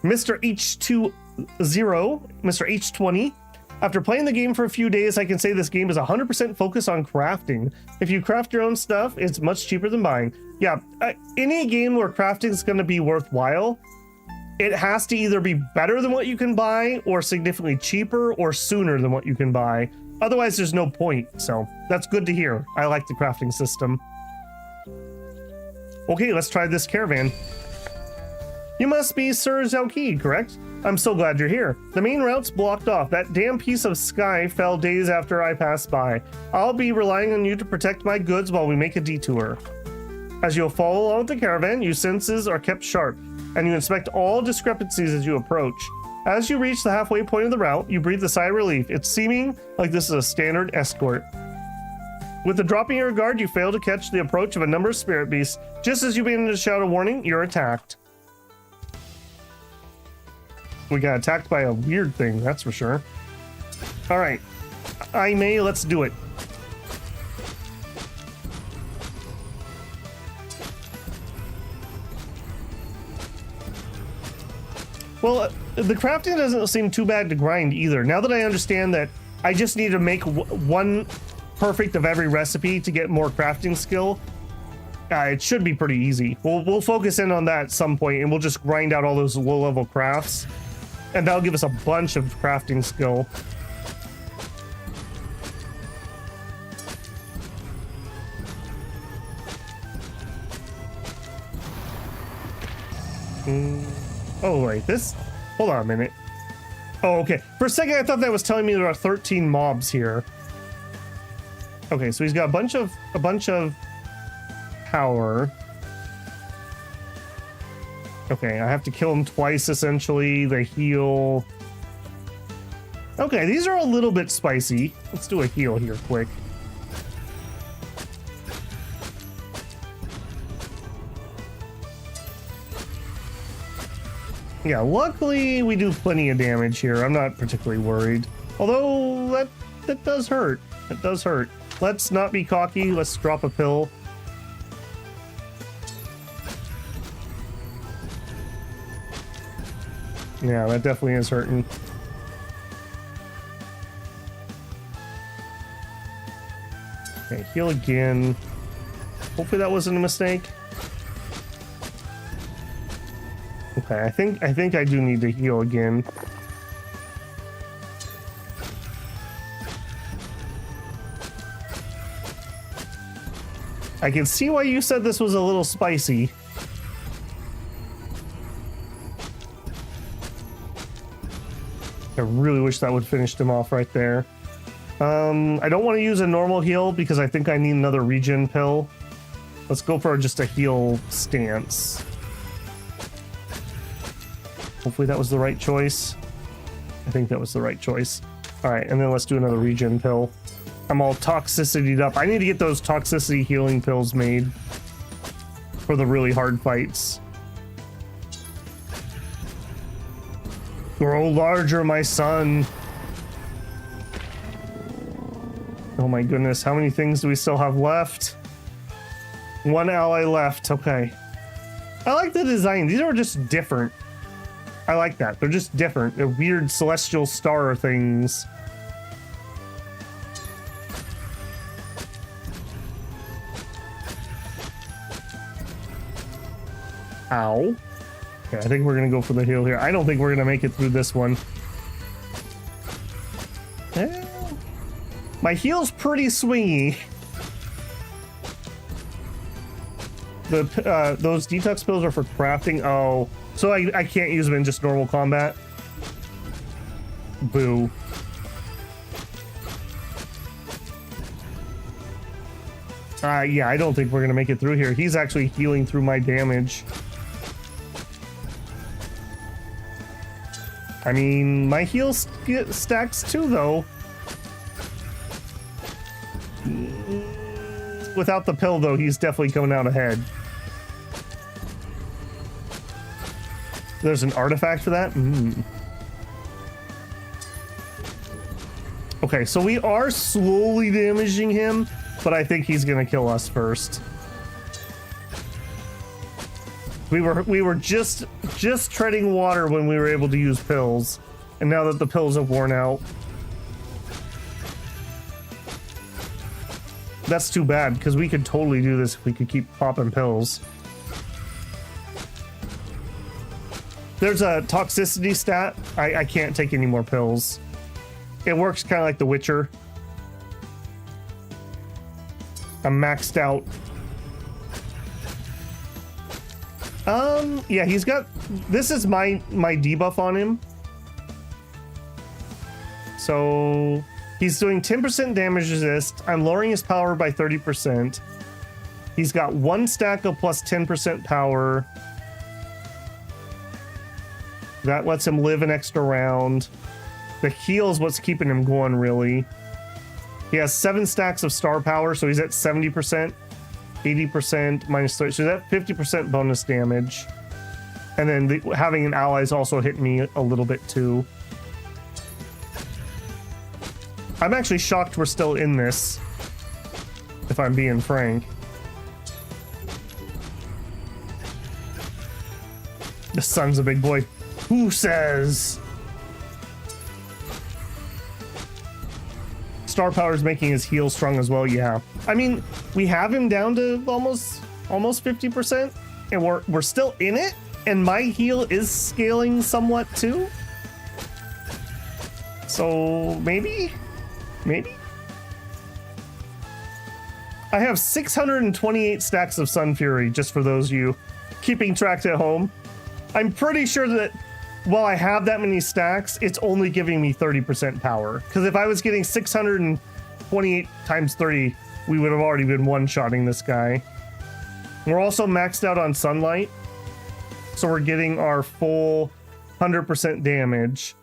Mr. H20, Mr. H20. After playing the game for a few days, I can say this game is 100% focused on crafting. If you craft your own stuff, it's much cheaper than buying. Yeah, any game where crafting is going to be worthwhile, it has to either be better than what you can buy or significantly cheaper or sooner than what you can buy. Otherwise, there's no point. So that's good to hear. I like the crafting system. Okay, let's try this caravan. You must be Sir Xiaoqi, correct? I'm so glad you're here. The main route's blocked off. That damn piece of sky fell days after I passed by. I'll be relying on you to protect my goods while we make a detour. As you'll follow along with the caravan, your senses are kept sharp, and you inspect all discrepancies as you approach. As you reach the halfway point of the route, you breathe a sigh of relief. It's seeming like this is a standard escort. With the dropping of your guard, you fail to catch the approach of a number of spirit beasts. Just as you begin to shout a warning, you're attacked. We got attacked by a weird thing, that's for sure. All right, let's do it. Well, the crafting doesn't seem too bad to grind either. Now that I understand that I just need to make one perfect of every recipe to get more crafting skill, it should be pretty easy. We'll focus in on that at some point, and we'll just grind out all those low-level crafts, and that'll give us a bunch of crafting skill. Oh, wait, this... Hold on a minute. Oh, okay. For a second, I thought that was telling me there are 13 mobs here. Okay, so he's got a bunch of power. Okay, I have to kill him twice, essentially. They heal. Okay, these are a little bit spicy. Let's do a heal here quick. Yeah, luckily we do plenty of damage here. I'm not particularly worried. Although, that does hurt. It does hurt. Let's not be cocky. Let's drop a pill. Yeah, that definitely is hurting. Okay, heal again. Hopefully that wasn't a mistake. Okay, I think I do need to heal again. I can see why you said this was a little spicy. I really wish that would finish them off right there. I don't want to use a normal heal because I think I need another regen pill. Let's go for just a heal stance. Hopefully that was the right choice. I think that was the right choice. All right, and then let's do another regen pill. I'm all toxicity'd up. I need to get those toxicity healing pills made. for the really hard fights. Grow larger, my son. Oh my goodness, how many things do we still have left? One ally left, okay. I like the design. These are just different. I like that. They're just different. They're weird celestial star things. Ow. Okay, I think we're gonna go for the heal here. I don't think we're gonna make it through this one. My heal's pretty swingy. Those detox pills are for crafting. Oh, so I can't use them in just normal combat. Boo. Yeah, I don't think we're gonna make it through here. He's actually healing through my damage. I mean, my heal stacks too, though. Without the pill, though, he's definitely coming out ahead. There's an artifact for that? Okay, so we are slowly damaging him, but I think he's gonna kill us first. We were just treading water when we were able to use pills, and now that the pills have worn out, that's too bad, because we could totally do this if we could keep popping pills. There's a toxicity stat. I can't take any more pills. It works kind of like The Witcher. I'm maxed out. Yeah, he's got, this is my debuff on him. So he's doing 10% damage resist. I'm lowering his power by 30%. He's got 1 stack of plus 10% power. That lets him live an extra round. The heal is what's keeping him going, really. He has 7 stacks of star power, so he's at 70%. 80% minus 30, so that 50% bonus damage. And then having an ally is also hitting me a little bit too. I'm actually shocked we're still in this, if I'm being frank. The son's a big boy. Who says? Star power is making his heal strong as well. Yeah, I mean, we have him down to almost 50%, and we're still in it, and my heal is scaling somewhat too. So maybe I have 628 stacks of Sun Fury, just for those of you keeping track at home. I'm pretty sure that while I have that many stacks, it's only giving me 30% power. Because if I was getting 628 times 30, we would have already been one-shotting this guy. We're also maxed out on Sunlight, so we're getting our full 100% damage.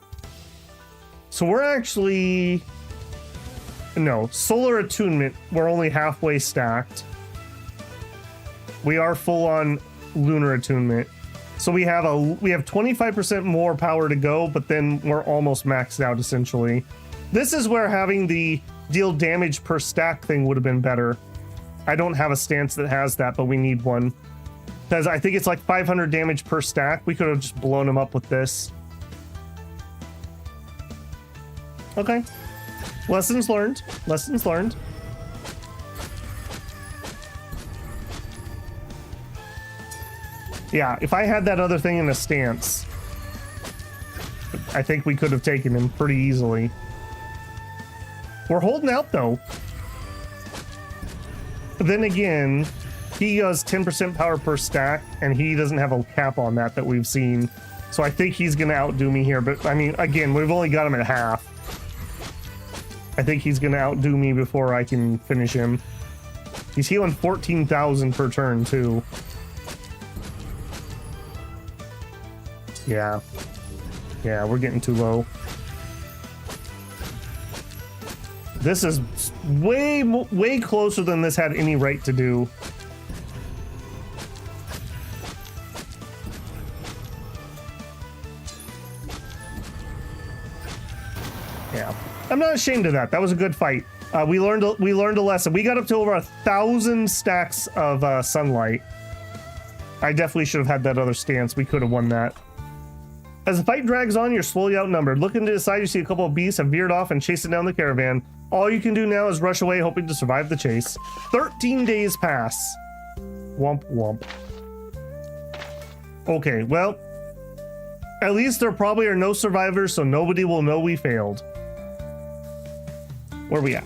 So we're actually... No, Solar Attunement, we're only halfway stacked. We are full on Lunar Attunement. So we have 25% more power to go, but then we're almost maxed out essentially. This is where having the deal damage per stack thing would have been better. I don't have a stance that has that, but we need one. Because I think it's like 500 damage per stack. We could have just blown him up with this. Okay. Lessons learned. Lessons learned. Yeah, if I had that other thing in a stance, I think we could have taken him pretty easily. We're holding out, though. Then again, he does 10% power per stack, and he doesn't have a cap on that we've seen. So I think he's going to outdo me here. But, I mean, again, we've only got him at half. I think he's going to outdo me before I can finish him. He's healing 14,000 per turn, too. Yeah. Yeah, we're getting too low. This is way closer than this had any right to do. Yeah, I'm not ashamed of that. That was a good fight. We learned a lesson. We got up to over 1,000 stacks of sunlight. I definitely should have had that other stance. We could have won that. As the fight drags on, you're slowly outnumbered. Looking to the side, you see a couple of beasts have veered off and chasing down the caravan. All you can do now is rush away, hoping to survive the chase. 13 days pass. Womp womp. Okay, well, at least there probably are no survivors, so nobody will know we failed. Where are we at?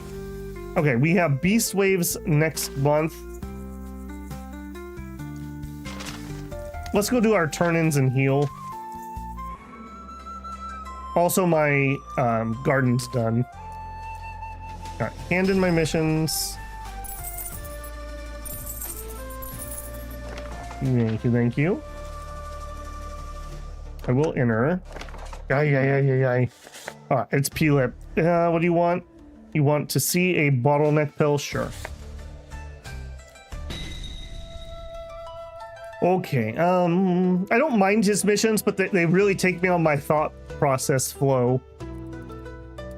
Okay, we have beast waves next month. Let's go do our turn-ins and heal. Also, my garden's done. All right, hand in my missions. Thank you, thank you. I will enter. Yeah. It's P-Lip. What do you want? You want to see a bottleneck pill? Sure. Okay, I don't mind his missions, but they really take me on my thought process flow.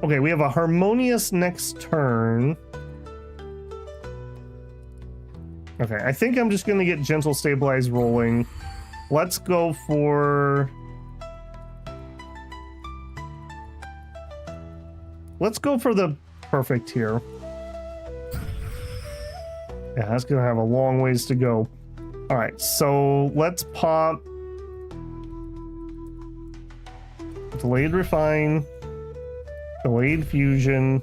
Okay, we have a harmonious next turn. Okay, I think I'm just gonna get gentle stabilize rolling. Let's go for... the perfect here. Yeah, that's gonna have a long ways to go. All right, so let's pop delayed refine, delayed fusion.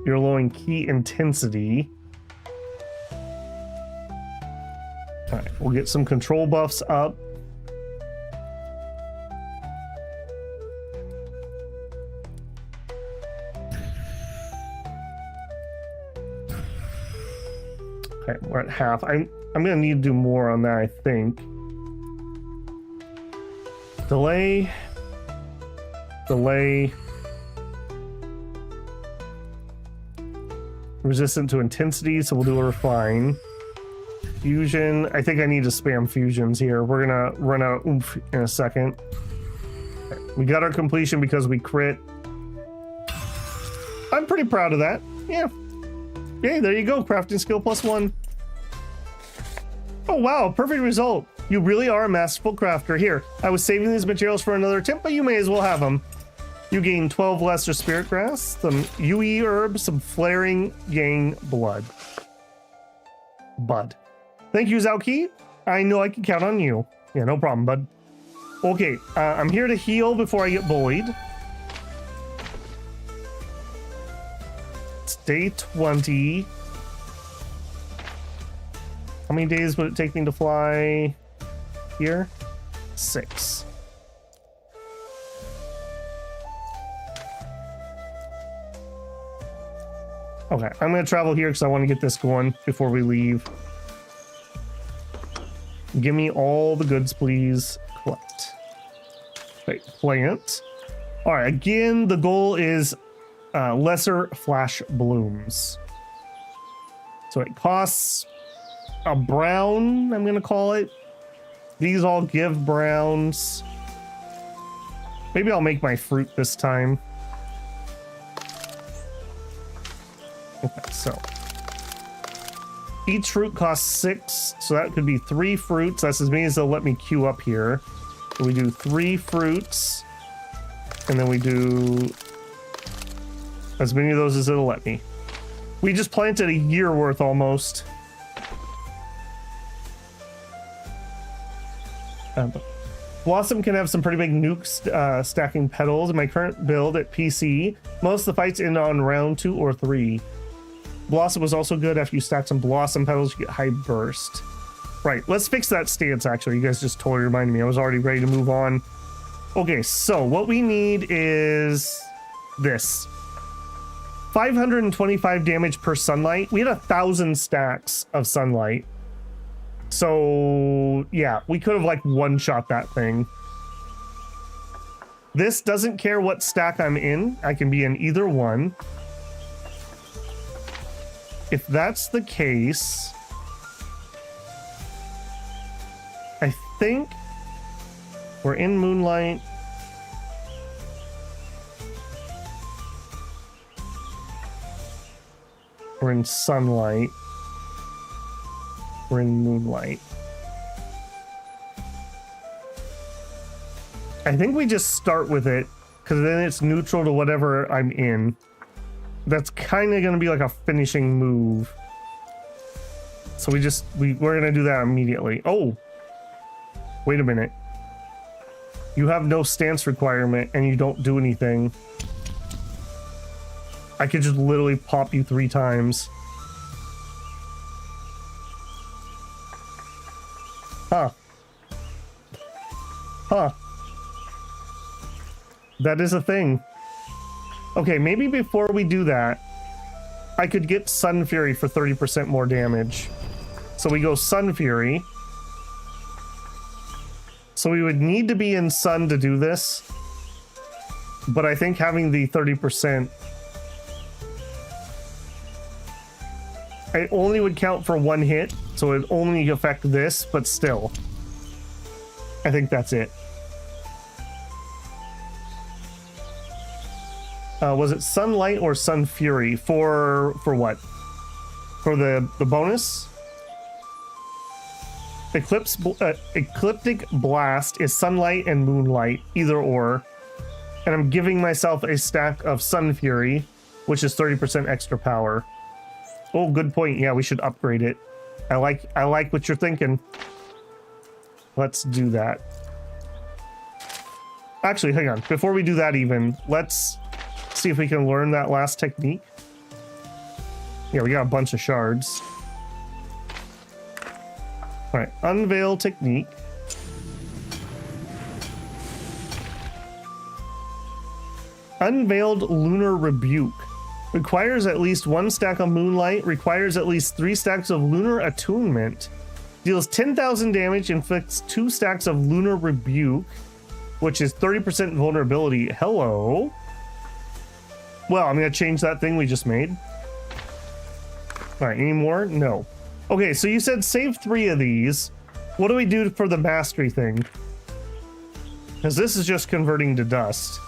You're lowering key intensity. All right, we'll get some control buffs up. Okay, we're at half. I'm gonna need to do more on that, I think. Delay. Resistant to intensity, so we'll do a refine. Fusion. I think I need to spam fusions here. We're gonna run out of oomph in a second. Okay, we got our completion because we crit. I'm pretty proud of that. Yeah. Hey, there you go. Crafting skill +1. Oh, wow. Perfect result. You really are a masterful crafter. Here, I was saving these materials for another attempt, but you may as well have them. You gain 12 lesser spirit grass, some UE herb, some flaring, gain blood. Bud. Thank you, Xiaoqi. I know I can count on you. Yeah, no problem, bud. Okay, I'm here to heal before I get bullied. It's day 20. How many days would it take me to fly here? 6. Okay, I'm going to travel here because I want to get this going before we leave. Give me all the goods, please. Collect. Wait, plant. All right, again, the goal is lesser flash blooms. So it costs a brown, I'm going to call it. These all give browns. Maybe I'll make my fruit this time. Okay, so each fruit costs 6, so that could be 3 fruits. That's as many as they'll let me queue up here. So we do 3 fruits, and then we do as many of those as it'll let me. We just planted a year worth almost. Blossom can have some pretty big nukes stacking petals. In my current build at PC, most of the fights end on round 2 or 3. Blossom was also good. After you stack some blossom petals, you get high burst. Right, let's fix that stance, actually. You guys just totally reminded me. I was already ready to move on. Okay, so what we need is this. 525 damage per sunlight. We had 1,000 stacks of sunlight. So, yeah, we could have, like, one-shot that thing. This doesn't care what stack I'm in. I can be in either one. If that's the case, I think we're in Moonlight. We're in sunlight. We're in moonlight. I think we just start with it because then it's neutral to whatever I'm in. That's kind of going to be like a finishing move. So we're going to do that immediately. Oh, wait a minute. You have no stance requirement and you don't do anything. I could just literally pop you 3 times. Huh. Huh. That is a thing. Okay, maybe before we do that, I could get Sun Fury for 30% more damage. So we go Sun Fury. So we would need to be in Sun to do this. But I think having the 30%... it only would count for 1 hit, so it would only affect this, but still. I think that's it. Was it Sunlight or Sun Fury for what? For the bonus? Ecliptic Blast is Sunlight and Moonlight, either or. And I'm giving myself a stack of Sun Fury, which is 30% extra power. Oh, good point. Yeah, we should upgrade it. I like what you're thinking. Let's do that. Actually, hang on. Before we do that even, let's see if we can learn that last technique. Yeah, we got a bunch of shards. All right, Unveil technique. Unveiled Lunar Rebuke. Requires at least 1 stack of Moonlight. Requires at least 3 stacks of Lunar Attunement. Deals 10,000 damage. Inflicts 2 stacks of Lunar Rebuke, which is 30% vulnerability. Hello. Well, I'm going to change that thing we just made. All right, any more? No. Okay, so you said save 3 of these. What do we do for the mastery thing? Because this is just converting to dust.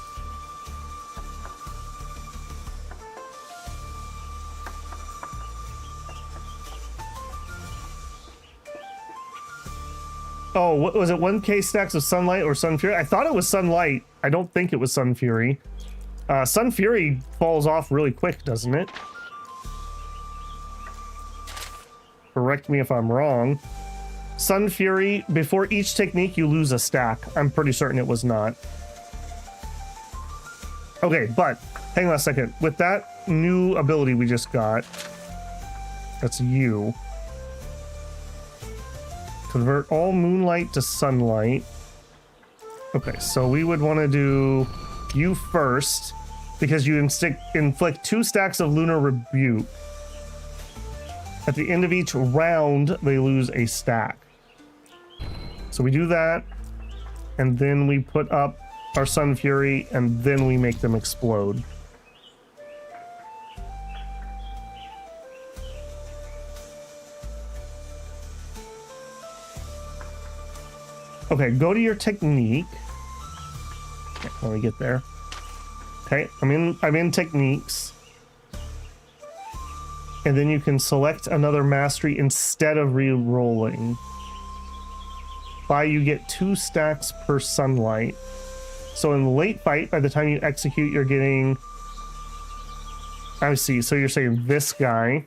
Oh, what was it? 1k stacks of Sunlight or Sun Fury? I thought it was Sunlight. I don't think it was Sun Fury. Sun Fury falls off really quick, doesn't it? Correct me if I'm wrong. Sun Fury, before each technique, you lose a stack. I'm pretty certain it was not. Okay, but hang on a second. With that new ability we just got, that's you. Convert all Moonlight to Sunlight. Okay, so we would want to do you first because you inflict 2 stacks of Lunar Rebuke. At the end of each round, they lose a stack. So we do that, and then we put up our Sun Fury, and then we make them explode. Okay, go to your technique. Okay, let me get there. Okay, I'm in techniques. And then you can select another mastery instead of re-rolling. You get 2 stacks per Sunlight. So in the late fight, by the time you execute, you're getting... I see, so you're saying this guy.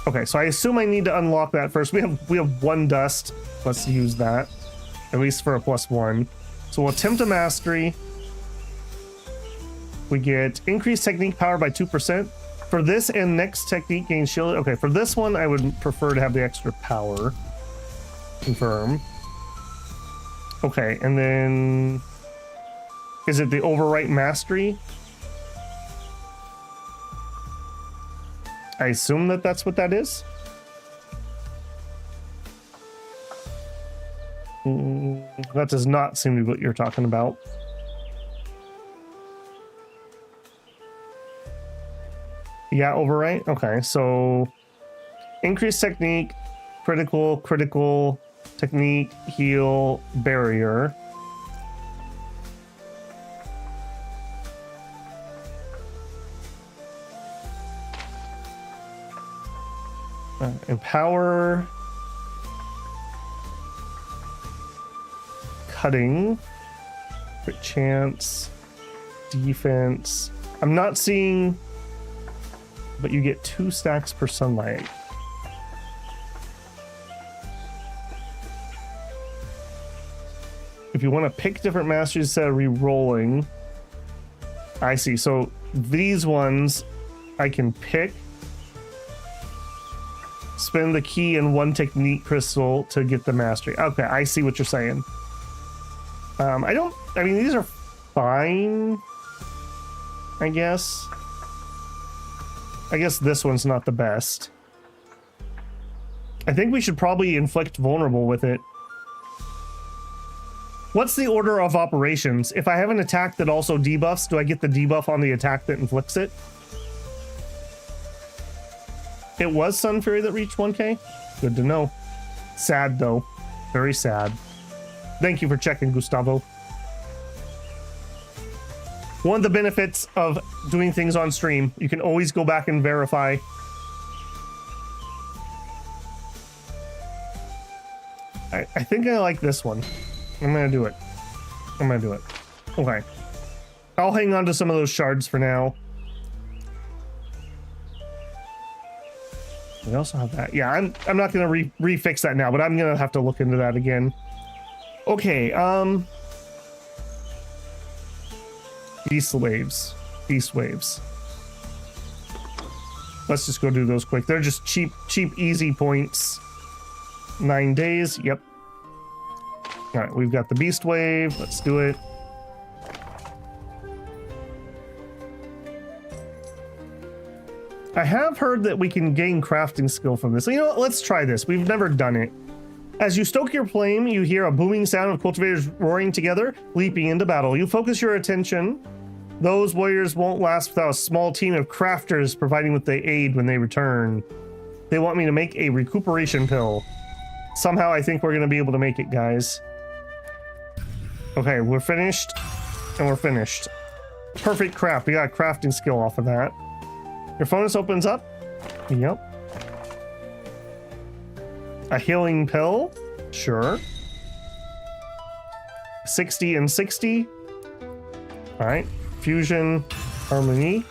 Okay, so I assume I need to unlock that first. We have 1 dust. Let's use that, at least for a +1. So we'll attempt a mastery. We get increased technique power by 2%. For this and next technique gain shield. Okay, for this one, I would prefer to have the extra power. Confirm. Okay, and then... is it the overwrite mastery? I assume that that's what that is. That does not seem to be what you're talking about. Yeah, overwrite. Okay, so increase technique, critical, technique, heal, barrier. Empower. Cutting. Crit chance. Defense. I'm not seeing, but you get 2 stacks per sunlight. If you want to pick different masters instead of re-rolling, I see. So these ones I can pick, spend the key and 1 technique crystal to get the mastery. Okay, I see what you're saying. I mean, these are fine, I guess. I guess this one's not the best. I think we should probably inflict vulnerable with it. What's the order of operations? If I have an attack that also debuffs, do I get the debuff on the attack that inflicts it? It was Sun Fury that reached 1k? Good to know. Sad though. Very sad. Thank you for checking, Gustavo. One of the benefits of doing things on stream, you can always go back and verify. I think I like this one. I'm gonna do it. I'm gonna do it. Okay. I'll hang on to some of those shards for now. We also have that. Yeah, I'm not gonna refix that now, but I'm gonna have to look into that again. Okay, Beast waves. Beast waves. Let's just go do those quick. They're just cheap, easy points. 9 days. Yep. All right, we've got the beast wave. Let's do it. I have heard that we can gain crafting skill from this. So, you know what? Let's try this. We've never done it. As you stoke your flame, you hear a booming sound of cultivators roaring together, leaping into battle. You focus your attention. Those warriors won't last without a small team of crafters providing with the aid when they return. They want me to make a recuperation pill. Somehow I think we're going to be able to make it, guys. Okay, we're finished. And we're finished. Perfect craft. We got a crafting skill off of that. Your furnace opens up. Yep. A healing pill. Sure. 60 and 60. All right. Fusion. Harmony.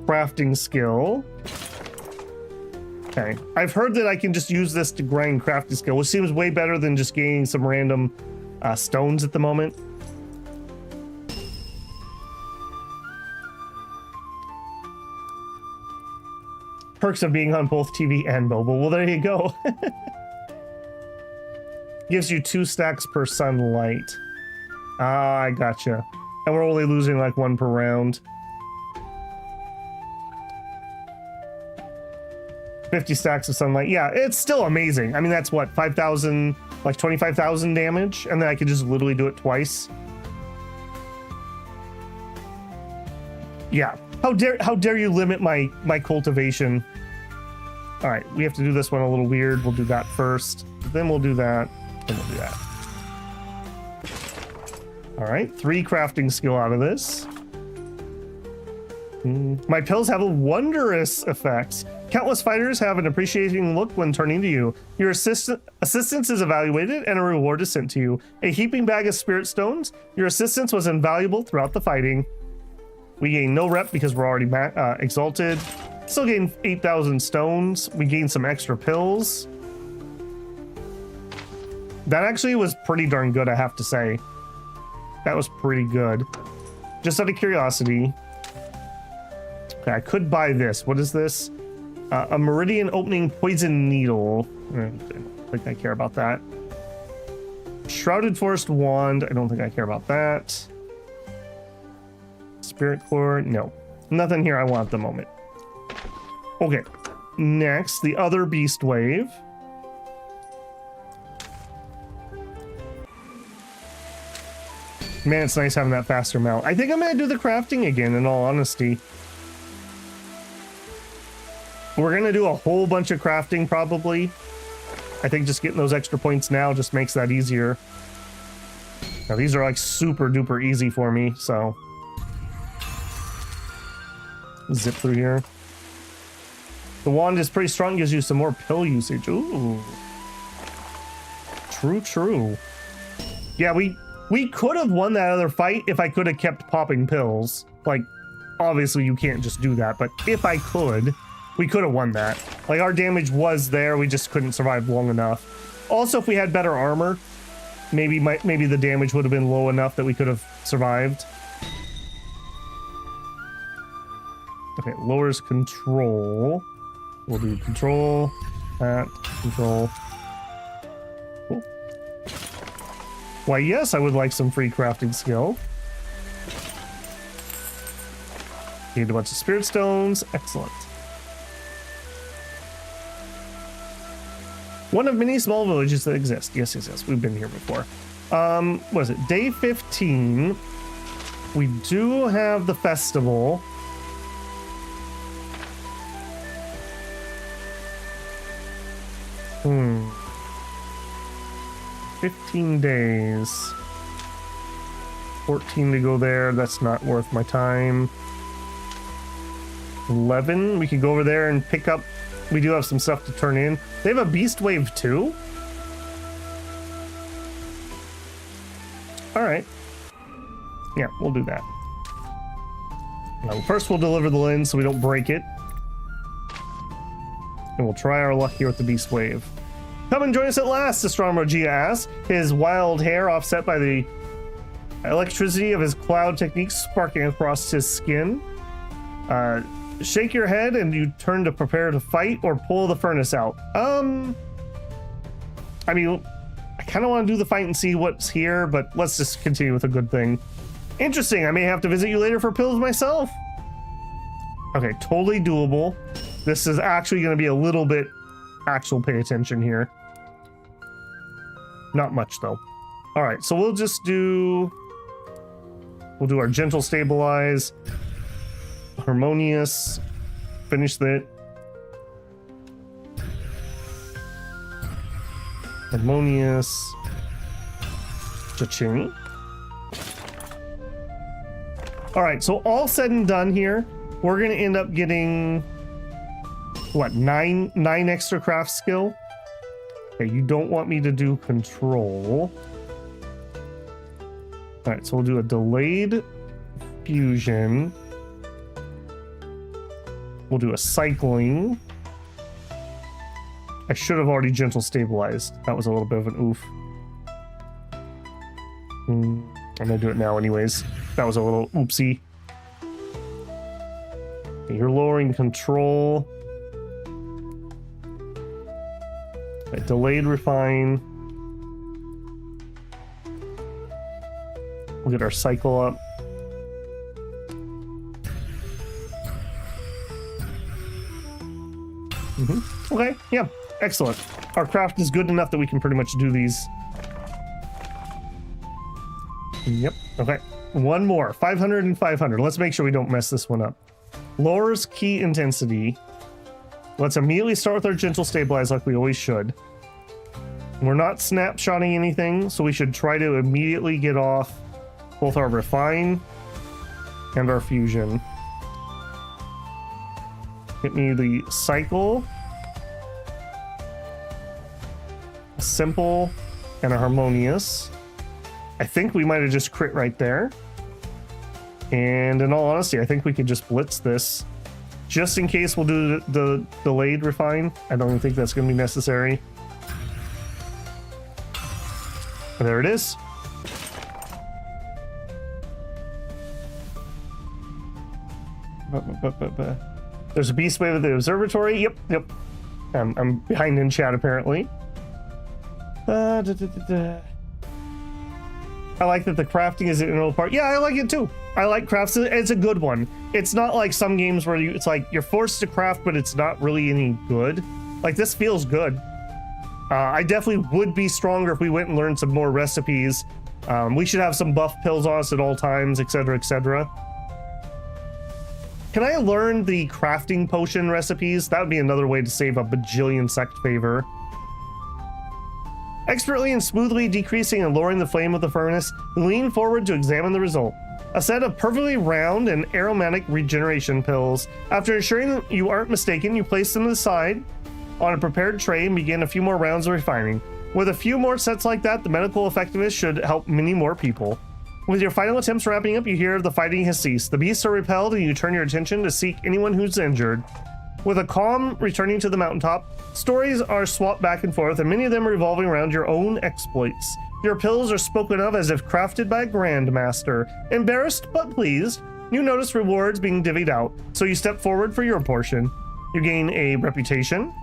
Crafting skill. Okay. I've heard that I can just use this to grind crafting skill, which seems way better than just gaining some random stones at the moment. Perks of being on both TV and mobile. Well, there you go. Gives you 2 stacks per sunlight. Ah, I gotcha. And we're only losing like 1 per round. 50 stacks of sunlight. Yeah, it's still amazing. I mean, that's what, 5,000, like 25,000 damage, and then I could just literally do it twice. Yeah. How dare you limit my cultivation? All right, we have to do this one a little weird. We'll do that first. Then we'll do that. Then we'll do that. All right, 3 crafting skill out of this. My pills have a wondrous effect. Countless fighters have an appreciating look when turning to you. Your assistance is evaluated and a reward is sent to you. A heaping bag of spirit stones. Your assistance was invaluable throughout the fighting. We gain no rep because we're already exalted. Still gain 8,000 stones. We gain some extra pills. That actually was pretty darn good, I have to say. That was pretty good. Just out of curiosity. Okay, I could buy this. What is this? A meridian opening poison needle. I don't think I care about that. Shrouded forest wand. I don't think I care about that. Spirit core. No. Nothing here I want at the moment. Okay. Next, the other beast wave. Man, it's nice having that faster mount. I think I'm going to do the crafting again, in all honesty. We're going to do a whole bunch of crafting, probably. I think just getting those extra points now just makes that easier. Now, these are like super duper easy for me, so. Zip through here. The wand is pretty strong, gives you some more pill usage. Ooh. True, true. Yeah, we could have won that other fight if I could have kept popping pills. Like, obviously you can't just do that, but if I could, we could have won that. Like, our damage was there, we just couldn't survive long enough. Also, if we had better armor, maybe the damage would have been low enough that we could have survived. Okay, lowers control. We'll do control, that, control. Cool. Why, yes, I would like some free crafting skill. Gained a bunch of spirit stones. Excellent. One of many small villages that exist. Yes, yes, yes. We've been here before. What is it? Day 15. We do have the festival. 15 days. 14 to go there. That's not worth my time. 11. We could go over there and pick up. We do have some stuff to turn in. They have a beast wave too. All right. Yeah, we'll do that. Now, first, we'll deliver the lens so we don't break it. And we'll try our luck here with the beast wave. Come and join us at last, Astronomer Gia asks, his wild hair offset by the electricity of his cloud technique sparking across his skin. Shake your head and you turn to prepare to fight or pull the furnace out. I mean, I kind of want to do the fight and see what's here, but let's just continue with a good thing. Interesting, I may have to visit you later for pills myself. Okay, totally doable. This is actually going to be a little bit actual pay attention here. Not much though. All right, so we'll do our gentle stabilize, harmonious, finish that. Harmonious, cha-ching. All right, so all said and done here, we're gonna end up getting what, nine extra craft skill. Okay, you don't want me to do control. All right, so we'll do a delayed fusion. We'll do a cycling. I should have already gentle stabilized. That was a little bit of an oof. I'm gonna do it now anyways. That was a little oopsie. Okay, you're lowering control. Okay, delayed refine. We'll get our cycle up. Okay, yeah, excellent. Our craft is good enough that we can pretty much do these. Yep, okay. One more, 500 and 500. Let's make sure we don't mess this one up. Lowers key intensity. Let's immediately start with our gentle stabilize like we always should. We're not snapshotting anything, so we should try to immediately get off both our refine and our fusion. Get me the cycle, a simple, and a harmonious. I think we might have just crit right there. And in all honesty, I think we could just blitz this. Just in case we'll do the delayed refine. I don't think that's going to be necessary. There it is. There's a beast wave at the observatory. Yep. I'm behind in chat apparently. I like that the crafting is an integral part. Yeah, I like it too. I like crafts. It's a good one. It's not like some games where it's like you're forced to craft, but it's not really any good. Like this feels good. I definitely would be stronger if we went and learned some more recipes. We should have some buff pills on us at all times, etc., etc. Can I learn the crafting potion recipes? That would be another way to save a bajillion sect favor. Expertly and smoothly decreasing and lowering the flame of the furnace, lean forward to examine the result. A set of perfectly round and aromatic regeneration pills. After ensuring you aren't mistaken, you place them aside on a prepared tray and begin a few more rounds of refining. With a few more sets like that, the medical effectiveness should help many more people. With your final attempts wrapping up, you hear the fighting has ceased. The beasts are repelled and you turn your attention to seek anyone who's injured. With a calm returning to the mountaintop, stories are swapped back and forth, and many of them revolving around your own exploits. Your pills are spoken of as if crafted by a grandmaster. Embarrassed but pleased, you notice rewards being divvied out, so you step forward for your portion. You gain a reputation.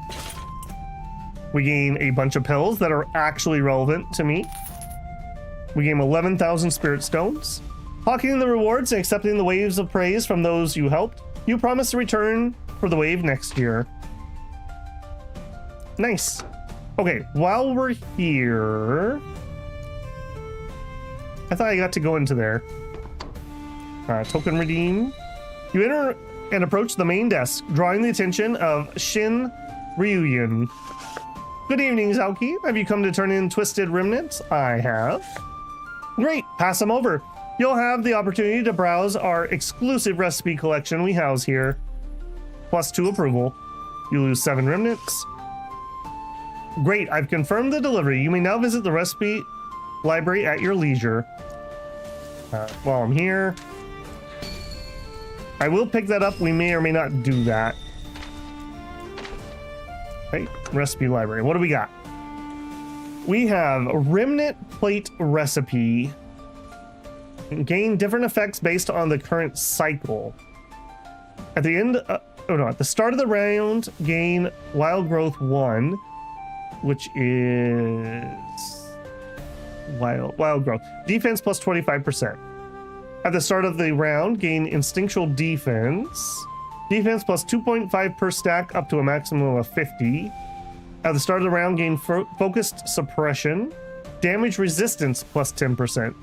We gain a bunch of pills that are actually relevant to me. We gain 11,000 spirit stones. Pocketing the rewards and accepting the waves of praise from those you helped, you promise to return for the wave next year. Nice. Okay, while we're here, I thought I got to go into there. Token redeem. You enter and approach the main desk, drawing the attention of Shin Ryuyan. Good evening, Xiaoqi. Have you come to turn in twisted remnants? I have. Great, pass them over. You'll have the opportunity to browse our exclusive recipe collection we house here. +2 approval. You lose 7 remnants. Great, I've confirmed the delivery. You may now visit the recipe library at your leisure. While I'm here, I will pick that up. We may or may not do that. Okay, recipe library. What do we got? We have a remnant plate recipe. Gain different effects based on the current cycle. At the end, at the start of the round, gain wild growth 1, which is wild growth. Defense plus 25%. At the start of the round, gain instinctual defense. Defense plus 2.5 per stack up to a maximum of 50. At the start of the round, gain focused suppression. Damage resistance plus 10%.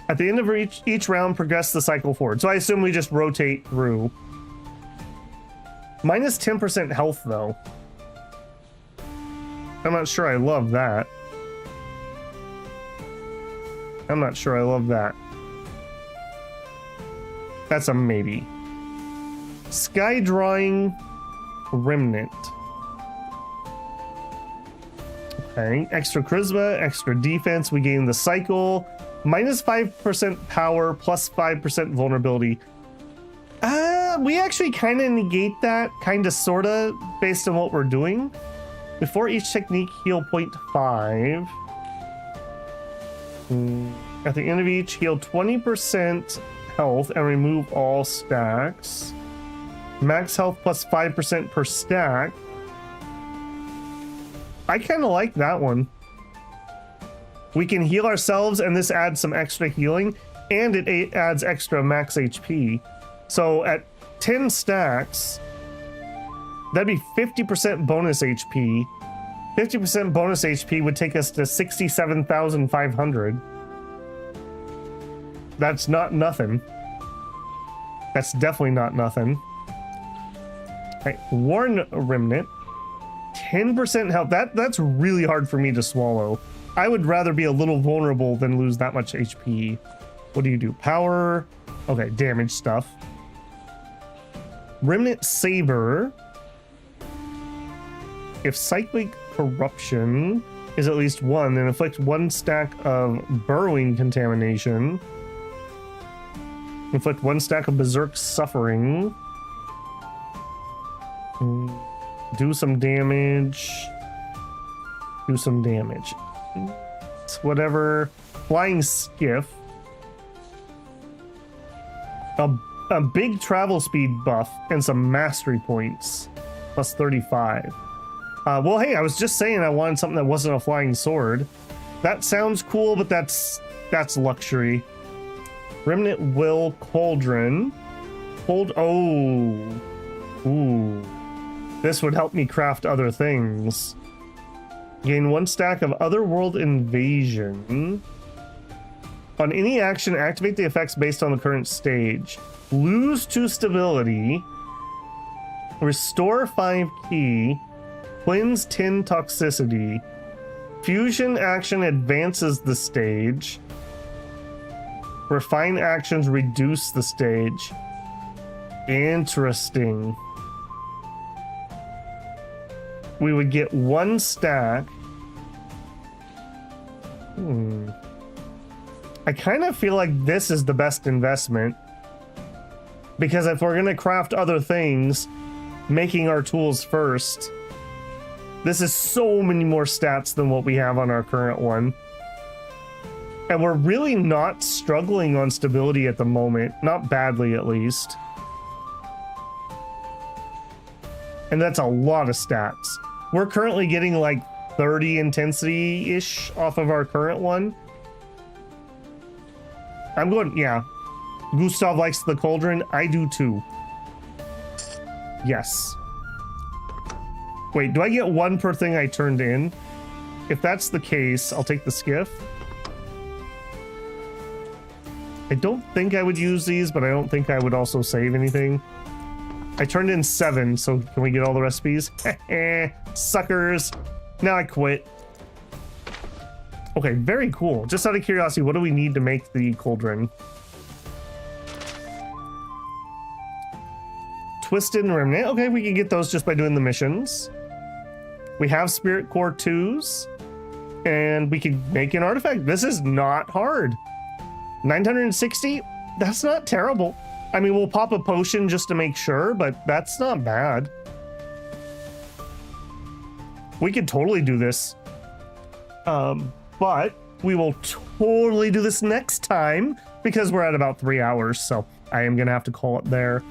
At the end of each round, progress the cycle forward. So I assume we just rotate through. Minus 10% health, though. I'm not sure I love that. I'm not sure I love that. That's a maybe. Sky Drawing Remnant. Okay, extra charisma, extra defense. We gain the cycle. Minus 5% power, plus 5% vulnerability. We actually kind of negate that, kind of, sort of, based on what we're doing. Before each technique, heal 0.5. At the end of each, heal 20% health and remove all stacks. Max health plus 5% per stack. I kind of like that one. We can heal ourselves, and this adds some extra healing, and it adds extra max HP. So at 10 stacks, that'd be 50% bonus HP. 50% bonus HP would take us to 67,500. That's not nothing. That's definitely not nothing. Okay, Worn Remnant. 10% health. That's really hard for me to swallow. I would rather be a little vulnerable than lose that much HP. What do you do? Power. Okay, damage stuff. Remnant Saber. If Cyclic Corruption is at least 1, then inflict 1 stack of Burrowing Contamination. Inflict 1 stack of Berserk Suffering. Do some damage. Do some damage. It's whatever. Flying Skiff. A big travel speed buff and some mastery points. Plus 35. Well, hey, I was just saying I wanted something that wasn't a flying sword. That sounds cool, but that's luxury. Remnant Will Cauldron. Ooh. This would help me craft other things. Gain 1 stack of Otherworld Invasion. On any action, activate the effects based on the current stage. Lose 2 stability. Restore 5 ki. Cleanse 10 toxicity. Fusion action advances the stage. Refine actions reduce the stage. Interesting. We would get 1 stack. I kind of feel like this is the best investment. Because if we're going to craft other things, making our tools first, this is so many more stats than what we have on our current one. And we're really not struggling on stability at the moment. Not badly, at least. And that's a lot of stats. We're currently getting like 30 intensity-ish off of our current one. I'm going, yeah. Gustav likes the cauldron. I do too. Yes. Wait, do I get 1 per thing I turned in? If that's the case, I'll take the skiff. I don't think I would use these, but I don't think I would also save anything. I turned in 7, so can we get all the recipes? Suckers. Now I quit. Okay, very cool. Just out of curiosity, what do we need to make the cauldron? Twisted and Remnant. Okay, we can get those just by doing the missions. We have Spirit Core 2s. And we can make an artifact. This is not hard. 960? That's not terrible. I mean, we'll pop a potion just to make sure, but that's not bad. We could totally do this. But we will totally do this next time because we're at about 3 hours, so I am gonna have to call it there.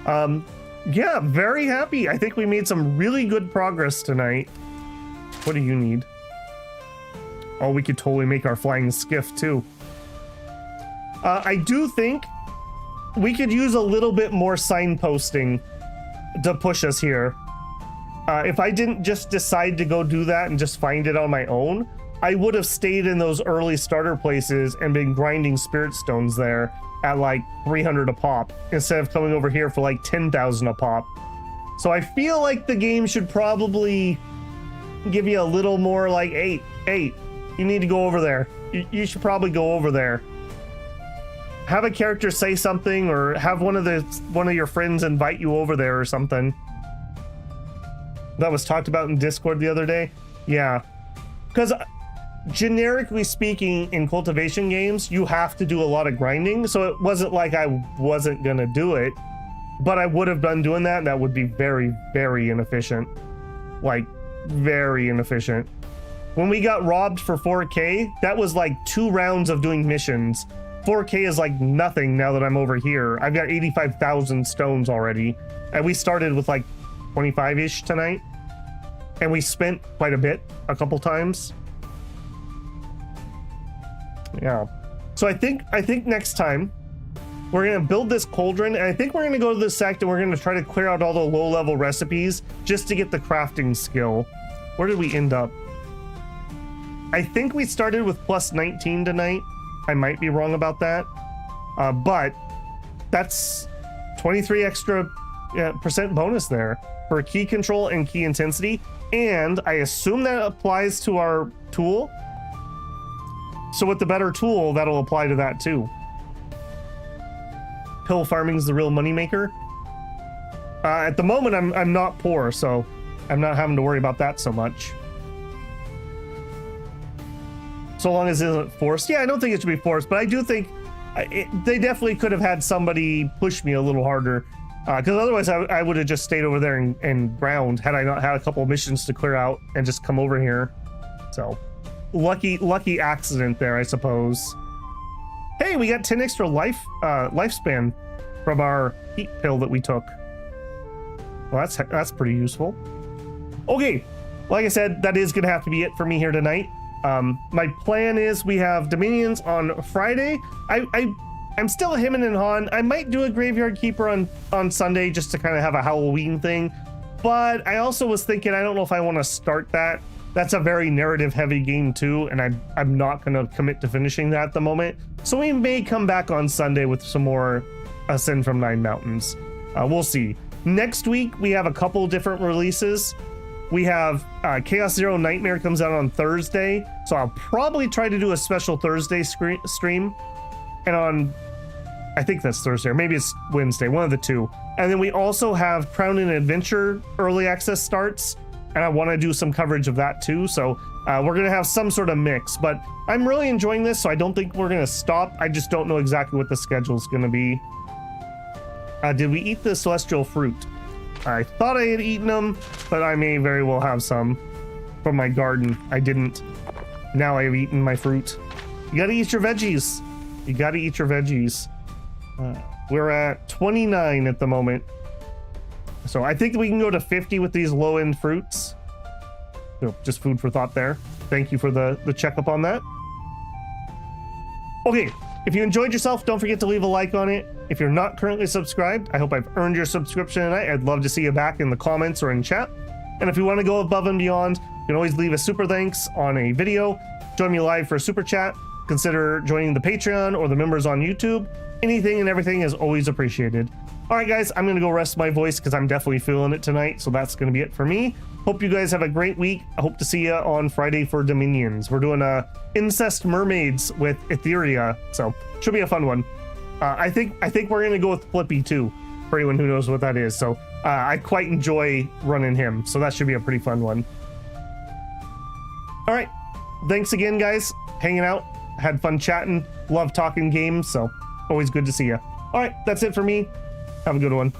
Yeah, very happy. I think we made some really good progress tonight. What do you need? Oh, we could totally make our flying skiff too. I do think we could use a little bit more signposting to push us here. If I didn't just decide to go do that and just find it on my own, I would have stayed in those early starter places and been grinding spirit stones there at like 300 a pop instead of coming over here for like 10,000 a pop. So I feel like the game should probably give you a little more like, hey, you need to go over there. You should probably go over there. Have a character say something, or have one of your friends invite you over there or something. That was talked about in Discord the other day. Yeah, because generically speaking, in cultivation games, you have to do a lot of grinding. So it wasn't like I wasn't gonna do it, but I would have been doing that. And that would be very, very inefficient. Like, very inefficient. When we got robbed for 4K, that was like 2 rounds of doing missions. 4K is like nothing now that I'm over here. I've got 85,000 stones already. And we started with like 25-ish tonight. And we spent quite a bit, a couple times. Yeah. So I think next time we're gonna build this cauldron, and I think we're gonna go to this sect and we're gonna try to clear out all the low-level recipes just to get the crafting skill. Where did we end up? I think we started with plus 19 tonight. I might be wrong about that, but that's 23 extra percent bonus there for key control and key intensity, and I assume that applies to our tool. So with the better tool, that'll apply to that too. Pill farming's the real moneymaker. At the moment, I'm not poor, so I'm not having to worry about that so much. So long as it isn't forced. Yeah, I don't think it should be forced, but I do think they definitely could have had somebody push me a little harder. Because otherwise I would have just stayed over there and ground had I not had a couple of missions to clear out and just come over here. So lucky accident there, I suppose. Hey, we got 10 extra lifespan from our heat pill that we took. Well, that's pretty useful. Okay, like I said, that is gonna have to be it for me here tonight. My plan is we have Dominions on Friday. I'm still hemming and hawing. I might do a Graveyard Keeper on Sunday just to kind of have a Halloween thing. But I also was thinking, I don't know if I want to start that. That's a very narrative heavy game too, and I'm not going to commit to finishing that at the moment. So we may come back on Sunday with some more Ascend from Nin Mountains. We'll see. Next week, we have a couple different releases. We have Chaos Zero Nightmare comes out on Thursday, so I'll probably try to do a special Thursday stream. and on, I think that's Thursday, or maybe it's Wednesday, one of the two. And then we also have Crown and Adventure early access starts, and I want to do some coverage of that too. So we're going to have some sort of mix, but I'm really enjoying this, so I don't think we're going to stop. I just don't know exactly what the schedule is going to be. Did we eat the celestial fruit? I thought I had eaten them, but I may very well have some from my garden. I didn't. Now I've eaten my fruit. You gotta eat your veggies. You gotta eat your veggies. We're at 29 at the moment. So I think we can go to 50 with these low-end fruits. So just food for thought there. Thank you for the checkup on that. Okay, if you enjoyed yourself, don't forget to leave a like on it. If you're not currently subscribed, I hope I've earned your subscription tonight. I'd love to see you back in the comments or in chat. And if you want to go above and beyond, you can always leave a super thanks on a video. Join me live for a super chat. Consider joining the Patreon or the members on YouTube. Anything and everything is always appreciated. All right, guys, I'm going to go rest my voice because I'm definitely feeling it tonight. So that's going to be it for me. Hope you guys have a great week. I hope to see you on Friday for Dominions. We're doing Incest Mermaids with Etheria. So should be a fun one. I think we're going to go with Flippy too, for anyone who knows what that is. So I quite enjoy running him. So that should be a pretty fun one. All right. Thanks again, guys. Hanging out. Had fun chatting. Love talking games. So always good to see you. All right. That's it for me. Have a good one.